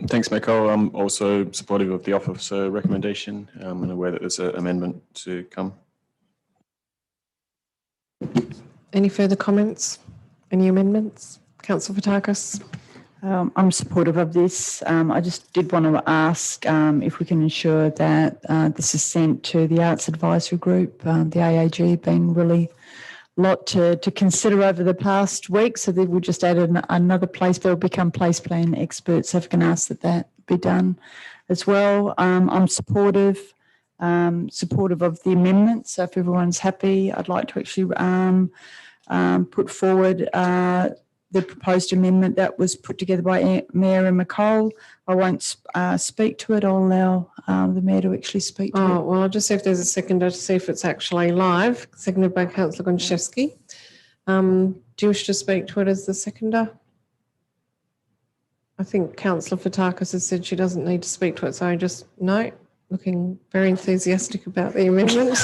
S3: Thanks, Michael. I'm also supportive of the officer recommendation and aware that there's an amendment to come.
S1: Any further comments? Any amendments? Councillor Fotakis.
S19: I'm supportive of this. I just did want to ask if we can ensure that this is sent to the Arts Advisory Group. The AAG been really a lot to consider over the past week, so that we'll just add another place, they'll become place plan experts, so if we can ask that be done as well. I'm supportive of the amendment, so if everyone's happy, I'd like to actually put forward the proposed amendment that was put together by Mayor and McColl. I won't speak to it. I'll allow the Mayor to actually speak to it.
S1: Oh, well, I'll just see if there's a seconder to see if it's actually live. Seconded by Councillor Gontaszewski. Do you wish to speak to it as the seconder? I think Councillor Fotakis has said she doesn't need to speak to it, so I just, no, looking very enthusiastic about the amendment.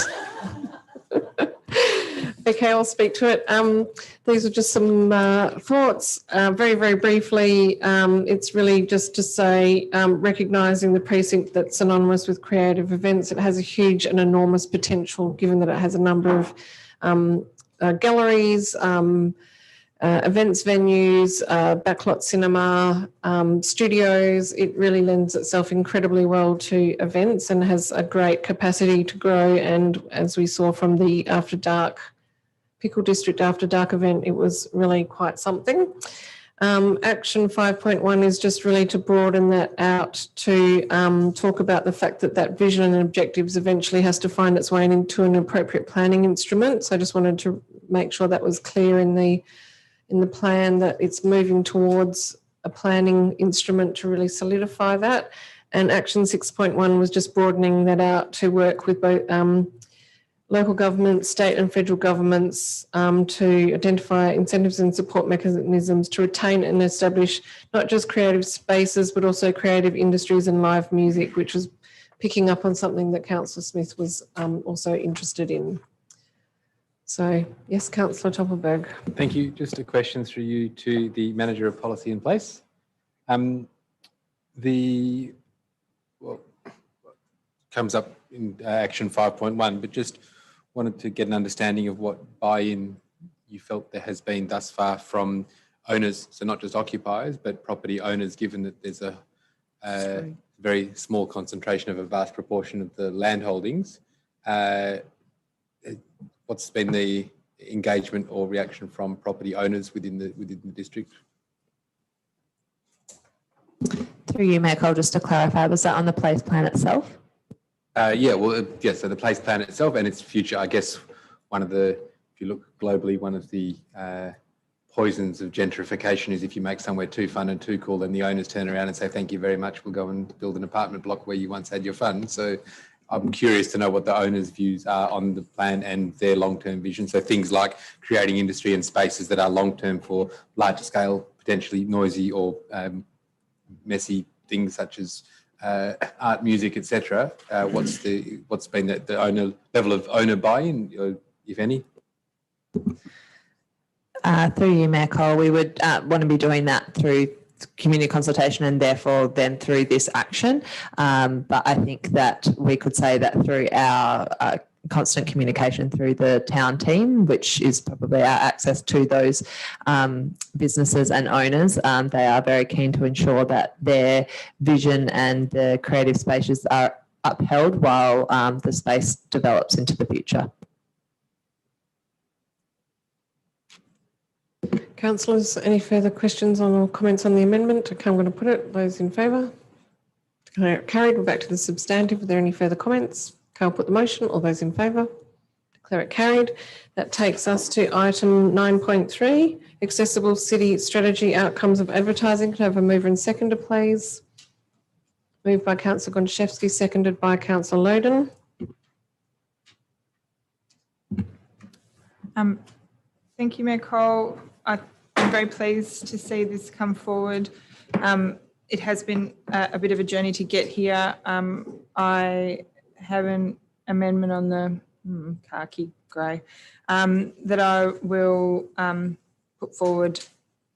S1: Okay, I'll speak to it. These are just some thoughts. Very, very briefly, it's really just to say, recognising the precinct that's synonymous with creative events, it has a huge and enormous potential, given that it has a number of galleries, events venues, backlot cinema, studios. It really lends itself incredibly well to events and has a great capacity to grow. And as we saw from the After Dark Pickle District After Dark event, it was really quite something. Action 5.1 is just really to broaden that out to talk about the fact that that vision and objectives eventually has to find its way into an appropriate planning instrument. So I just wanted to make sure that was clear in the plan, that it's moving towards a planning instrument to really solidify that. And action 6.1 was just broadening that out to work with both local governments, state and federal governments to identify incentives and support mechanisms to retain and establish not just creative spaces, but also creative industries and live music, which was picking up on something that Councillor Smith was also interested in. So, yes, Councillor Toppelberg.
S15: Thank you. Just a question through you to the Manager of Policy in Place. Comes up in action 5.1, but just wanted to get an understanding of what buy-in you felt there has been thus far from owners, so not just occupiers, but property owners, given that there's a very small concentration of a vast proportion of the land holdings. What's been the engagement or reaction from property owners within the district?
S6: Through you, Michael, just to clarify, was that on the place plan itself?
S15: So the place plan itself and its future, I guess one of the, if you look globally, one of the poisons of gentrification is if you make somewhere too fun and too cool, then the owners turn around and say, thank you very much, we'll go and build an apartment block where you once had your fun. So I'm curious to know what the owners' views are on the plan and their long-term vision. So things like creating industry and spaces that are long-term for larger scale, potentially noisy or messy things such as art, music, etc. What's been the owner level of owner buy-in, if any?
S4: Through you, Mayor Cole, we would want to be doing that through community consultation and therefore then through this action. But I think that we could say that through our constant communication through the town team, which is probably our access to those businesses and owners, they are very keen to ensure that their vision and the creative spaces are upheld while the space develops into the future.
S1: Councillors, any further questions on or comments on the amendment? Okay, I'm going to put it. Those in favour? Carried. We're back to the substantive. Are there any further comments? Okay, I'll put the motion. All those in favour? Declare it carried. That takes us to item 9.3, accessible city strategy outcomes of advertising. Can I have a mover and seconder, please? Moved by Councillor Gontaszewski, seconded by Councillor Loden.
S18: Thank you, Mayor Cole. I'm very pleased to see this come forward. It has been a bit of a journey to get here. I have an amendment on the khaki grey that I will put forward,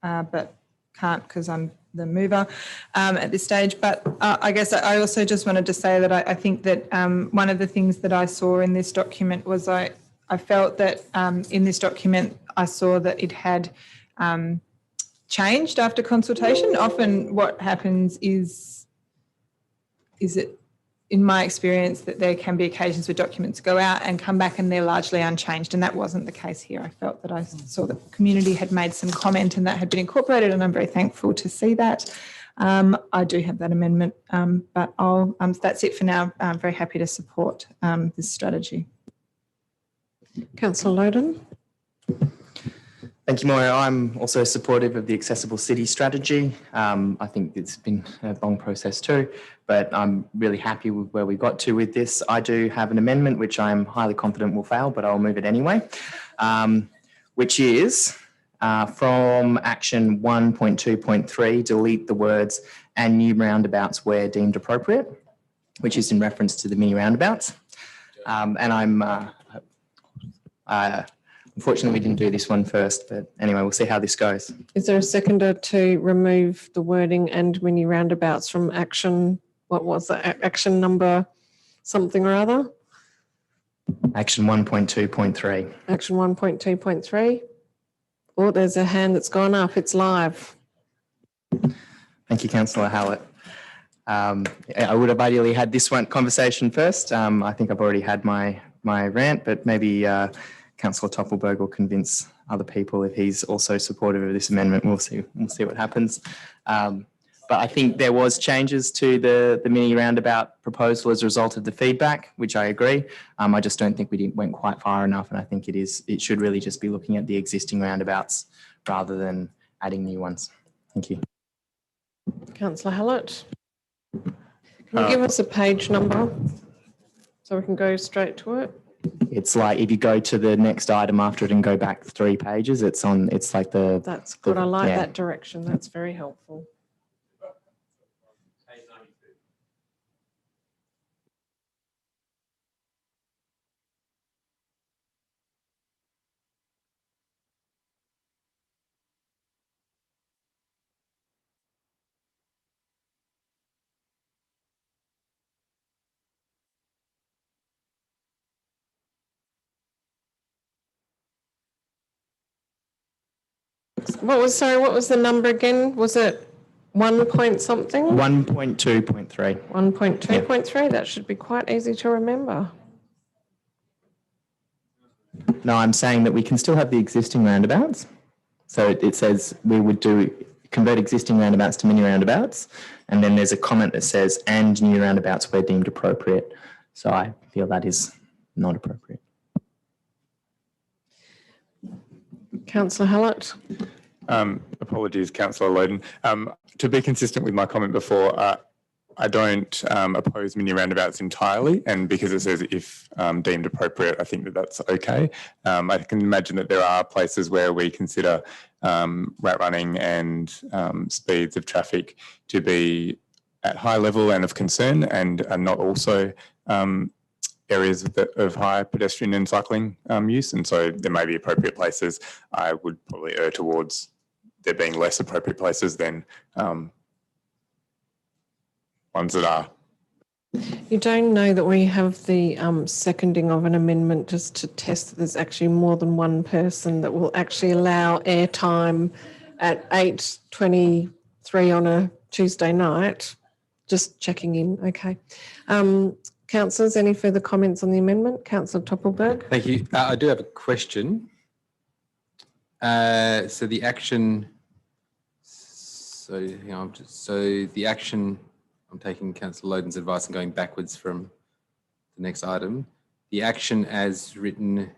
S18: but can't because I'm the mover at this stage. But I guess I also just wanted to say that I think that one of the things that I saw in this document was I felt that in this document I saw that it had changed after consultation. Often what happens is it, in my experience, that there can be occasions where documents go out and come back and they're largely unchanged, and that wasn't the case here. I felt that I saw that the community had made some comment and that had been incorporated, and I'm very thankful to see that. I do have that amendment, but that's it for now. I'm very happy to support this strategy.
S1: Councillor Loden.
S17: Thank you, Moira. I'm also supportive of the accessible city strategy. I think it's been a long process too, but I'm really happy with where we got to with this. I do have an amendment which I'm highly confident will fail, but I'll move it anyway, which is from action 1.2.3, delete the words "and new roundabouts where deemed appropriate," which is in reference to the mini roundabouts. And I'm unfortunately, we didn't do this one first, but anyway, we'll see how this goes.
S1: Is there a seconder to remove the wording "and mini roundabouts" from action? What was that? Action number something or other?
S17: Action 1.2.3. Action
S1: 1.2.3. Oh, there's a hand that's gone up. It's live.
S17: Thank you, Councillor Hallett. I would have ideally had this one conversation first. I think I've already had my rant, but maybe Councillor Toppelberg will convince other people if he's also supportive of this amendment. We'll see what happens. But I think there was changes to the mini roundabout proposal as a result of the feedback, which I agree. I just don't think we went quite far enough, and I think it should really just be looking at the existing roundabouts rather than adding new ones. Thank you.
S1: Councillor Hallett. Can you give us a page number so we can go straight to it?
S17: It's like if you go to the next item after it and go back 3 pages, it's like the...
S1: That's good. I like that direction. That's very helpful. What was the number again? Was it 1 point something?
S17: 1.2.3.
S1: 1.2.3. Yeah. That should be quite easy to remember.
S17: No, I'm saying that we can still have the existing roundabouts. So it says we would convert existing roundabouts to mini roundabouts. And then there's a comment that says, "and new roundabouts where deemed appropriate." So I feel that is not appropriate.
S1: Councillor Hallett.
S16: Apologies, Councillor Loden. To be consistent with my comment before, I don't oppose mini roundabouts entirely, and because it says if deemed appropriate, I think that that's okay. I can imagine that there are places where we consider rat running and speeds of traffic to be at high level and of concern, and are not also areas of high pedestrian and cycling use. And so there may be appropriate places. I would probably err towards there being less appropriate places than ones that are.
S1: You don't know that we have the seconding of an amendment just to test that there's actually more than one person that will actually allow airtime at 8:23 on a Tuesday night. Just checking in, okay. Councillors, any further comments on the amendment? Councillor Toppelberg.
S15: Thank you. I do have a question. So the action, I'm taking Councillor Loden's advice and going backwards from the next item. The action as written,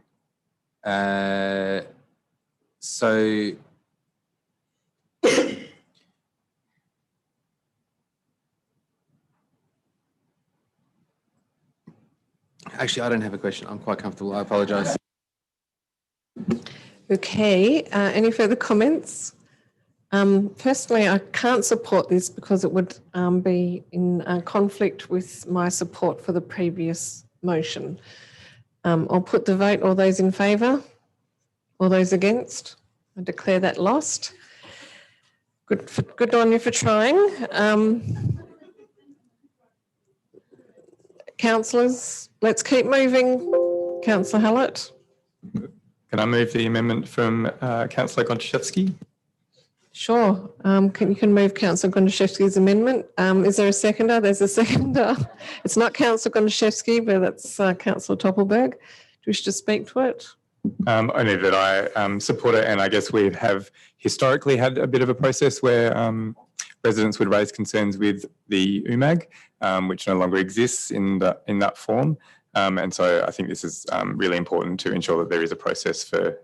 S15: actually, I don't have a question. I'm quite comfortable. I apologise.
S1: Okay, any further comments? Personally, I can't support this because it would be in conflict with my support for the previous motion. I'll put the vote. All those in favour? All those against? I declare that lost. Good on you for trying. Councillors, let's keep moving. Councillor Hallett.
S16: Can I move the amendment from Councillor Gontaszewski?
S1: Sure. You can move Councillor Gontaszewski's amendment. Is there a seconder? There's a seconder. It's not Councillor Gontaszewski, but that's Councillor Toppelberg. Do you wish to speak to it?
S16: Only that I support it, and I guess we have historically had a bit of a process where residents would raise concerns with the UMAG, which no longer exists in that form. And so I think this is really important to ensure that there is a process for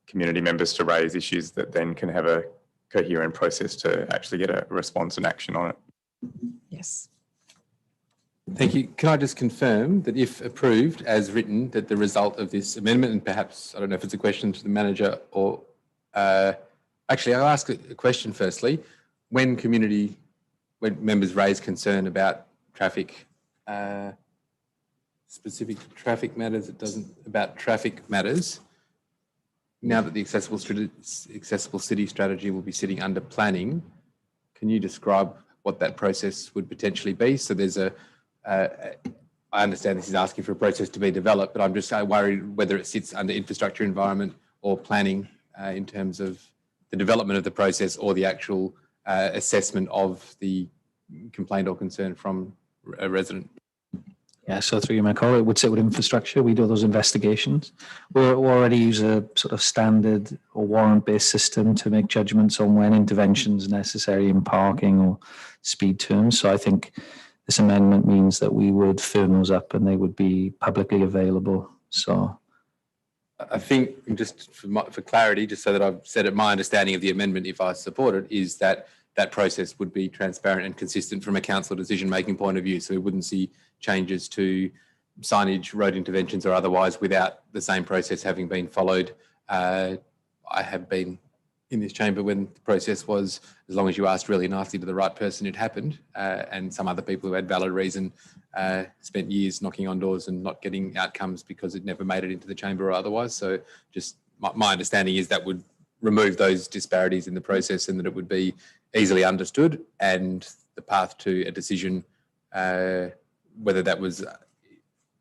S16: community members to raise issues that then can have a coherent process to actually get a response and action on it.
S1: Yes.
S15: Thank you. Can I just confirm that if approved as written, that the result of this amendment, and perhaps, I don't know if it's a question to the manager or, actually I'll ask a question firstly. When members raise concern about traffic, specific to traffic matters, about traffic matters, now that the accessible city strategy will be sitting under planning, can you describe what that process would potentially be? So there's I understand this is asking for a process to be developed, but I'm just worried whether it sits under infrastructure, environment or planning in terms of the development of the process or the actual assessment of the complaint or concern from a resident.
S13: Yeah, so through you, Michael, it would sit with infrastructure. We do those investigations. We already use a sort of standard or warrant-based system to make judgments on when interventions are necessary in parking or speed terms. So I think this amendment means that we would firm those up and they would be publicly available. So
S15: I think, just for clarity, just so that I've said it, my understanding of the amendment, if I support it, is that that process would be transparent and consistent from a council decision-making point of view. So we wouldn't see changes to signage, road interventions or otherwise without the same process having been followed. I have been in this chamber when the process was, as long as you asked really nicely to the right person, it happened. And some other people who had valid reason spent years knocking on doors and not getting outcomes because it never made it into the chamber or otherwise. So just my understanding is that would remove those disparities in the process and that it would be easily understood, and the path to a decision, whether that was,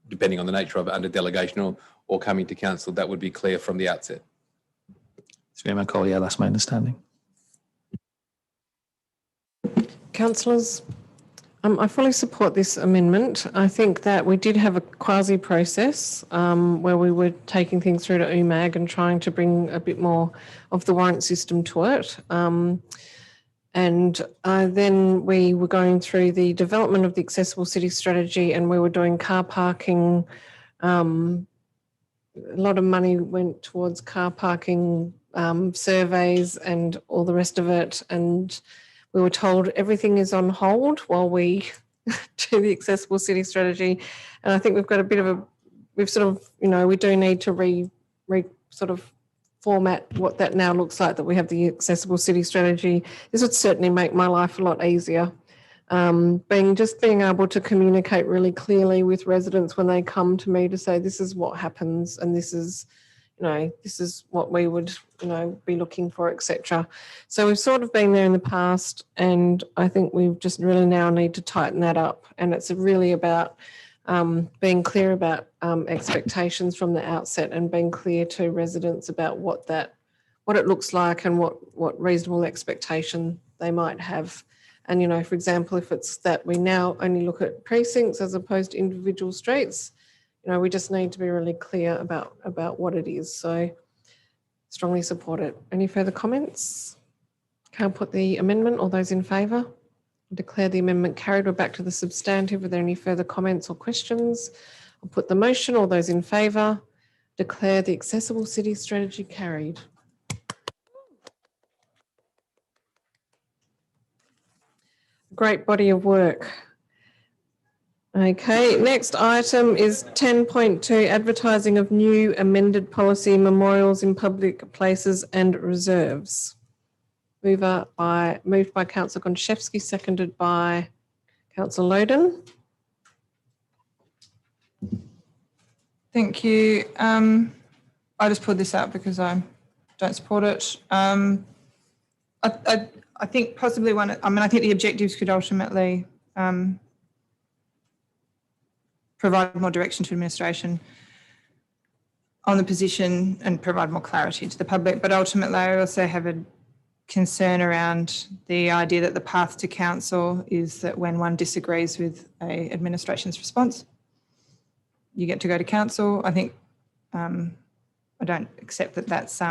S15: depending on the nature of it, under delegation or coming to council, that would be clear from the outset.
S13: Yeah, that's my understanding.
S1: Councillors, I fully support this amendment. I think that we did have a quasi process where we were taking things through to UMAG and trying to bring a bit more of the warrant system to it. And then we were going through the development of the accessible city strategy, and we were doing car parking. A lot of money went towards car parking surveys and all the rest of it. And We were told everything is on hold while we do the accessible city strategy. And I think we've got a bit of a, we've sort of, we do need to sort of format what that now looks like, that we have the accessible city strategy. This would certainly make my life a lot easier. Being able to communicate really clearly with residents when they come to me to say, this is what happens and this is, this is what we would, be looking for, etc. So we've sort of been there in the past, and I think we've just really now need to tighten that up. And it's really about being clear about expectations from the outset, and being clear to residents about what it looks like and what reasonable expectation they might have. And, for example, if it's that we now only look at precincts as opposed to individual streets, we just need to be really clear about what it is. So strongly support it. Any further comments? Can't put the amendment. All those in favour? Declare the amendment carried. We're back to the substantive. Are there any further comments or questions? I'll put the motion. All those in favour? Declare the accessible city strategy carried. Great body of work. Okay, next item is 10.2, advertising of new amended policy, memorials in public places and reserves. Moved by Councillor Gonchevsky, seconded by Councillor Loden.
S18: Thank you. I just pulled this out because I don't support it. I think possibly I think the objectives could ultimately provide more direction to administration on the position and provide more clarity to the public. But ultimately, I also have a concern around the idea that the path to council is that when one disagrees with an administration's response, you get to go to council. I think I don't accept that that's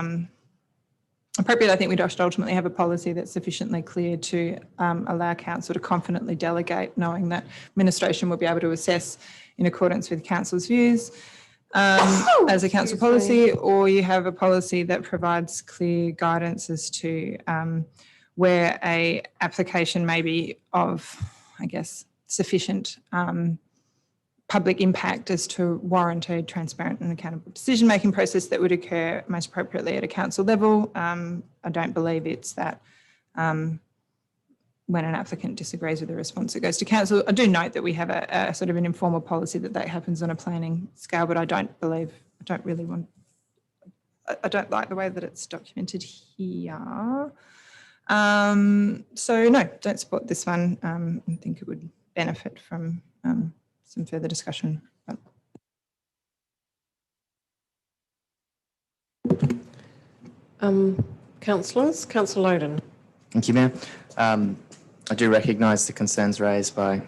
S18: appropriate. I think we should ultimately have a policy that's sufficiently clear to allow council to confidently delegate, knowing that administration will be able to assess in accordance with council's views as a council policy, or you have a policy that provides clear guidance as to where a application may be of, I guess, sufficient public impact as to warrant a transparent and accountable decision-making process that would occur most appropriately at a council level. I don't believe it's that when an applicant disagrees with the response, it goes to council. I do note that we have a sort of an informal policy that happens on a planning scale, but I don't like the way that it's documented here. So no, don't support this one. I think it would benefit from some further discussion.
S1: Councillors, Councillor Loden.
S17: Thank you, Mayor. I do recognise the concerns raised by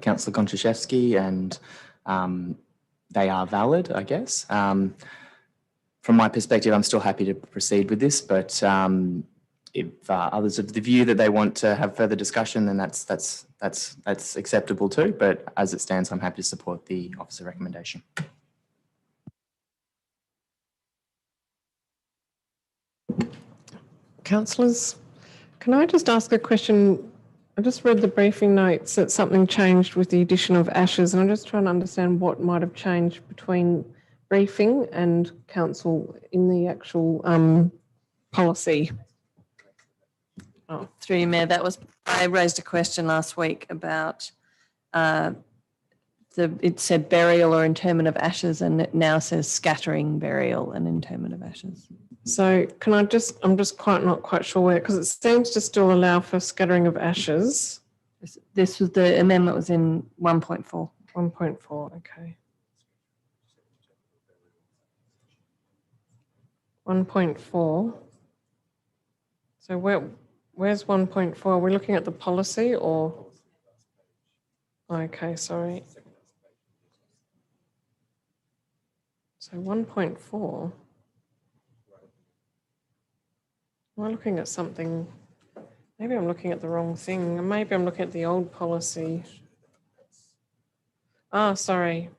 S17: Councillor Gonchevsky, and they are valid, I guess. From my perspective, I'm still happy to proceed with this, but if others have the view that they want to have further discussion, then that's acceptable too. But as it stands, I'm happy to support the officer recommendation.
S1: Councillors, can I just ask a question? I just read the briefing notes that something changed with the addition of ashes, and I'm just trying to understand what might have changed between briefing and council in the actual policy.
S20: Oh, through you, Mayor, I raised a question last week about it said burial or interment of ashes, and it now says scattering, burial and interment of ashes.
S1: So I'm just not quite sure where, because it seems to still allow for scattering of ashes.
S20: This was the amendment was in 1.4.
S1: 1.4, okay. 1.4. So where's 1.4? Are we looking at the policy or? Okay, sorry. So 1.4. Am I looking at something? Maybe I'm looking at the wrong thing. Maybe I'm looking at the old policy. Ah, sorry.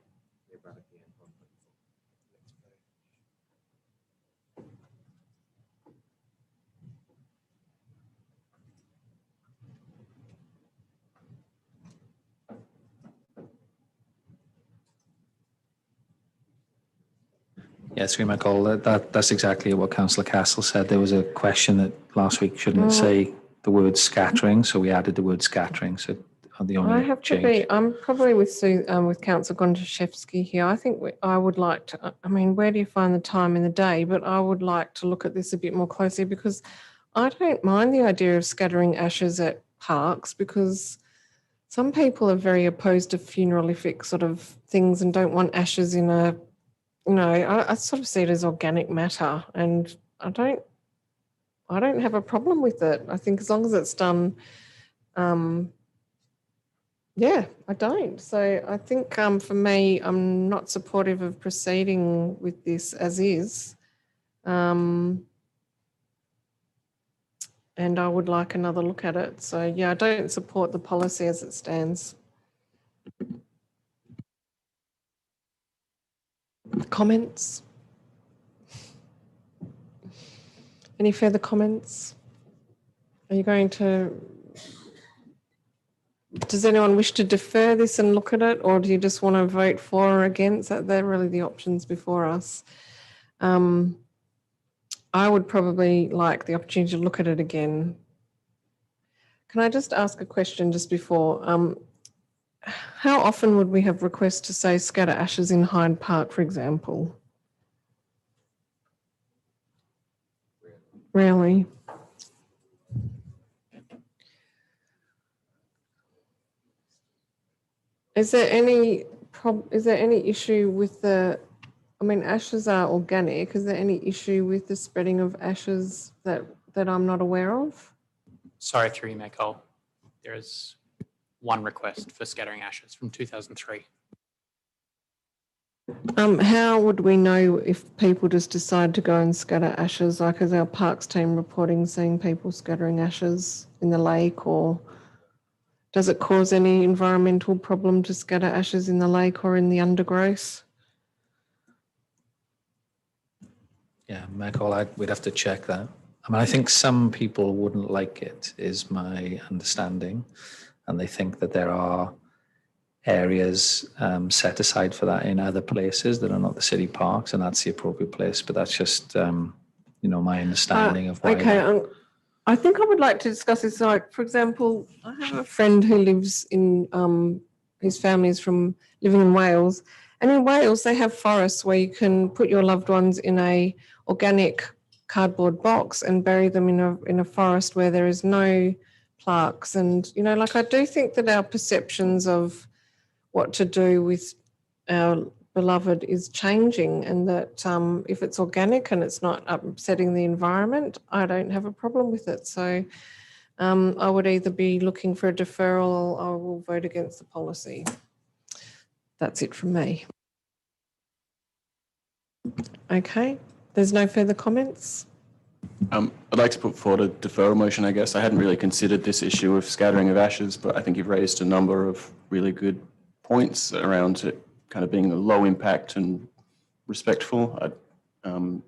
S13: Yeah, through my call. That's exactly what Councillor Castle said. There was a question that last week shouldn't it say the word scattering, so we added the word scattering. So the only
S1: I have to
S13: change.
S1: be. I'm probably with with Councillor Gondaszewski here. I think I would like to. I mean, where do you find the time in the day? But I would like to look at this a bit more closely because I don't mind the idea of scattering ashes at parks because some people are very opposed to funeralific sort of things and don't want ashes in a. I sort of see it as organic matter, and I don't have a problem with it. I think as long as it's done. Yeah, I don't. So I think for me, I'm not supportive of proceeding with this as is. And I would like another look at it. So yeah, I don't support the policy as it stands. Comments? Any further comments? Are you going to... Does anyone wish to defer this and look at it, or do you just want to vote for or against? They're really the options before us. I would probably like the opportunity to look at it again. Can I just ask a question just before? How often would we have requests to say scatter ashes in Hyde Park, for example? Rarely. Is there any issue with the, I mean, ashes are organic. Is there any issue with the spreading of ashes that I'm not aware of?
S12: Sorry, through you, Mayor Cole. There is one request for scattering ashes from 2003.
S1: How would we know if people just decide to go and scatter ashes? Like, is our parks team reporting seeing people scattering ashes in the lake, or does it cause any environmental problem to scatter ashes in the lake or in the undergrowth?
S13: Yeah, Mayor Cole, we'd have to check that. I mean, I think some people wouldn't like it, is my understanding, and they think that there are areas set aside for that in other places that are not the city parks, and that's the appropriate place. But that's just, my understanding of why.
S1: Okay, I think I would like to discuss this. Like, for example, I have a friend who lives in, his family is from living in Wales, and in Wales they have forests where you can put your loved ones in a organic cardboard box and bury them in a forest where there is no plaques. And I do think that our perceptions of what to do with our beloved is changing, and that if it's organic and it's not upsetting the environment, I don't have a problem with it. So I would either be looking for a deferral or I will vote against the policy. That's it from me. Okay, there's no further comments.
S3: I'd like to put forward a deferral motion, I guess. I hadn't really considered this issue of scattering of ashes, but I think you've raised a number of really good points around it kind of being a low impact and respectful. And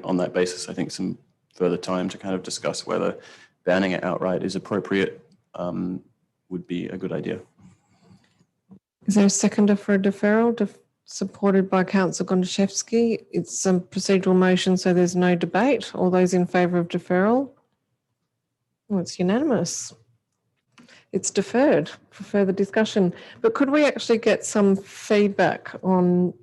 S3: on that basis, I think some further time to kind of discuss whether banning it outright is appropriate would be a good idea.
S1: Is there a seconder for a deferral? Supported by Councillor Gondaszewski. It's a procedural motion, so there's no debate. All those in favour of deferral? Well, it's unanimous. It's deferred for further discussion. But could we actually get some feedback on,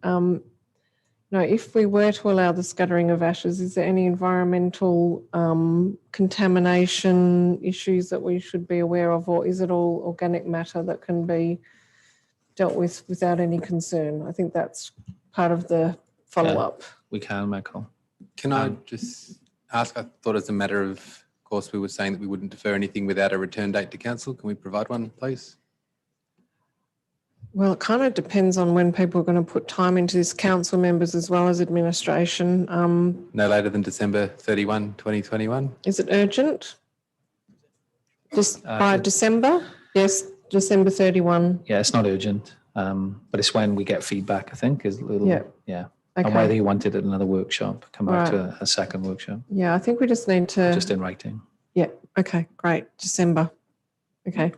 S1: if we were to allow the scattering of ashes, is there any environmental contamination issues that we should be aware of, or is it all organic matter that can be dealt with without any concern? I think that's part of the follow-up.
S13: Yeah, we can, Michael.
S15: Can I just ask, I thought as a matter of course we were saying that we wouldn't defer anything without a return date to council. Can we provide one, please?
S1: Well, it kind of depends on when people are going to put time into this, council members as well as administration.
S15: No later than December 31, 2021.
S1: Is it urgent? Just by December? Yes, December 31.
S13: Yeah, it's not urgent, but it's when we get feedback, I think, is a little,
S1: yeah.
S13: Okay.
S1: Okay.
S13: And whether you wanted it another workshop, come back to a second workshop.
S1: Yeah, I think we just need to...
S13: Just in writing.
S1: Yeah, okay, great. December. Okay.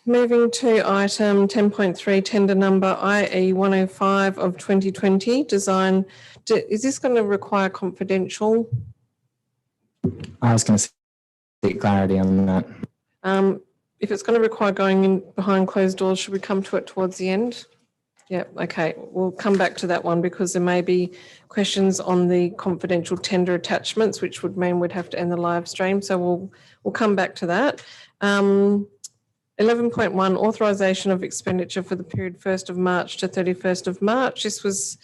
S1: Moving to item 10.3, tender number IE 105 of 2020, design. Is this going to require confidential?
S17: I was going to seek clarity on that.
S1: If it's going to require going in behind closed doors, should we come to it towards the end? Yeah, okay. We'll come back to that one because there may be questions on the confidential tender attachments, which would mean we'd have to end the live stream. So we'll come back to that. 11.1, authorisation of expenditure for the period 1st of March to 31st of March. This was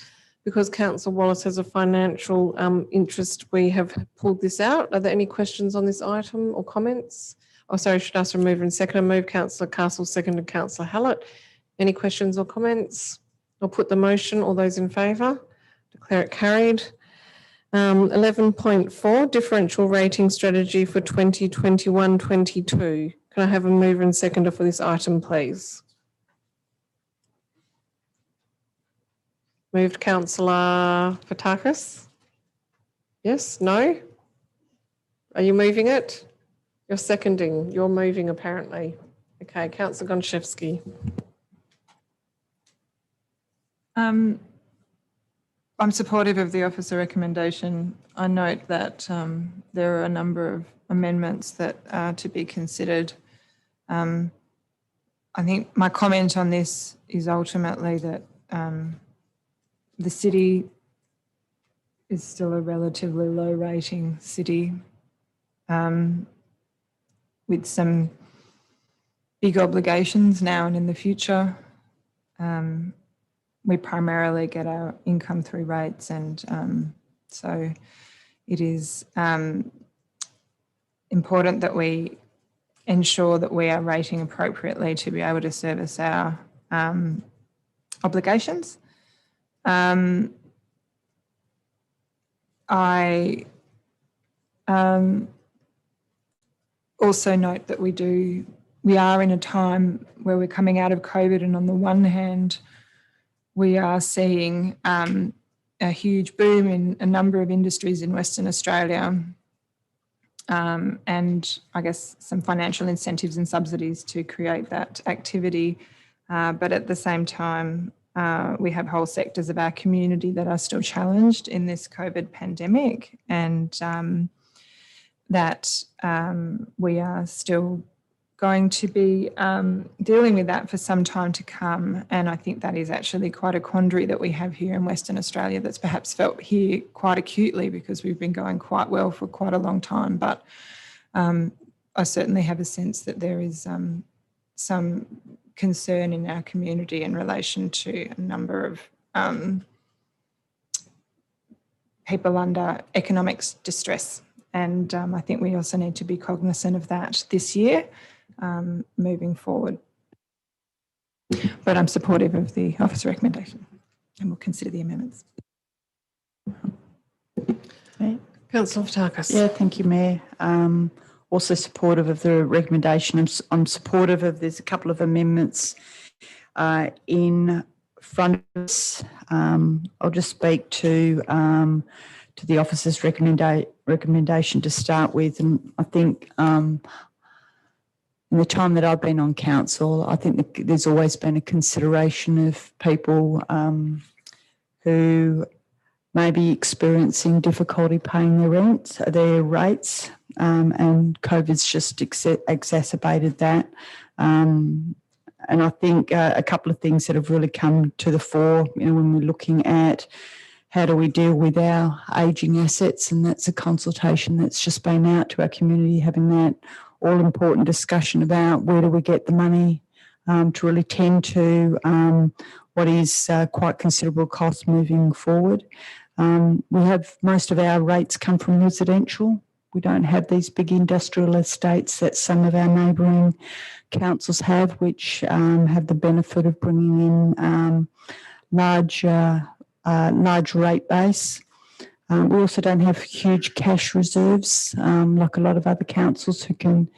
S1: because Councillor Wallace has a financial interest. We have pulled this out. Are there any questions on this item or comments? Oh, sorry, should ask for a mover and second. I move Councillor Castle, seconded Councillor Hallett. Any questions or comments? I'll put the motion. All those in favour? Declare it carried. 11.4, differential rating strategy for 2021-22. Can I have a mover and seconder for this item, please? Moved Councillor Fotakis. Yes? No? Are you moving it? You're seconding. You're moving apparently. Okay, Councillor Gonchevsky.
S18: I'm supportive of the officer recommendation. I note that there are a number of amendments that are to be considered. I think my comment on this is ultimately that the city is still a relatively low rating city with some big obligations now and in the future. We primarily get our income through rates, and so it is important that we ensure that we are rating appropriately to be able to service our obligations. I also note that we are in a time where we're coming out of COVID, and on the one hand, we are seeing a huge boom in a number of industries in Western Australia, and I guess some financial incentives and subsidies to create that activity. But at the same time, we have whole sectors of our community that are still challenged in this COVID pandemic, and that we are still going to be dealing with that for some time to come. And I think that is actually quite a quandary that we have here in Western Australia that's perhaps felt here quite acutely because we've been going quite well for quite a long time. But I certainly have a sense that there is some concern in our community in relation to a number of people under economic distress. And I think we also need to be cognizant of that this year. Moving forward. But I'm supportive of the officer recommendation and we'll consider the amendments.
S1: Councillor Fotakis.
S19: Yeah, thank you, Mayor. Also supportive of the recommendation. I'm supportive of, there's a couple of amendments in front of us. I'll just speak to the officer's recommendation to start with. And I think in the time that I've been on council, I think that there's always been a consideration of people who may be experiencing difficulty paying their rates, and COVID's just exacerbated that. And I think a couple of things that have really come to the fore, when we're looking at how do we deal with our ageing assets, and that's a consultation that's just been out to our community, having that all-important discussion about where do we get the money to really tend to what is quite considerable cost moving forward. We have most of our rates come from residential. We don't have these big industrial estates that some of our neighbouring councils have, which have the benefit of bringing in large rate base. We also don't have huge cash reserves like a lot of other councils who can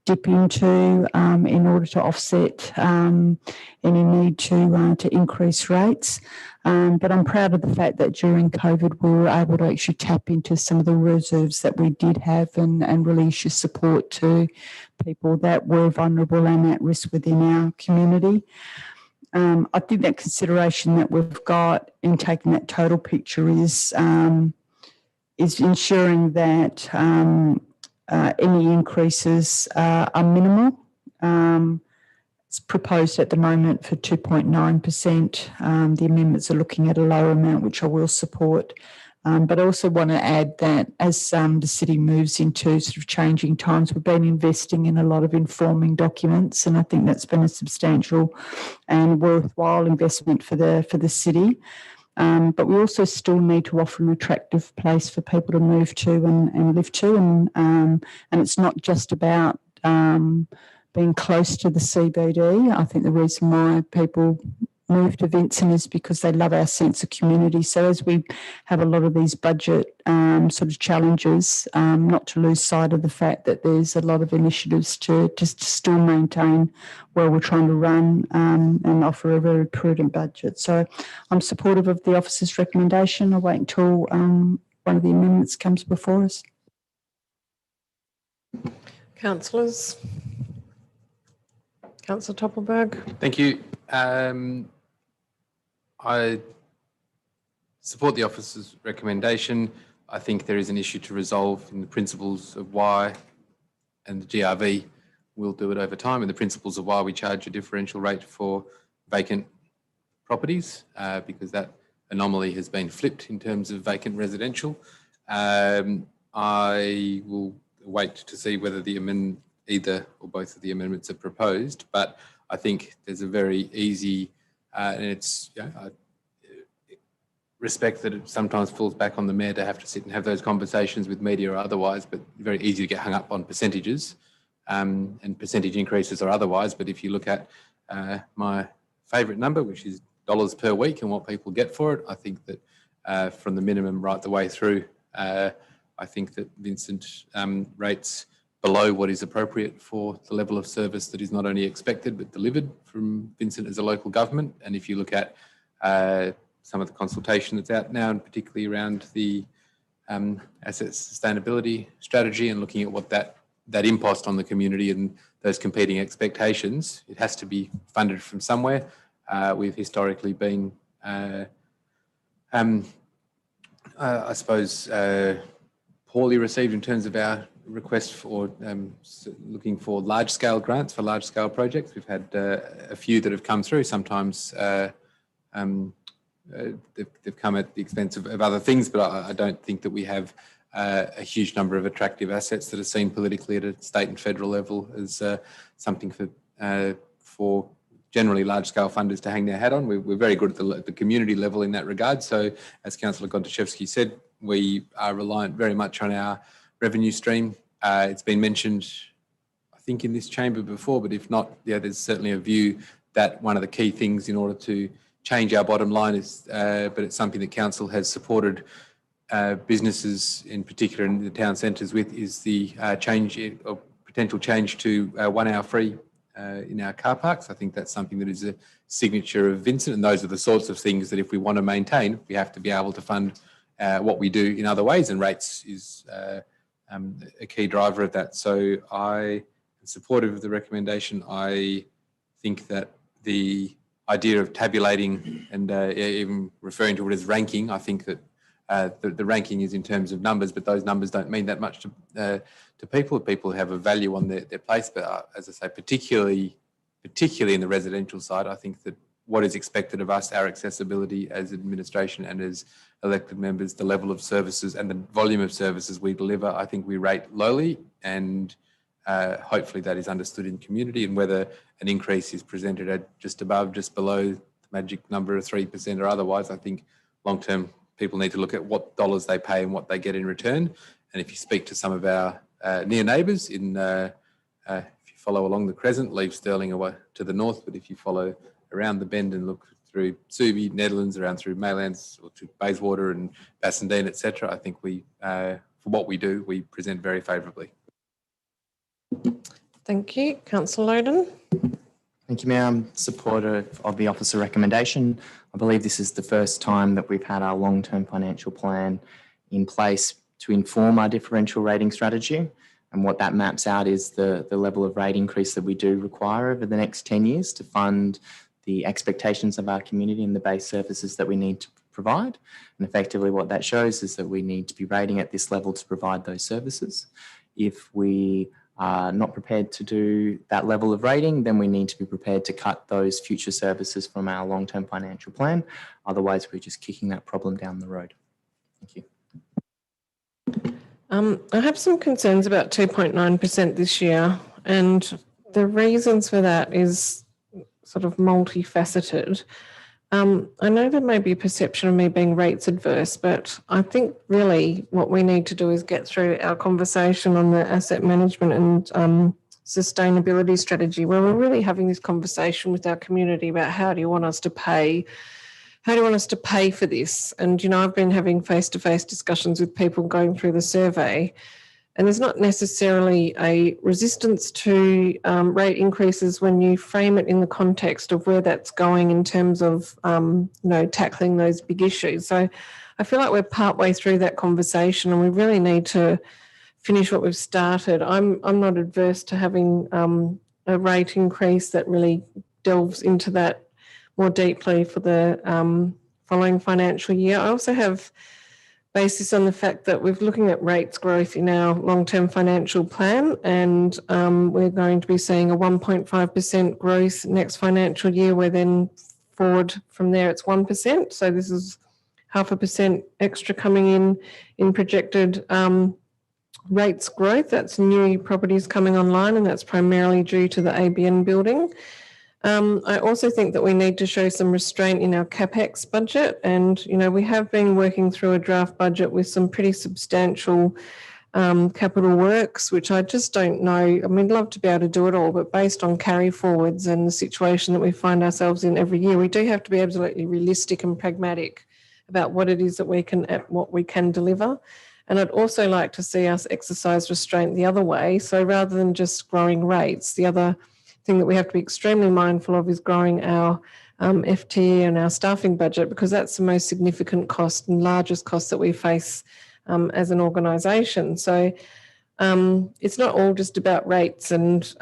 S19: dip into in order to offset any need to increase rates. But I'm proud of the fact that during COVID we were able to actually tap into some of the reserves that we did have and really issue support to people that were vulnerable and at risk within our community. I think that consideration that we've got in taking that total picture is ensuring that any increases are minimal. It's proposed at the moment for 2.9%. The amendments are looking at a lower amount, which I will support. But I also want to add that as the city moves into sort of changing times, we've been investing in a lot of informing documents, and I think that's been a substantial and worthwhile investment for the city. But we also still need to offer an attractive place for people to move to and live to, and it's not just about being close to the CBD. I think the reason why people move to Vincent is because they love our sense of community. So as we have a lot of these budget sort of challenges, not to lose sight of the fact that there's a lot of initiatives to still maintain where we're trying to run and offer a very prudent budget. So I'm supportive of the officer's recommendation. I'll wait until one of the amendments comes before us.
S1: Councillors. Councillor Toppelberg.
S15: Thank you. I support the officer's recommendation. I think there is an issue to resolve in the principles of why, and the GRV will do it over time, and the principles of why we charge a differential rate for vacant properties, because that anomaly has been flipped in terms of vacant residential. I will wait to see whether either or both of the amendments are proposed, but I think there's a very easy, and it's respect that it sometimes falls back on the mayor to have to sit and have those conversations with media or otherwise, but very easy to get hung up on percentages and percentage increases or otherwise. But if you look at my favourite number, which is dollars per week and what people get for it, I think that from the minimum right the way through, I think that Vincent rates below what is appropriate for the level of service that is not only expected but delivered from Vincent as a local government. And if you look at some of the consultation that's out now, and particularly around the asset sustainability strategy and looking at what that impost on the community and those competing expectations, it has to be funded from somewhere. We've historically been, I suppose, poorly received in terms of our request for looking for large-scale grants for large-scale projects. We've had a few that have come through. Sometimes they've come at the expense of other things, but I don't think that we have a huge number of attractive assets that are seen politically at a state and federal level as something for generally large-scale funders to hang their hat on. We're very good at the community level in that regard. So as Councillor Gontaszewski said, we are reliant very much on our revenue stream. It's been mentioned, I think, in this chamber before, but if not, yeah, there's certainly a view that one of the key things in order to change our bottom line is, but it's something that council has supported businesses in particular in the town centres with, is the change or potential change to 1 hour free in our car parks. I think that's something that is a signature of Vincent, and those are the sorts of things that if we want to maintain, we have to be able to fund what we do in other ways, and rates is a key driver of that. So I am supportive of the recommendation. I think that the idea of tabulating and even referring to it as ranking, I think that the ranking is in terms of numbers, but those numbers don't mean that much to people. People have a value on their place, but as I say, particularly in the residential side, I think that what is expected of us, our accessibility as administration and as elected members, the level of services and the volume of services we deliver, I think we rate lowly, and hopefully that is understood in community. And whether an increase is presented at just above, just below the magic number of 3% or otherwise, I think long-term people need to look at what dollars they pay and what they get in return. And if you speak to some of our near neighbours in, if you follow along the Crescent, leave Stirling away to the north, but if you follow around the bend and look through Subi, Netherlands, around through Maylands or to Bayswater and Bassendean, etc., I think we, for what we do, we present very favourably.
S1: Thank you. Councillor Loden.
S17: Thank you, Mayor. I'm supportive of the officer recommendation. I believe this is the first time that we've had our long-term financial plan in place to inform our differential rating strategy. And what that maps out is the level of rate increase that we do require over the next 10 years to fund the expectations of our community and the base services that we need to provide. And effectively what that shows is that we need to be rating at this level to provide those services. If we are not prepared to do that level of rating, then we need to be prepared to cut those future services from our long-term financial plan. Otherwise, we're just kicking that problem down the road. Thank you.
S1: I have some concerns about 2.9% this year, and the reasons for that is sort of multifaceted. I know there may be a perception of me being rates adverse, but I think really what we need to do is get through our conversation on the asset management and sustainability strategy, where we're really having this conversation with our community about how do you want us to pay? How do you want us to pay for this? And, you know, I've been having face-to-face discussions with people going through the survey, and there's not necessarily a resistance to rate increases when you frame it in the context of where that's going in terms of, you know, tackling those big issues. So I feel like we're partway through that conversation and we really need to finish what we've started. I'm not adverse to having a rate increase that really delves into that more deeply for the following financial year. I also have basis on the fact that we're looking at rates growth in our long-term financial plan, and we're going to be seeing a 1.5% growth next financial year, where then forward from there it's 1%. So this is 0.5% extra coming in projected rates growth. That's new properties coming online, and that's primarily due to the ABN building. I also think that we need to show some restraint in our CapEx budget. And, you know, we have been working through a draft budget with some pretty substantial capital works, which I just don't know. I mean, I'd love to be able to do it all, but based on carry forwards and the situation that we find ourselves in every year, we do have to be absolutely realistic and pragmatic about what it is that we can deliver. And I'd also like to see us exercise restraint the other way. So rather than just growing rates, the other thing that we have to be extremely mindful of is growing our FTE and our staffing budget, because that's the most significant cost and largest cost that we face as an organisation. So it's not all just about rates and,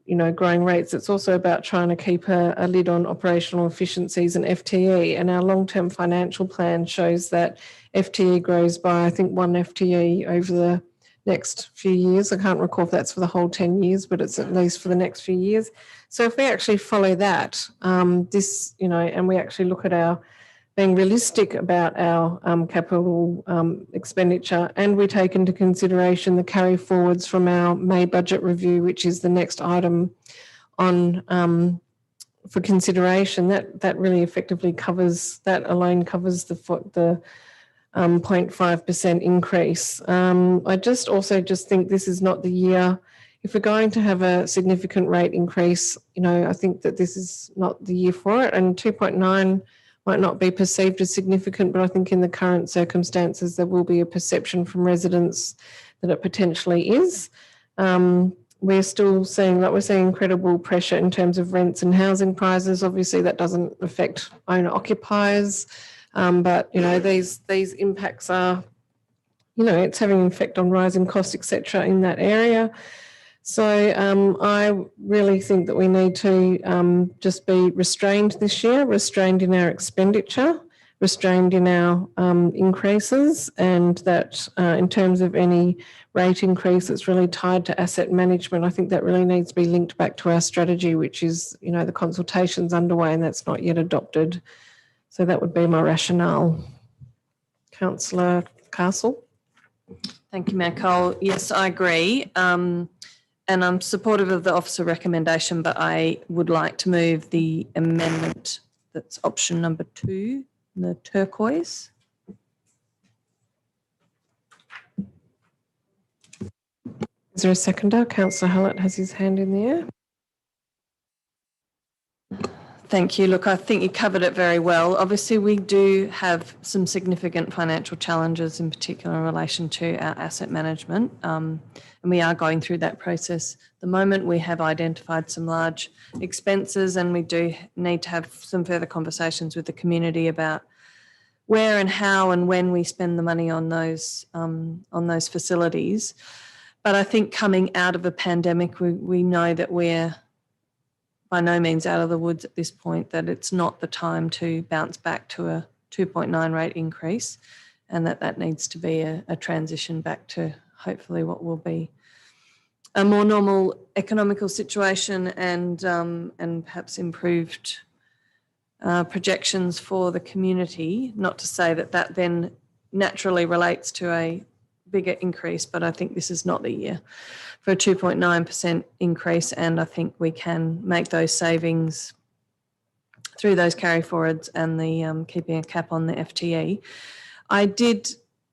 S1: you know, growing rates. It's also about trying to keep a lid on operational efficiencies and FTE. And our long-term financial plan shows that FTE grows by, I think, 1 FTE over the next few years. I can't recall if that's for the whole 10 years, but it's at least for the next few years. So if we actually follow that, this, you know, and we actually look at our being realistic about our capital expenditure, and we take into consideration the carry forwards from our May budget review, which is the next item on for consideration, that really effectively covers, that alone covers the 0.5% increase. I just think this is not the year. If we're going to have a significant rate increase, you know, I think that this is not the year for it. And 2.9 might not be perceived as significant, but I think in the current circumstances, there will be a perception from residents that it potentially is. We're still seeing that we're seeing incredible pressure in terms of rents and housing prices. Obviously, that doesn't affect owner occupiers. But, you know, these impacts are, you know, it's having an effect on rising costs, etc., in that area. So I really think that we need to just be restrained this year, restrained in our expenditure, restrained in our increases, and that in terms of any rate increase that's really tied to asset management, I think that really needs to be linked back to our strategy, which is, you know, the consultation's underway and that's not yet adopted. So that would be my rationale. Councillor Castle.
S20: Thank you, Mayor Cole. Yes, I agree. And I'm supportive of the officer recommendation, but I would like to move the amendment that's option number 2, the turquoise.
S1: Is there a seconder? Councillor Hallett has his hand in the air.
S20: Thank you. Look, I think you covered it very well. Obviously, we do have some significant financial challenges, in particular in relation to our asset management, and we are going through that process. At the moment, we have identified some large expenses, and we do need to have some further conversations with the community about where and how and when we spend the money on those facilities. But I think coming out of a pandemic, we know that we're by no means out of the woods at this point, that it's not the time to bounce back to a 2.9 rate increase, and that needs to be a transition back to hopefully what will be a more normal economical situation and perhaps improved projections for the community. Not to say that then naturally relates to a bigger increase, but I think this is not the year for a 2.9% increase, and I think we can make those savings through those carry forwards and the keeping a cap on the FTE. I did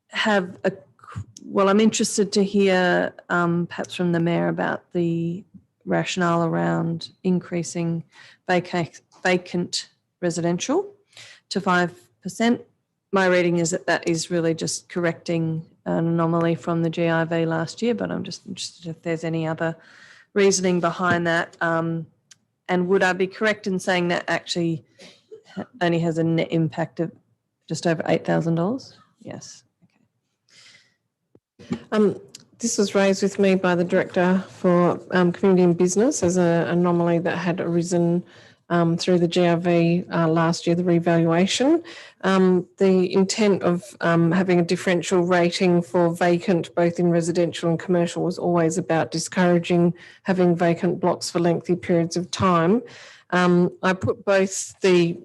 S20: have I'm interested to hear perhaps from the Mayor about the rationale around increasing vacant residential to 5%. My reading is that is really just correcting an anomaly from the GIV last year, but I'm just interested if there's any other reasoning behind that. And would I be correct in saying that actually only has a net impact of just over $8,000? Yes.
S1: Okay. This was raised with me by the Director for Community and Business as an anomaly that had arisen through the GRV last year, the revaluation. The intent of having a differential rating for vacant, both in residential and commercial, was always about discouraging having vacant blocks for lengthy periods of time. I put both the,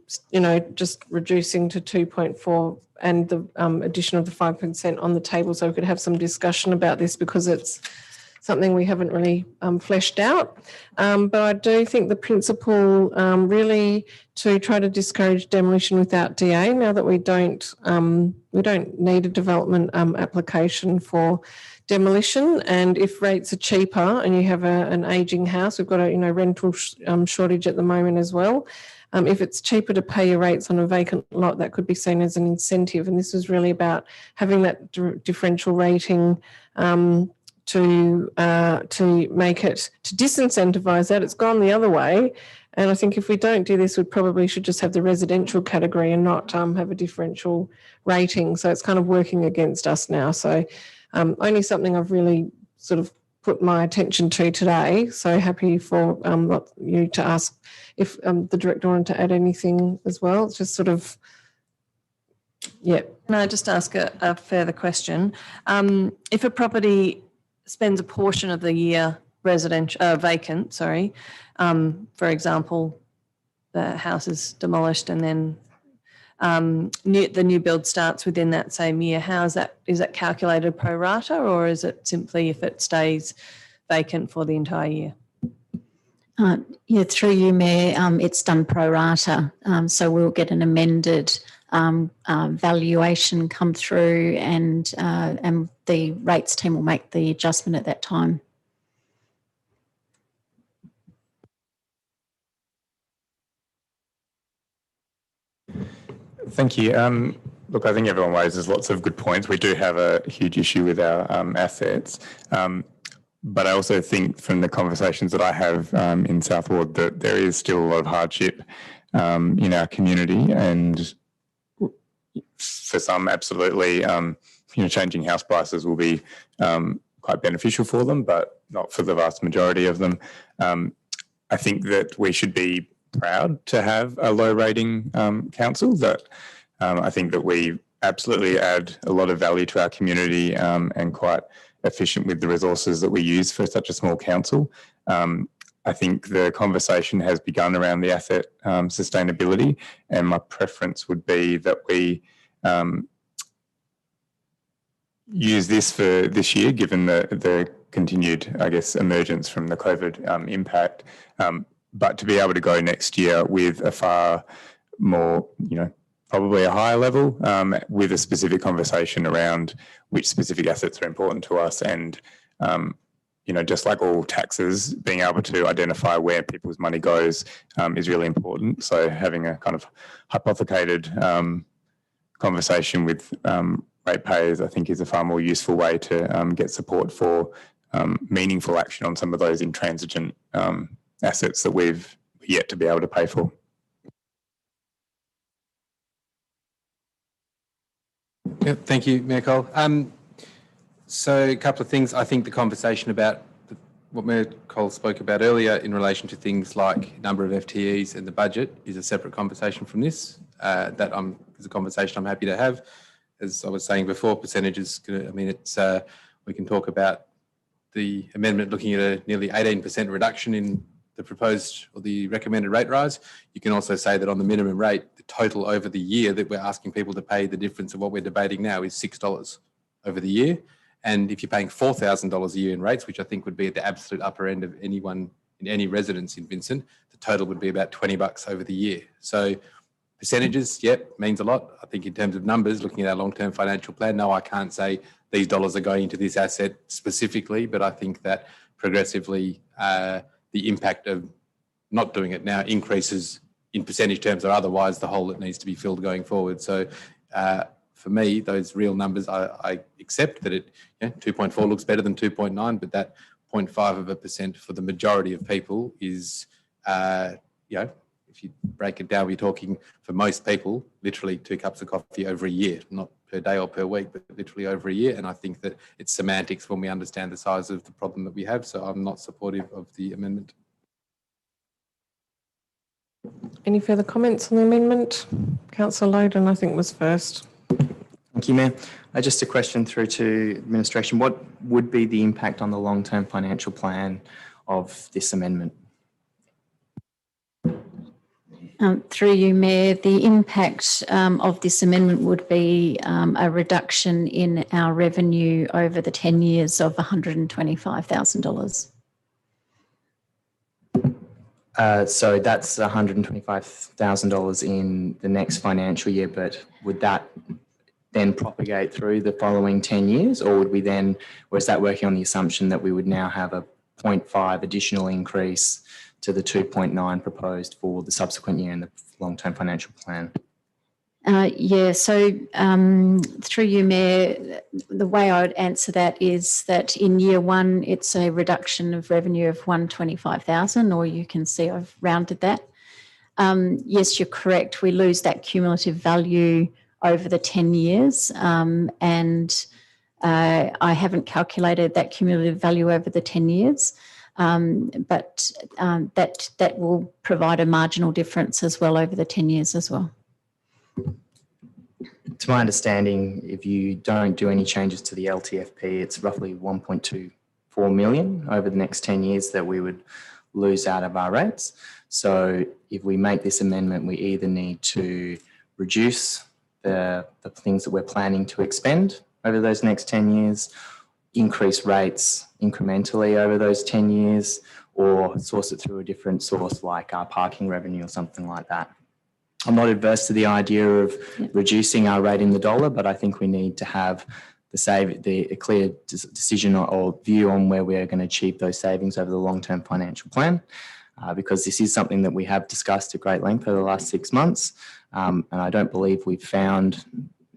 S1: just reducing to 2.4 and the addition of the 5% on the table so we could have some discussion about this, because it's something we haven't really fleshed out. But I do think the principle really to try to discourage demolition without DA, now that we don't need a development application for demolition, and if rates are cheaper and you have an ageing house, we've got a rental shortage at the moment as well. If it's cheaper to pay your rates on a vacant lot, that could be seen as an incentive. And this is really about having that differential rating to make it, to disincentivise that. It's gone the other way. And I think if we don't do this, we probably should just have the residential category and not have a differential rating. So it's kind of working against us now. So only something I've really sort of put my attention to today. So happy for you to ask if the Director wanted to add anything as well. It's just sort of, yeah.
S20: Can I just ask a further question? If a property spends a portion of the year vacant, for example, the house is demolished and then the new build starts within that same year, is that calculated pro rata, or is it simply if it stays vacant for the entire year?
S5: Through you, Mayor, it's done pro rata. So we'll get an amended valuation come through, and the rates team will make the adjustment at that time.
S16: Thank you. Look, I think everyone raises lots of good points. We do have a huge issue with our assets. But I also think from the conversations that I have in South Ward that there is still a lot of hardship in our community, and for some, absolutely, changing house prices will be quite beneficial for them, but not for the vast majority of them. I think that we should be proud to have a low rating council. That I think that we absolutely add a lot of value to our community and quite efficient with the resources that we use for such a small council. I think the conversation has begun around the asset sustainability, and my preference would be that we use this for this year, given the continued, I guess, emergence from the COVID impact, but to be able to go next year with a far more, probably a higher level, with a specific conversation around which specific assets are important to us, and just like all taxes, being able to identify where people's money goes is really important. So having a kind of hypothecated conversation with ratepayers, I think, is a far more useful way to get support for meaningful action on some of those intransigent assets that we've yet to be able to pay for.
S15: Yeah, thank you, Mayor Cole. So a couple of things. I think the conversation about what Mayor Cole spoke about earlier in relation to things like number of FTEs and the budget is a separate conversation from this. That is a conversation I'm happy to have. As I was saying before, percentages, we can talk about the amendment looking at a nearly 18% reduction in the proposed or the recommended rate rise. You can also say that on the minimum rate, the total over the year that we're asking people to pay, the difference of what we're debating now is $6 over the year. And if you're paying $4,000 a year in rates, which I think would be at the absolute upper end of anyone in any residence in Vincent, the total would be about $20 over the year. So percentages, yep, means a lot. I think in terms of numbers, looking at our long-term financial plan, no, I can't say these dollars are going into this asset specifically, but I think that progressively the impact of not doing it now increases in percentage terms or otherwise the hole that needs to be filled going forward. So for me, those real numbers, I accept that 2.4 looks better than 2.9, but that 0.5% for the majority of people is, if you break it down, we're talking for most people, literally 2 cups of coffee over a year, not per day or per week, but literally over a year. And I think that it's semantics when we understand the size of the problem that we have. So I'm not supportive of the amendment.
S1: Any further comments on the amendment? Councillor Loden, I think, was first.
S17: Thank you, Mayor. Just a question through to administration. What would be the impact on the long-term financial plan of this amendment?
S5: Through you, Mayor, the impact of this amendment would be a reduction in our revenue over the 10 years of $125,000.
S17: So that's $125,000 in the next financial year, but would that then propagate through the following 10 years, or would we then, or is that working on the assumption that we would now have a 0.5 additional increase to the 2.9 proposed for the subsequent year in the long-term financial plan?
S5: So through you, Mayor, the way I would answer that is that in year one, it's a reduction of revenue of $125,000, or you can see I've rounded that. Yes, you're correct. We lose that cumulative value over the 10 years. And I haven't calculated that cumulative value over the 10 years. But that will provide a marginal difference as well over the 10 years as well.
S17: To my understanding, if you don't do any changes to the LTFP, it's roughly 1.24 million over the next 10 years that we would lose out of our rates. So if we make this amendment, we either need to reduce the things that we're planning to expend over those next 10 years, increase rates incrementally over those 10 years, or source it through a different source like our parking revenue or something like that. I'm not adverse to the idea of reducing our rate in the dollar, but I think we need to have a clear decision or view on where we're going to achieve those savings over the long-term financial plan, because this is something that we have discussed at great length over the last 6 months, and I don't believe we've found.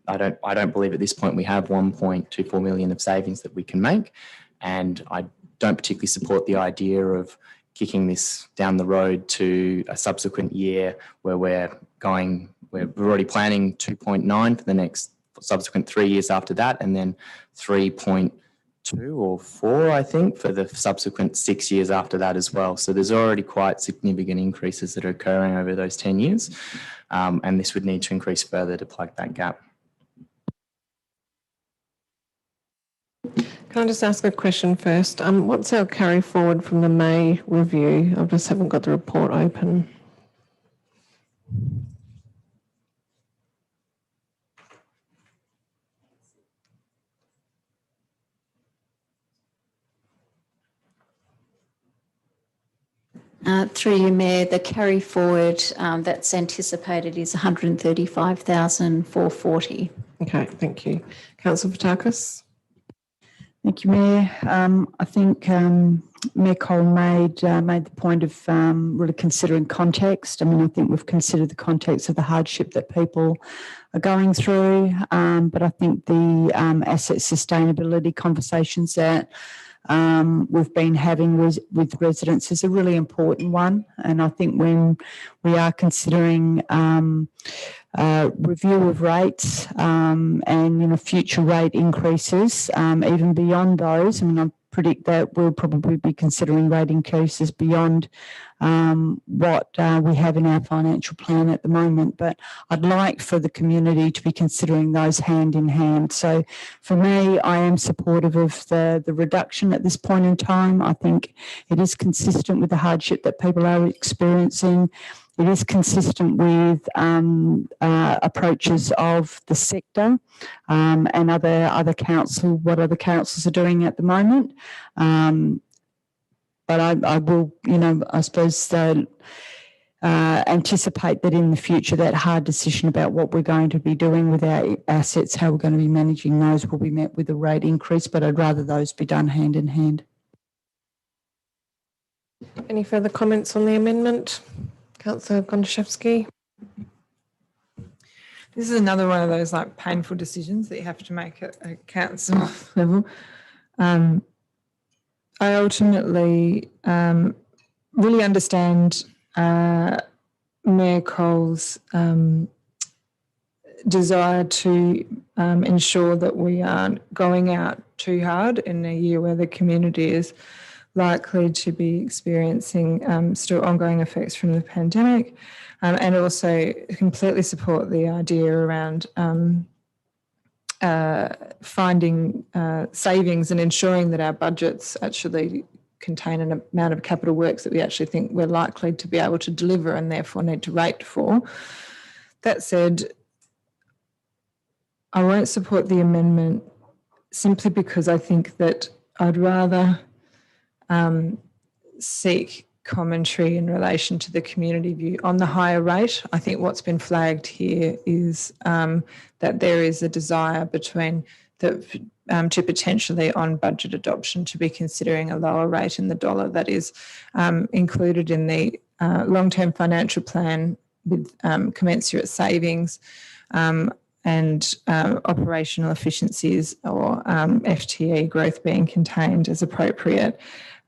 S17: I don't believe at this point we have 1.24 million of savings that we can make, and I don't particularly support the idea of kicking this down the road to a subsequent year where we're already planning 2.9 for the next subsequent 3 years after that, and then 3.2 or 4, I think, for the subsequent 6 years after that as well. So there's already quite significant increases that are occurring over those 10 years, and this would need to increase further to plug that gap.
S1: Can I just ask a question first? What's our carry forward from the May review? I just haven't got the report open.
S5: Through you, Mayor, the carry forward that's anticipated is 135,440.
S1: Okay, thank you. Councillor Fotakis.
S19: Thank you, Mayor. I think Mayor Cole made the point of really considering context. I mean, I think we've considered the context of the hardship that people are going through, but I think the asset sustainability conversations that we've been having with residents is a really important one. And I think when we are considering review of rates and future rate increases, even beyond those, I mean, I predict that we'll probably be considering rate increases beyond what we have in our financial plan at the moment. But I'd like for the community to be considering those hand in hand. So for me, I am supportive of the reduction at this point in time. I think it is consistent with the hardship that people are experiencing. It is consistent with approaches of the sector and other council, what other councils are doing at the moment. But I will, I suppose anticipate that in the future, that hard decision about what we're going to be doing with our assets, how we're going to be managing those, will be met with a rate increase. But I'd rather those be done hand in hand.
S1: Any further comments on the amendment? Councillor Gondaszewski.
S18: This is another one of those painful decisions that you have to make at a council level. I ultimately really understand Mayor Cole's desire to ensure that we aren't going out too hard in a year where the community is likely to be experiencing still ongoing effects from the pandemic, and also completely support the idea around finding savings and ensuring that our budgets actually contain an amount of capital works that we actually think we're likely to be able to deliver and therefore need to rate for. That said, I won't support the amendment simply because I think that I'd rather seek commentary in relation to the community view on the higher rate. I think what's been flagged here is that there is a desire between to potentially on budget adoption to be considering a lower rate in the dollar that is included in the long-term financial plan with commensurate savings and operational efficiencies or FTE growth being contained as appropriate.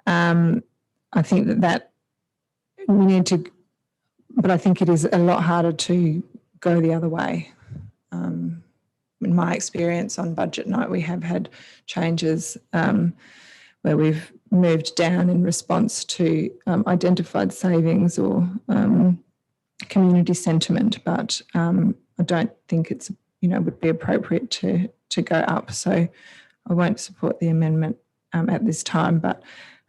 S18: I think that we need to, but I think it is a lot harder to go the other way. In my experience on budget night, we have had changes where we've moved down in response to identified savings or community sentiment, but I don't think it's, would be appropriate to go up. So I won't support the amendment at this time, but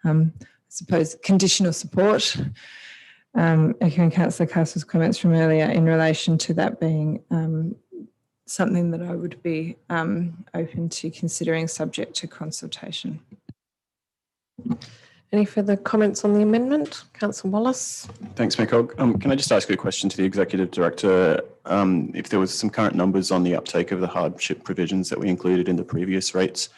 S18: I suppose conditional support, echoing Councillor Castle's comments from earlier in relation to that being something that I would be open to considering subject to consultation.
S1: Any further comments on the amendment? Councillor Wallace.
S3: Thanks, Mayor Cole. Can I just ask a question to the Executive Director? If there was some current numbers on the uptake of the hardship provisions that we included in the previous rates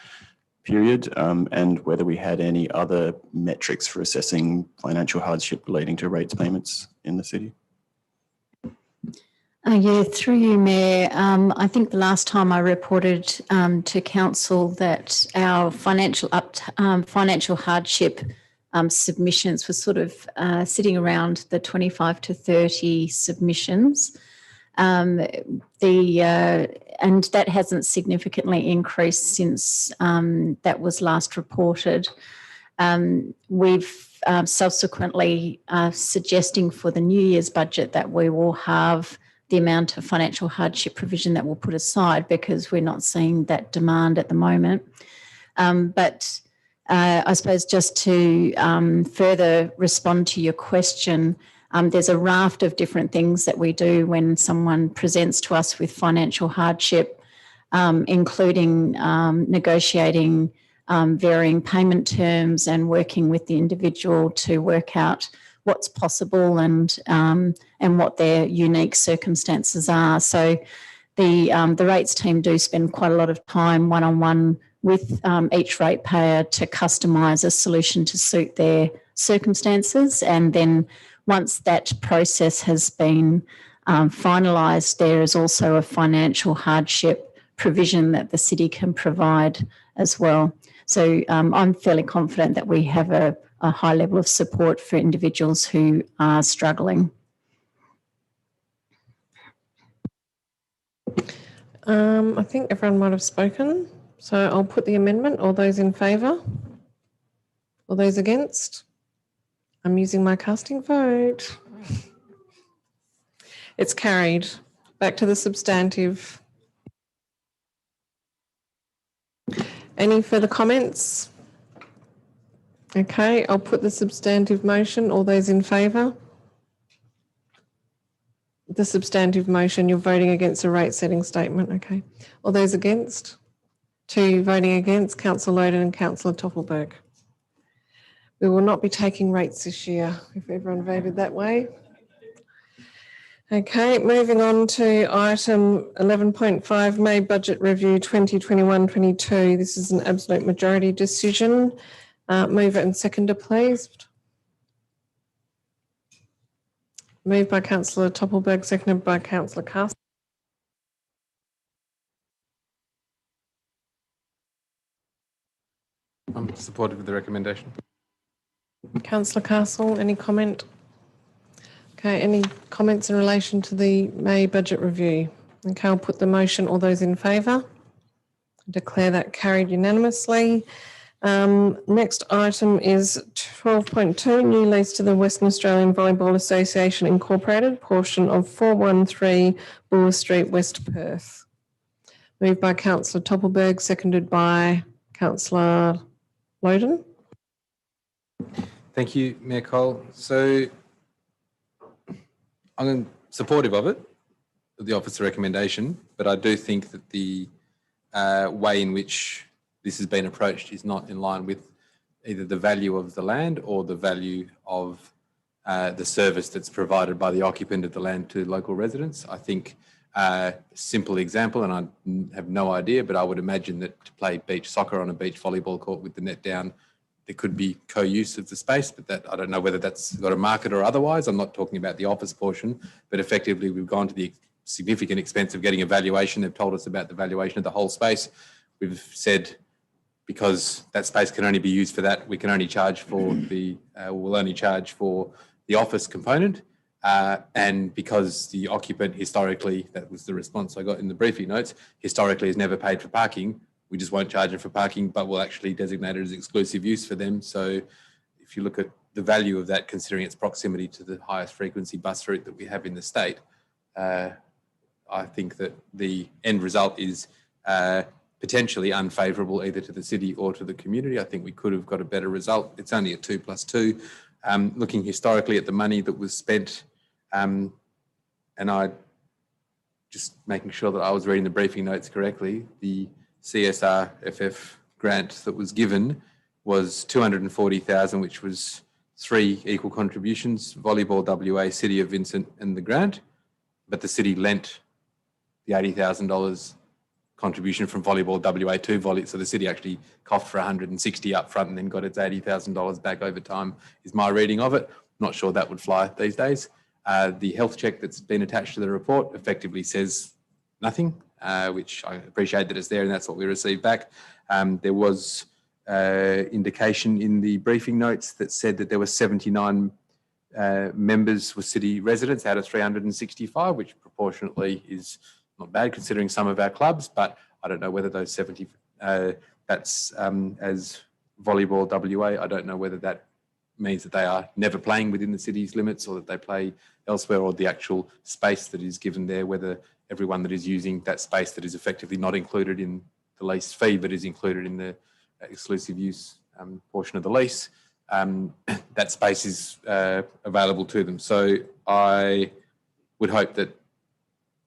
S3: period, and whether we had any other metrics for assessing financial hardship relating to rates payments in the city?
S5: Yeah, through you, Mayor. I think the last time I reported to Council that our financial hardship submissions were sort of sitting around the 25 to 30 submissions. And that hasn't significantly increased since that was last reported. We've subsequently suggesting for the New Year's budget that we will have the amount of financial hardship provision that we'll put aside because we're not seeing that demand at the moment. But I suppose just to further respond to your question, there's a raft of different things that we do when someone presents to us with financial hardship, including negotiating varying payment terms and working with the individual to work out what's possible and what their unique circumstances are. So the rates team do spend quite a lot of time one-on-one with each ratepayer to customise a solution to suit their circumstances. And then once that process has been finalised, there is also a financial hardship provision that the city can provide as well. So I'm fairly confident that we have a high level of support for individuals who are struggling.
S1: I think everyone might have spoken, so I'll put the amendment. All those in favour? All those against? I'm using my casting vote. It's carried. Back to the substantive. Any further comments? Okay, I'll put the substantive motion. All those in favour? The substantive motion, you're voting against a rate setting statement. Okay. All those against? 2 voting against, Councillor Loden and Councillor Toppelberg. We will not be taking rates this year if everyone voted that way. Okay, moving on to item 11.5, May Budget Review 2021-22. This is an absolute majority decision. Mover and seconder, please. Moved by Councillor Toppelberg, seconded by Councillor Castle.
S15: I'm supportive of the recommendation.
S1: Councillor Castle, any comment? Okay, any comments in relation to the May Budget Review? Okay, I'll put the motion. All those in favour? Declare that carried unanimously. Next item is 12.2, new lease to the Western Australian Volleyball Association Incorporated, portion of 413 Bloor Street, West Perth. Moved by Councillor Toppelberg, seconded by Councillor Loden.
S15: Thank you, Mayor Cole. So I'm supportive of it, of the officer recommendation, but I do think that the way in which this has been approached is not in line with either the value of the land or the value of the service that's provided by the occupant of the land to local residents. I think a simple example, and I have no idea, but I would imagine that to play beach soccer on a beach volleyball court with the net down, there could be co-use of the space, but that I don't know whether that's got a market or otherwise. I'm not talking about the office portion, but effectively we've gone to the significant expense of getting a valuation. They've told us about the valuation of the whole space. We've said because that space can only be used for that, we can only charge for the, we'll only charge for the office component. And because the occupant historically, that was the response I got in the briefing notes, historically has never paid for parking, we just won't charge them for parking, but we'll actually designate it as exclusive use for them. So if you look at the value of that, considering its proximity to the highest frequency bus route that we have in the state, I think that the end result is potentially unfavourable either to the city or to the community. I think we could have got a better result. It's only a 2+2. Looking historically at the money that was spent, and I just making sure that I was reading the briefing notes correctly, the CSRFF grant that was given was 240,000, which was 3 equal contributions, Volleyball WA, City of Vincent and the grant, but the city lent the $80,000 contribution from Volleyball WA to Volley. So the city actually coughed for 160 up front and then got its $80,000 back over time, is my reading of it. Not sure that would fly these days. The health check that's been attached to the report effectively says nothing, which I appreciate that it's there and that's what we received back. There was indication in the briefing notes that said that there were 79 members were city residents out of 365, which proportionately is not bad considering some of our clubs, but I don't know whether those 70, that's as Volleyball WA, I don't know whether that means that they are never playing within the city's limits or that they play elsewhere, or the actual space that is given there, whether everyone that is using that space that is effectively not included in the lease fee but is included in the exclusive use portion of the lease, that space is available to them. So I would hope that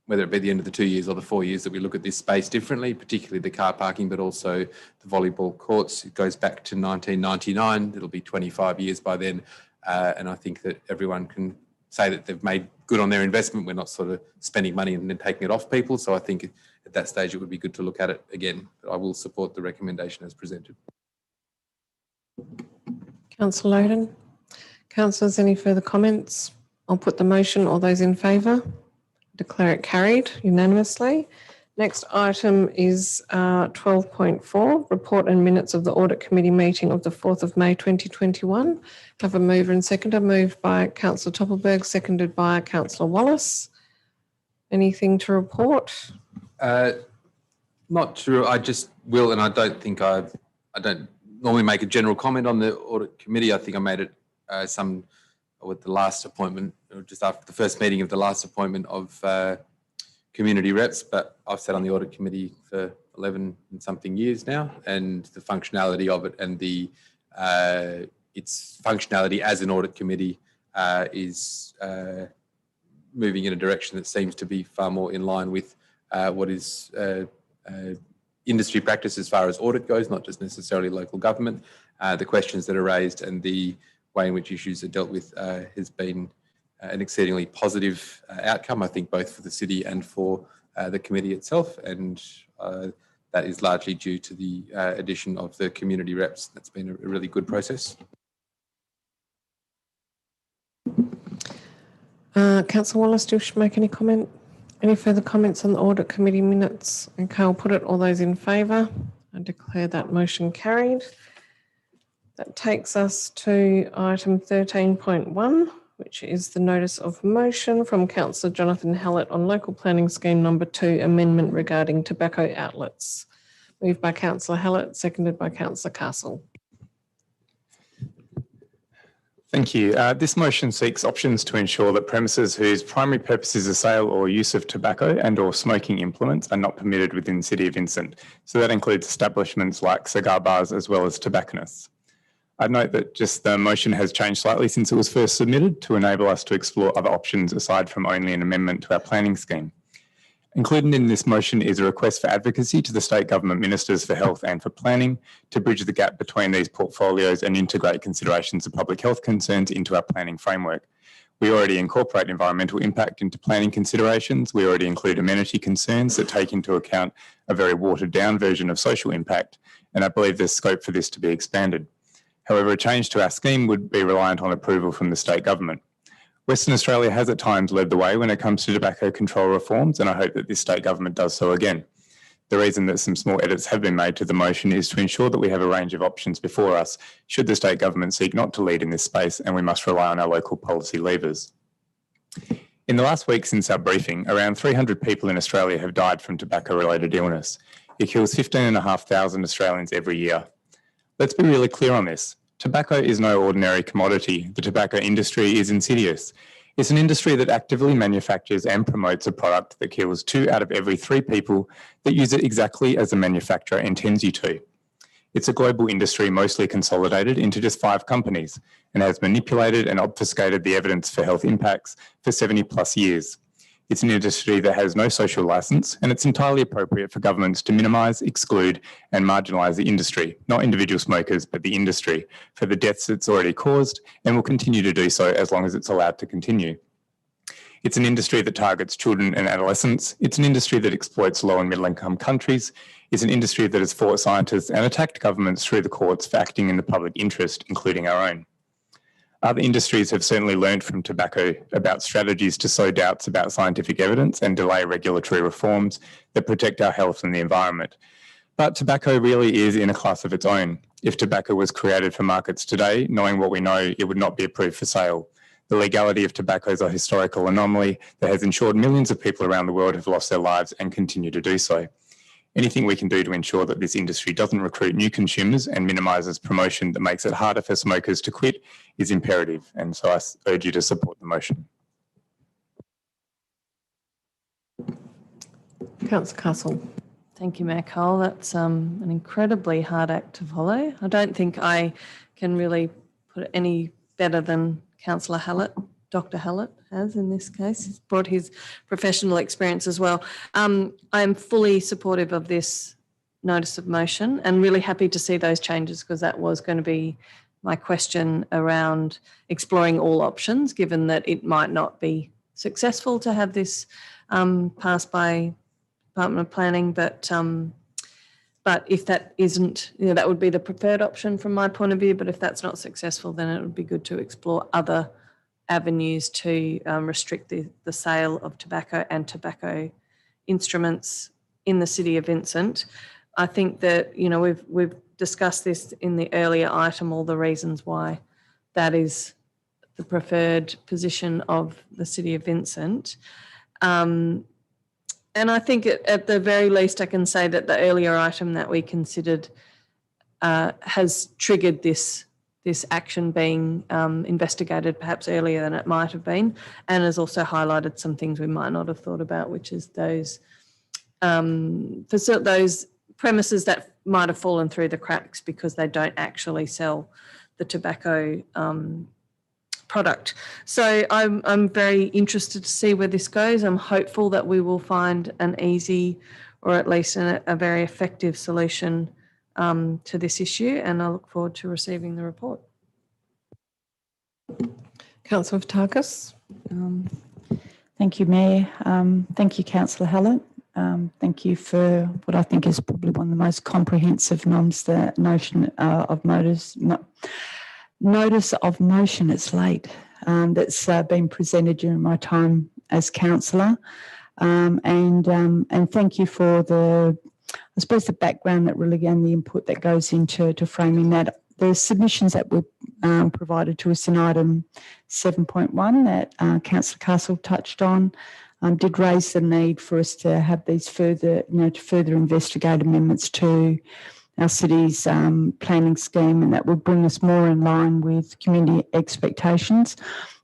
S15: whether it be the end of the 2 years or the 4 years, that we look at this space differently, particularly the car parking, but also the volleyball courts. It goes back to 1999. It'll be 25 years by then. And I think that everyone can say that they've made good on their investment. We're not sort of spending money and then taking it off people. So I think at that stage it would be good to look at it again. But I will support the recommendation as presented.
S1: Councillor Loden. Councillors, any further comments? I'll put the motion. All those in favour? Declare it carried unanimously. Next item is 12.4, report and minutes of the Audit Committee meeting of the 4th of May 2021. Have a mover and seconder. Moved by Councillor Toppelberg, seconded by Councillor Wallace. Anything to report?
S15: Not sure. I just will, and I don't think I don't normally make a general comment on the Audit Committee. I think I made it some with the last appointment, or just after the first meeting of the last appointment of community reps, but I've sat on the Audit Committee for 11 and something years now, and the functionality of it and the its functionality as an Audit Committee is moving in a direction that seems to be far more in line with what is industry practice as far as audit goes, not just necessarily local government. The questions that are raised and the way in which issues are dealt with has been an exceedingly positive outcome, I think, both for the city and for the committee itself. And that is largely due to the addition of the community reps. That's been a really good process.
S1: Councillor Wallace, do you wish to make any comment? Any further comments on the Audit Committee minutes? Okay, I'll put it. All those in favour? I declare that motion carried. That takes us to item 13.1, which is the notice of motion from Councillor Jonathan Hallett on Local Planning Scheme number 2, amendment regarding tobacco outlets. Moved by Councillor Hallett, seconded by Councillor Castle.
S16: Thank you. This motion seeks options to ensure that premises whose primary purpose is the sale or use of tobacco and or smoking implements are not permitted within the City of Vincent. So that includes establishments like cigar bars as well as tobacconists. I'd note that just the motion has changed slightly since it was first submitted to enable us to explore other options aside from only an amendment to our planning scheme. Included in this motion is a request for advocacy to the state government ministers for health and for planning to bridge the gap between these portfolios and integrate considerations of public health concerns into our planning framework. We already incorporate environmental impact into planning considerations. We already include amenity concerns that take into account a very watered down version of social impact. And I believe there's scope for this to be expanded. However, a change to our scheme would be reliant on approval from the state government. Western Australia has at times led the way when it comes to tobacco control reforms, and I hope that this state government does so again. The reason that some small edits have been made to the motion is to ensure that we have a range of options before us should the state government seek not to lead in this space, and we must rely on our local policy levers. In the last week since our briefing, around 300 people in Australia have died from tobacco-related illness. It kills 15,500 Australians every year. Let's be really clear on this. Tobacco is no ordinary commodity. The tobacco industry is insidious. It's an industry that actively manufactures and promotes a product that kills 2 out of every 3 people that use it exactly as the manufacturer intends you to. It's a global industry mostly consolidated into just 5 companies and has manipulated and obfuscated the evidence for health impacts for 70 plus years. It's an industry that has no social licence, and it's entirely appropriate for governments to minimise, exclude and marginalise the industry, not individual smokers, but the industry, for the deaths it's already caused and will continue to do so as long as it's allowed to continue. It's an industry that targets children and adolescents. It's an industry that exploits low and middle income countries. It's an industry that has fought scientists and attacked governments through the courts for acting in the public interest, including our own. Other industries have certainly learned from tobacco about strategies to sow doubts about scientific evidence and delay regulatory reforms that protect our health and the environment. But tobacco really is in a class of its own. If tobacco was created for markets today, knowing what we know, it would not be approved for sale. The legality of tobacco is a historical anomaly that has ensured millions of people around the world have lost their lives and continue to do so. Anything we can do to ensure that this industry doesn't recruit new consumers and minimises promotion that makes it harder for smokers to quit is imperative. And so I urge you to support the motion.
S1: Councillor Castle.
S20: Thank you, Mayor Cole. That's an incredibly hard act to follow. I don't think I can really put it any better than Councillor Hallett, Dr. Hallett has in this case. He's brought his professional experience as well. I am fully supportive of this notice of motion and really happy to see those changes, because that was going to be my question around exploring all options, given that it might not be successful to have this passed by Department of Planning, but if that isn't, that would be the preferred option from my point of view. But if that's not successful, then it would be good to explore other avenues to restrict the sale of tobacco and tobacco instruments in the City of Vincent. I think that, we've discussed this in the earlier item, all the reasons why that is the preferred position of the City of Vincent. And I think at the very least, I can say that the earlier item that we considered has triggered this action being investigated perhaps earlier than it might have been, and has also highlighted some things we might not have thought about, which is those premises that might have fallen through the cracks because they don't actually sell the tobacco product. So I'm very interested to see where this goes. I'm hopeful that we will find an easy, or at least a very effective solution to this issue, and I look forward to receiving the report.
S1: Councillor Vatakis.
S19: Thank you, Mayor. Thank you, Councillor Hallett. Thank you for what I think is probably one of the most comprehensive notice of motion. It's late. That's been presented during my time as councillor, and thank you for the background that really and the input that goes into framing that. The submissions that were provided to us in item 7.1 that Councillor Castle touched on did raise the need for us to have these further investigate amendments to our city's planning scheme, and that will bring us more in line with community expectations.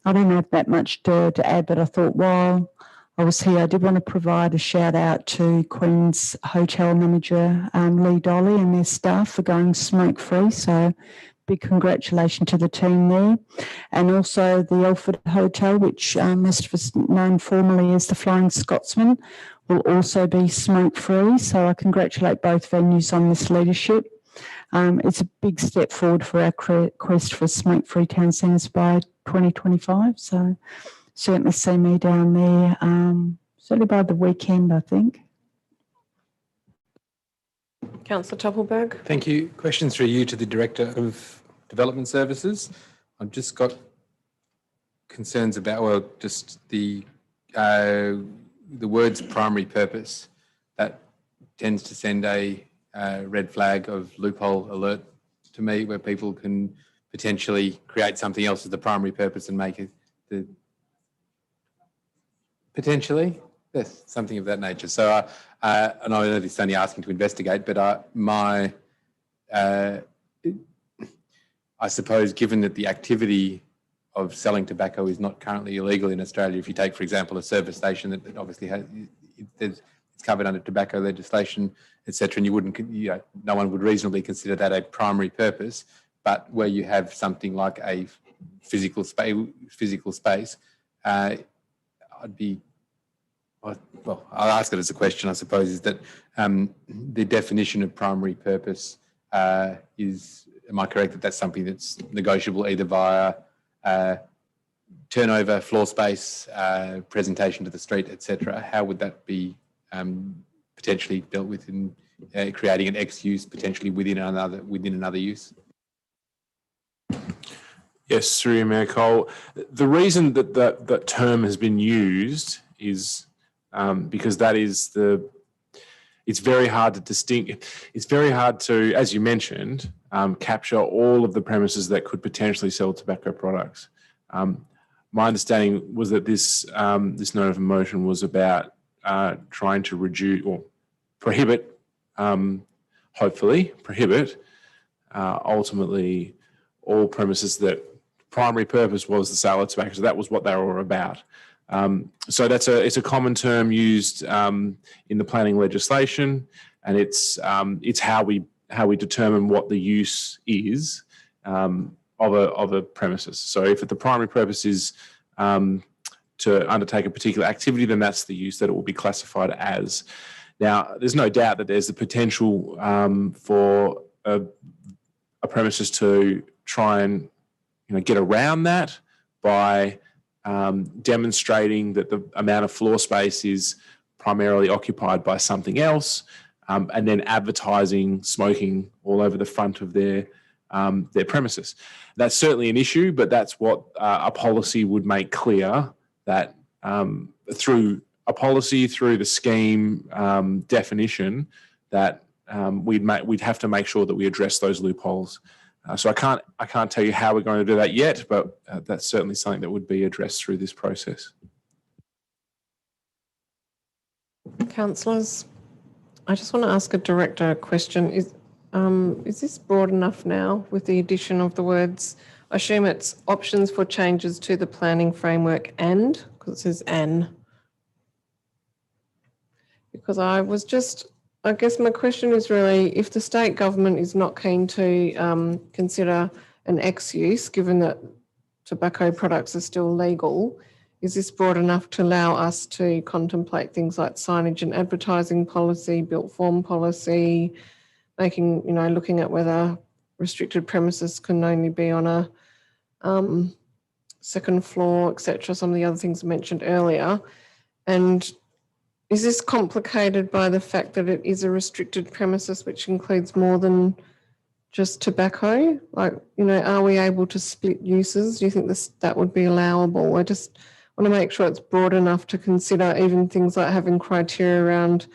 S19: I don't have that much to add, but I thought while I was here, I did want to provide a shout out to Queen's Hotel Manager Lee Dolly and their staff for going smoke free. So big congratulations to the team there. And also the Alfred Hotel, which most of us known formerly as the Flying Scotsman, will also be smoke free. So I congratulate both venues on this leadership. It's a big step forward for our quest for smoke free town centres by 2025. So certainly see me down there, certainly by the weekend, I think.
S1: Councillor Toppelberg.
S15: Thank you. Question through you to the Director of Development Services. I've just got concerns about, just the words primary purpose. That tends to send a red flag of loophole alert to me, where people can potentially create something else as the primary purpose and make it potentially, yes, something of that nature. So I know this is only asking to investigate, but I suppose given that the activity of selling tobacco is not currently illegal in Australia, if you take, for example, a service station that obviously has, it's covered under tobacco legislation, etc., and you wouldn't, no one would reasonably consider that a primary purpose. But where you have something like a physical space, I'll ask it as a question, I suppose, is that the definition of primary purpose is, am I correct that that's something that's negotiable either via turnover, floor space, presentation to the street, etc.? How would that be potentially dealt with in creating an X use potentially within another use?
S9: Yes, through you, Mayor Cole. The reason that term has been used is because that is it's very hard to distinct. It's very hard to, as you mentioned, capture all of the premises that could potentially sell tobacco products. My understanding was that this note of motion was about trying to reduce or prohibit, hopefully prohibit, ultimately all premises that primary purpose was the sale of tobacco. So that was what they were about. So it's a common term used in the planning legislation, and it's how we determine what the use is of a premises. So if the primary purpose is to undertake a particular activity, then that's the use that it will be classified as. Now, there's no doubt that there's the potential for a premises to try and get around that by demonstrating that the amount of floor space is primarily occupied by something else, and then advertising smoking all over the front of their premises. That's certainly an issue, but that's what a policy would make clear, that through a policy, through the scheme definition, that we'd have to make sure that we address those loopholes. So I can't tell you how we're going to do that yet, but that's certainly something that would be addressed through this process.
S1: Councillors, I just want to ask a director a question. Is this broad enough now with the addition of the words? I assume it's options for changes to the planning framework and, because it says "and." Because I guess my question is really, if the state government is not keen to consider an X use, given that tobacco products are still legal, is this broad enough to allow us to contemplate things like signage and advertising policy, built form policy, making, looking at whether restricted premises can only be on a second floor, etc., some of the other things mentioned earlier? And is this complicated by the fact that it is a restricted premises, which includes more than just tobacco? Like, are we able to split uses? Do you think that would be allowable? I just want to make sure it's broad enough to consider even things like having criteria around,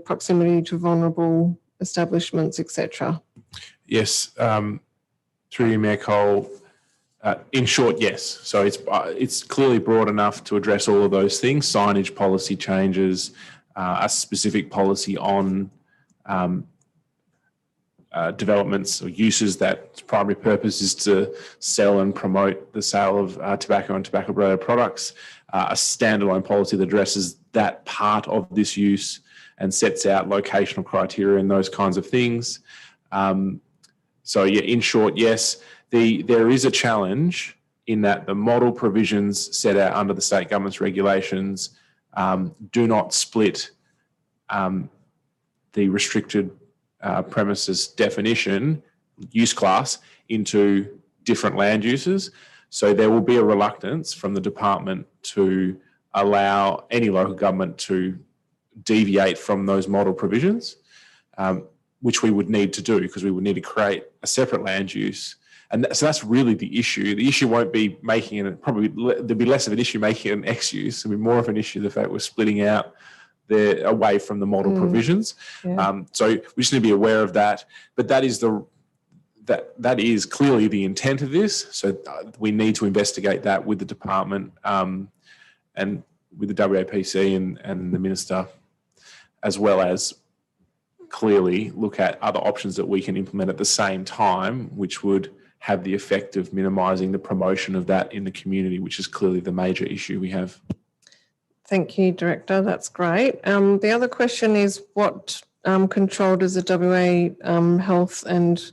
S1: proximity to vulnerable establishments, etc.
S9: Yes, through you, Mayor Cole. In short, yes. So it's clearly broad enough to address all of those things: signage policy changes, a specific policy on developments or uses that primary purpose is to sell and promote the sale of tobacco and tobacco-related products, a standalone policy that addresses that part of this use and sets out locational criteria and those kinds of things. So yeah, in short, yes. There is a challenge in that the model provisions set out under the state government's regulations do not split the restricted premises definition, use class, into different land uses. So there will be a reluctance from the department to allow any local government to deviate from those model provisions, which we would need to do because we would need to create a separate land use. And so that's really the issue. The issue won't be making it, there'll be less of an issue making it an X use. It'll be more of an issue the fact we're splitting out away from the model provisions.
S1: Yeah.
S9: So we just need to be aware of that. But that is clearly the intent of this. So we need to investigate that with the department and with the WAPC and the minister, as well as clearly look at other options that we can implement at the same time, which would have the effect of minimising the promotion of that in the community, which is clearly the major issue we have.
S1: Thank you, Director. That's great. The other question is, what control does the WA Health and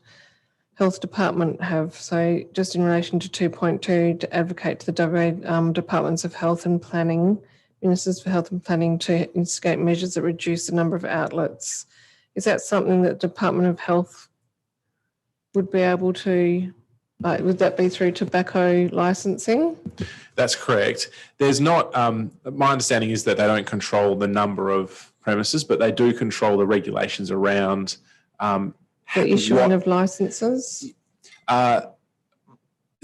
S1: Health Department have? So just in relation to 2.2, to advocate to the WA Departments of Health and Planning, Ministers for Health and Planning, to instigate measures that reduce the number of outlets. Is that something that the Department of Health would be able to, would that be through tobacco licensing?
S9: That's correct. There's not, my understanding is that they don't control the number of premises, but they do control the regulations around
S1: the issuing of licenses?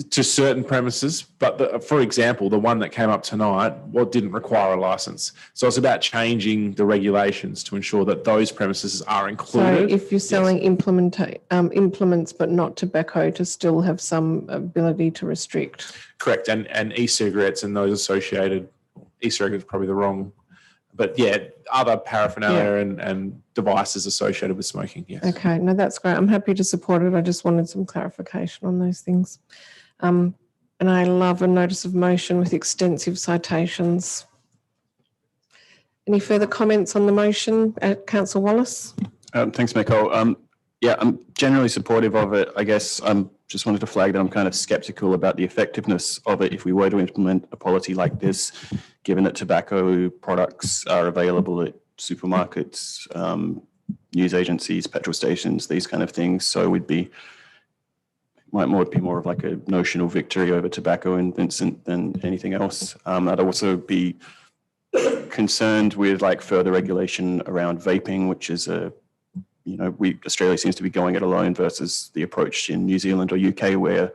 S9: To certain premises, but for example, the one that came up tonight, didn't require a license. So it's about changing the regulations to ensure that those premises are included.
S1: So if you're selling implements but not tobacco, to still have some ability to restrict.
S9: Correct, and e-cigarettes and those associated, e-cigarettes is probably the wrong, but yeah, other paraphernalia and devices associated with smoking, yes.
S1: Okay, no, that's great. I'm happy to support it. I just wanted some clarification on those things. And I love a notice of motion with extensive citations. Any further comments on the motion, Councillor Wallace?
S3: Thanks, Michael. Yeah, I'm generally supportive of it. I guess I'm just wanted to flag that I'm kind of sceptical about the effectiveness of it if we were to implement a policy like this, given that tobacco products are available at supermarkets, news agencies, petrol stations, these kind of things. So might be more of like a notional victory over tobacco in Vincent than anything else. I'd also be concerned with like further regulation around vaping, which is Australia seems to be going it alone versus the approach in New Zealand or UK where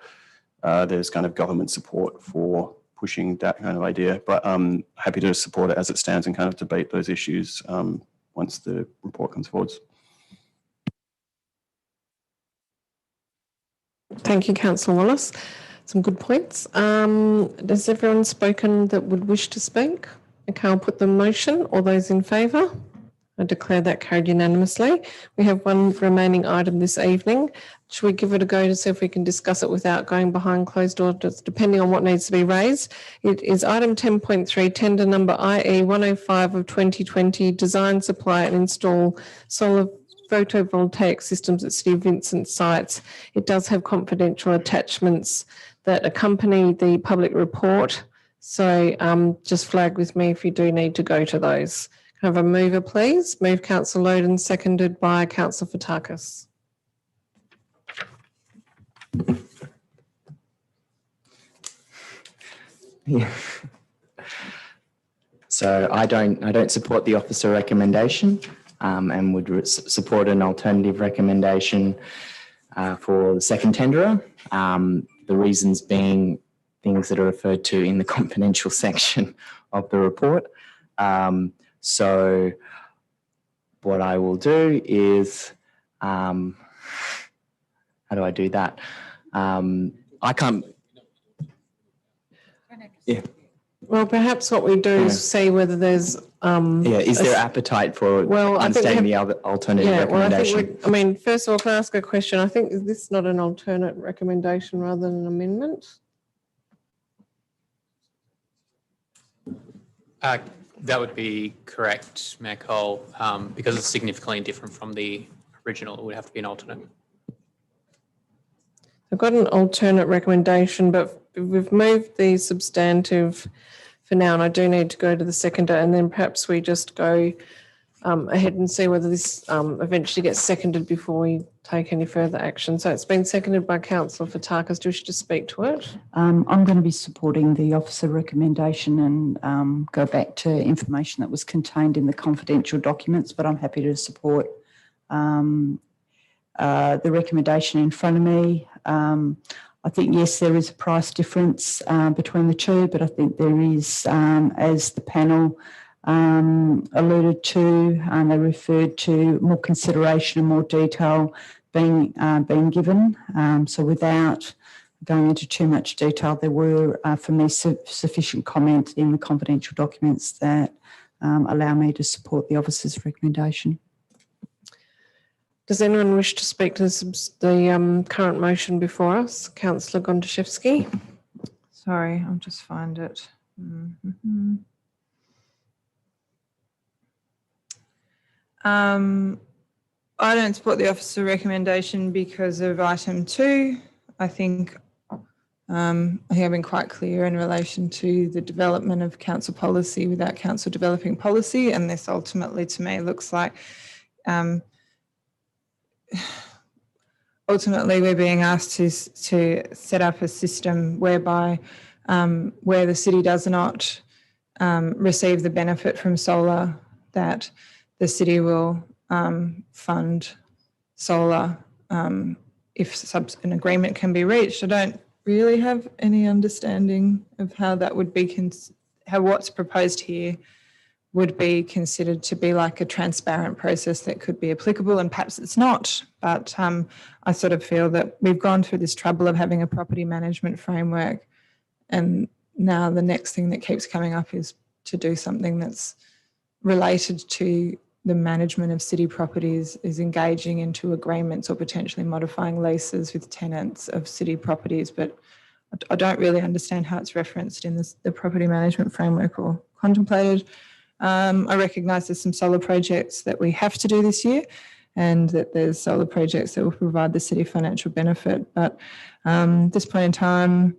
S3: there's kind of government support for pushing that kind of idea. But I'm happy to support it as it stands and kind of debate those issues once the report comes forward.
S1: Thank you, Councillor Wallace. Some good points. Has everyone spoken that would wish to speak? Okay, I'll put the motion. All those in favour? I declare that carried unanimously. We have one remaining item this evening. Should we give it a go to see if we can discuss it without going behind closed doors, depending on what needs to be raised? It is item 10.3, tender number IE 105 of 2020, design, supply and install solar photovoltaic systems at City of Vincent sites. It does have confidential attachments that accompany the public report. So just flag with me if you do need to go to those. Can I have a mover, please? Move Councillor Loden, seconded by Councillor Fotakis.
S17: Yeah. So I don't support the officer recommendation and would support an alternative recommendation for the second tenderer. The reasons being things that are referred to in the confidential section of the report. So what I will do is, how do I do that? I can't. Yeah.
S1: Well, perhaps what we do is see whether there's.
S17: Is there appetite for understanding the other alternative recommendation?
S1: I mean, first of all, can I ask a question? I think is this not an alternate recommendation rather than an amendment?
S12: That would be correct, Mayor Cole. Because it's significantly different from the original, it would have to be an alternate.
S1: I've got an alternate recommendation, but we've moved the substantive for now, and I do need to go to the seconder, and then perhaps we just go ahead and see whether this eventually gets seconded before we take any further action. So it's been seconded by Councillor Fotakis. Do you wish to speak to it?
S19: I'm going to be supporting the officer recommendation and go back to information that was contained in the confidential documents, but I'm happy to support the recommendation in front of me. I think, yes, there is a price difference between the two, but I think there is, as the panel alluded to, they referred to more consideration and more detail being given. So without going into too much detail, there were, for me, sufficient comment in the confidential documents that allow me to support the officer's recommendation.
S1: Does anyone wish to speak to the current motion before us? Councillor Gondaszewski.
S18: Sorry, I'll just find it. I don't support the officer recommendation because of item 2. I think I've been quite clear in relation to the development of council policy without council developing policy, and this ultimately to me looks like ultimately we're being asked to set up a system whereby where the city does not receive the benefit from solar, that the city will fund solar if an agreement can be reached. I don't really have any understanding of how that would be, how what's proposed here would be considered to be like a transparent process that could be applicable, and perhaps it's not. But I sort of feel that we've gone through this trouble of having a property management framework, and now the next thing that keeps coming up is to do something that's related to the management of city properties, is engaging into agreements or potentially modifying leases with tenants of city properties. But I don't really understand how it's referenced in the property management framework or contemplated. I recognise there's some solar projects that we have to do this year, and that there's solar projects that will provide the city financial benefit. But at this point in time,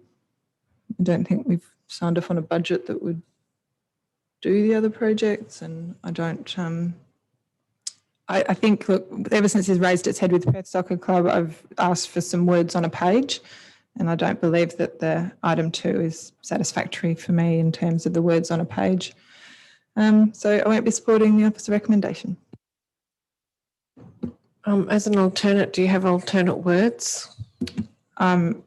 S18: I don't think we've signed off on a budget that would do the other projects, and I don't. I think, look, ever since it's raised its head with Perth Soccer Club, I've asked for some words on a page, and I don't believe that the item 2 is satisfactory for me in terms of the words on a page. So I won't be supporting the officer recommendation.
S1: As an alternate, do you have alternate words?
S18: I'm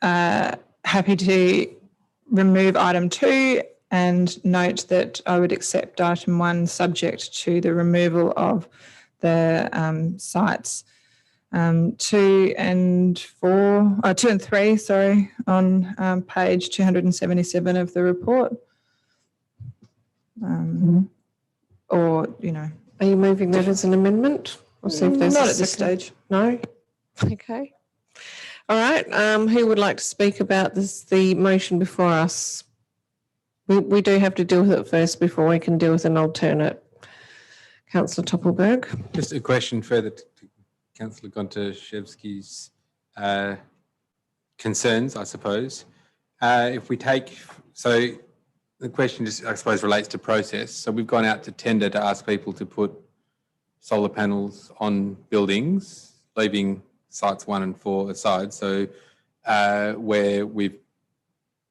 S18: happy to remove item 2 and note that I would accept item 1 subject to the removal of the sites 2 and 3, sorry, on page 277 of the report. Or, you know.
S1: Are you moving that as an amendment? We'll see if there's
S18: Not
S1: a
S18: at this
S1: second.
S18: stage.
S1: No? Okay. All right. Who would like to speak about the motion before us? We do have to deal with it first before we can deal with an alternate. Councillor Toppelberg.
S15: Just a question further to Councillor Gontaszewski's concerns, I suppose. If we take, so the question just, I suppose, relates to process. So we've gone out to tender to ask people to put solar panels on buildings, leaving sites 1 and 4 aside. So where we've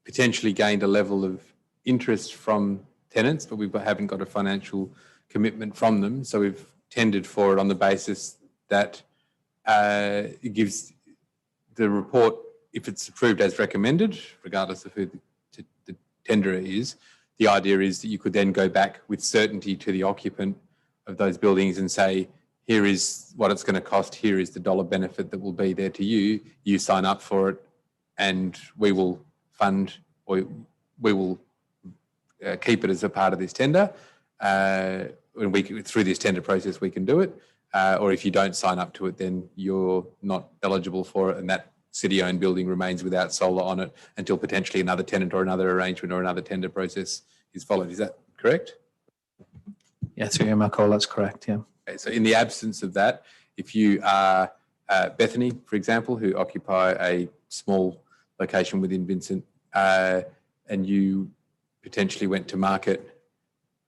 S15: potentially gained a level of interest from tenants, but we haven't got a financial commitment from them. So we've tendered for it on the basis that it gives the report, if it's approved as recommended, regardless of who the tenderer is, the idea is that you could then go back with certainty to the occupant of those buildings and say, here is what it's going to cost, here is the dollar benefit that will be there to you, you sign up for it and we will fund, or we will keep it as a part of this tender. And through this tender process we can do it. Or if you don't sign up to it, then you're not eligible for it and that city-owned building remains without solar on it until potentially another tenant or another arrangement or another tender process is followed. Is that correct?
S13: Yeah, through you, Michael, that's correct, yeah.
S15: Okay, so in the absence of that, if you are Bethany, for example, who occupy a small location within Vincent, and you potentially went to market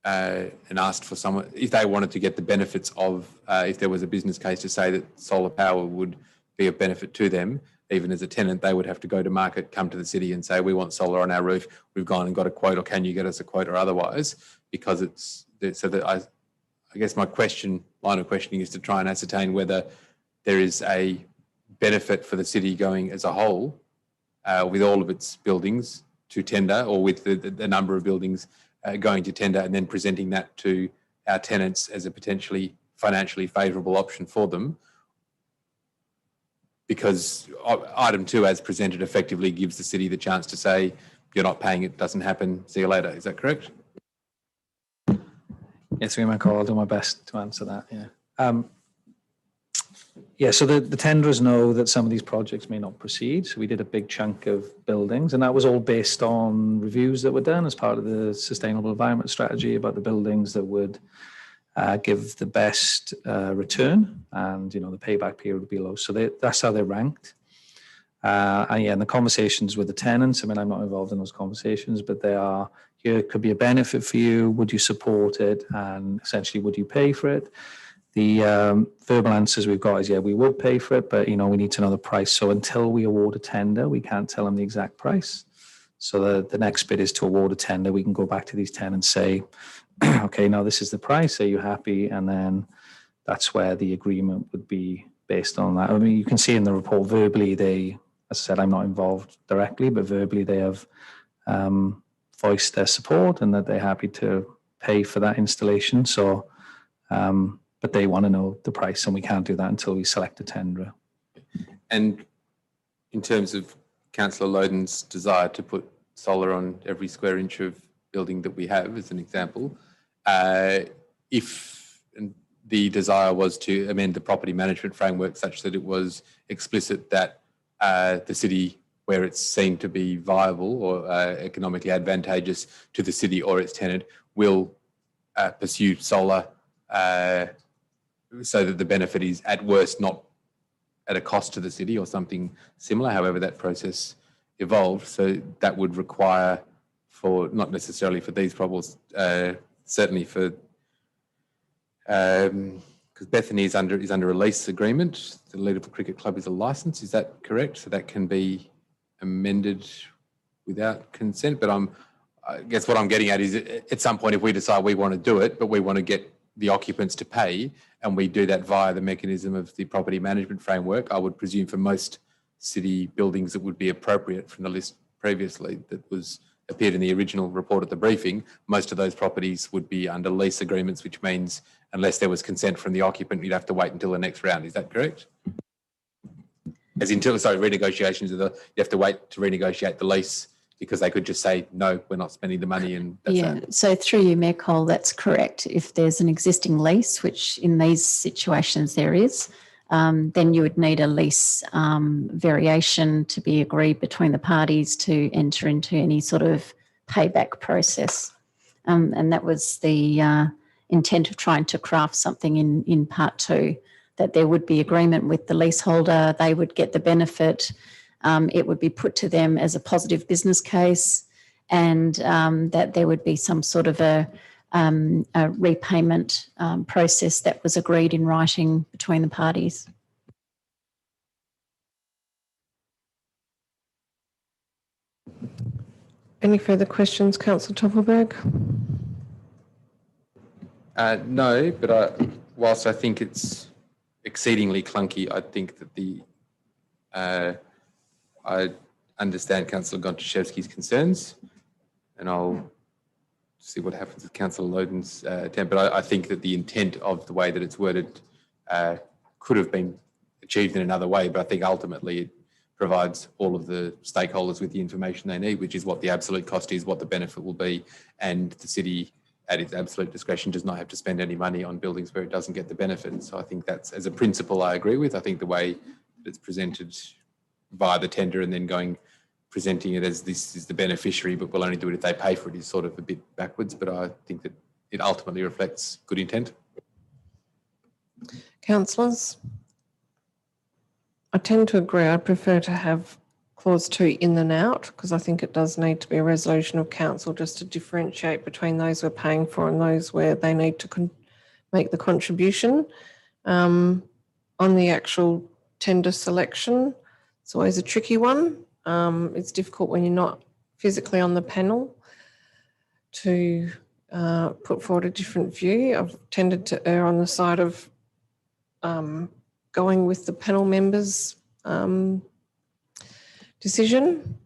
S15: and asked for someone, if they wanted to get the benefits of, if there was a business case to say that solar power would be of benefit to them, even as a tenant, they would have to go to market, come to the city and say, we want solar on our roof. We've gone and got a quote, or can you get us a quote or otherwise? Because it's, so that I guess my line of questioning is to try and ascertain whether there is a benefit for the city going as a whole with all of its buildings to tender, or with the number of buildings going to tender, and then presenting that to our tenants as a potentially financially favourable option for them. Because item 2 as presented effectively gives the city the chance to say, you're not paying, it doesn't happen, see you later. Is that correct?
S13: Yeah, through my call, I'll do my best to answer that, yeah. Yeah, so the tenderers know that some of these projects may not proceed. So we did a big chunk of buildings, and that was all based on reviews that were done as part of the Sustainable Environment Strategy about the buildings that would give the best return, and the payback period would be low. So that's how they ranked. And yeah, and the conversations with the tenants, I mean, I'm not involved in those conversations, but they are, here could be a benefit for you. Would you support it? And essentially, would you pay for it? The verbal answers we've got is, yeah, we would pay for it, but, we need to know the price. So until we award a tender, we can't tell them the exact price. So the next bit is to award a tender. We can go back to these tenants and say, okay, now this is the price. Are you happy? And then that's where the agreement would be based on that. I mean, you can see in the report verbally, as I said, I'm not involved directly, but verbally they have voiced their support and that they're happy to pay for that installation. So, but they want to know the price, and we can't do that until we select a tenderer.
S15: And in terms of Councillor Loden's desire to put solar on every square inch of building that we have, as an example, if the desire was to amend the property management framework such that it was explicit that the city, where it's seen to be viable or economically advantageous to the city or its tenant, will pursue solar so that the benefit is at worst not at a cost to the city or something similar, however that process evolved. So that would require, for not necessarily for these problems, certainly for, because Bethany is under a lease agreement. The Leederville Cricket Club is a licence. Is that correct? So that can be amended without consent. But I guess what I'm getting at is at some point, if we decide we want to do it, but we want to get the occupants to pay, and we do that via the mechanism of the property management framework, I would presume for most city buildings that would be appropriate from the list previously that appeared in the original report at the briefing, most of those properties would be under lease agreements, which means unless there was consent from the occupant, you'd have to wait until the next round. Is that correct? Renegotiations you have to wait to renegotiate the lease because they could just say, no, we're not spending the money and that's that.
S5: So through you, Mayor Cole, that's correct. If there's an existing lease, which in these situations there is, then you would need a lease variation to be agreed between the parties to enter into any sort of payback process. And that was the intent of trying to craft something in part 2, that there would be agreement with the leaseholder, they would get the benefit, it would be put to them as a positive business case, and that there would be some sort of a repayment process that was agreed in writing between the parties.
S1: Any further questions, Councillor Toppelberg?
S15: No, but whilst I think it's exceedingly clunky, I think that I understand Councillor Gontaszewski's concerns, and I'll see what happens with Councillor Loden's attempt. But I think that the intent of the way that it's worded could have been achieved in another way, but I think ultimately it provides all of the stakeholders with the information they need, which is what the absolute cost is, what the benefit will be, and the city at its absolute discretion does not have to spend any money on buildings where it doesn't get the benefit. And so I think that's, as a principle, I agree with. I think the way that it's presented via the tender and then presenting it as this is the beneficiary, but we'll only do it if they pay for it, is sort of a bit backwards, but I think that it ultimately reflects good intent.
S1: Councillors? I tend to agree. I prefer to have clause 2 in and out, because I think it does need to be a resolution of council just to differentiate between those we're paying for and those where they need to make the contribution. On the actual tender selection, it's always a tricky one. It's difficult when you're not physically on the panel to put forward a different view. I've tended to err on the side of going with the panel members' decision.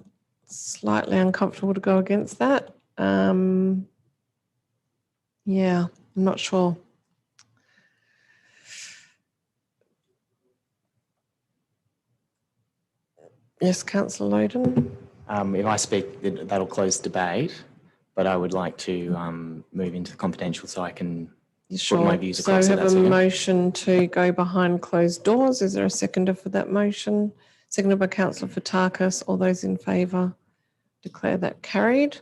S1: Slightly uncomfortable to go against that. Yeah, I'm not sure. Yes, Councillor Loden.
S17: If I speak, that'll close debate, but I would like to move into the confidential so I can put my views across.
S1: So I have a motion to go behind closed doors. Is there a seconder for that motion? Seconded by Councillor Fotakis. All those in favour, declare that carried.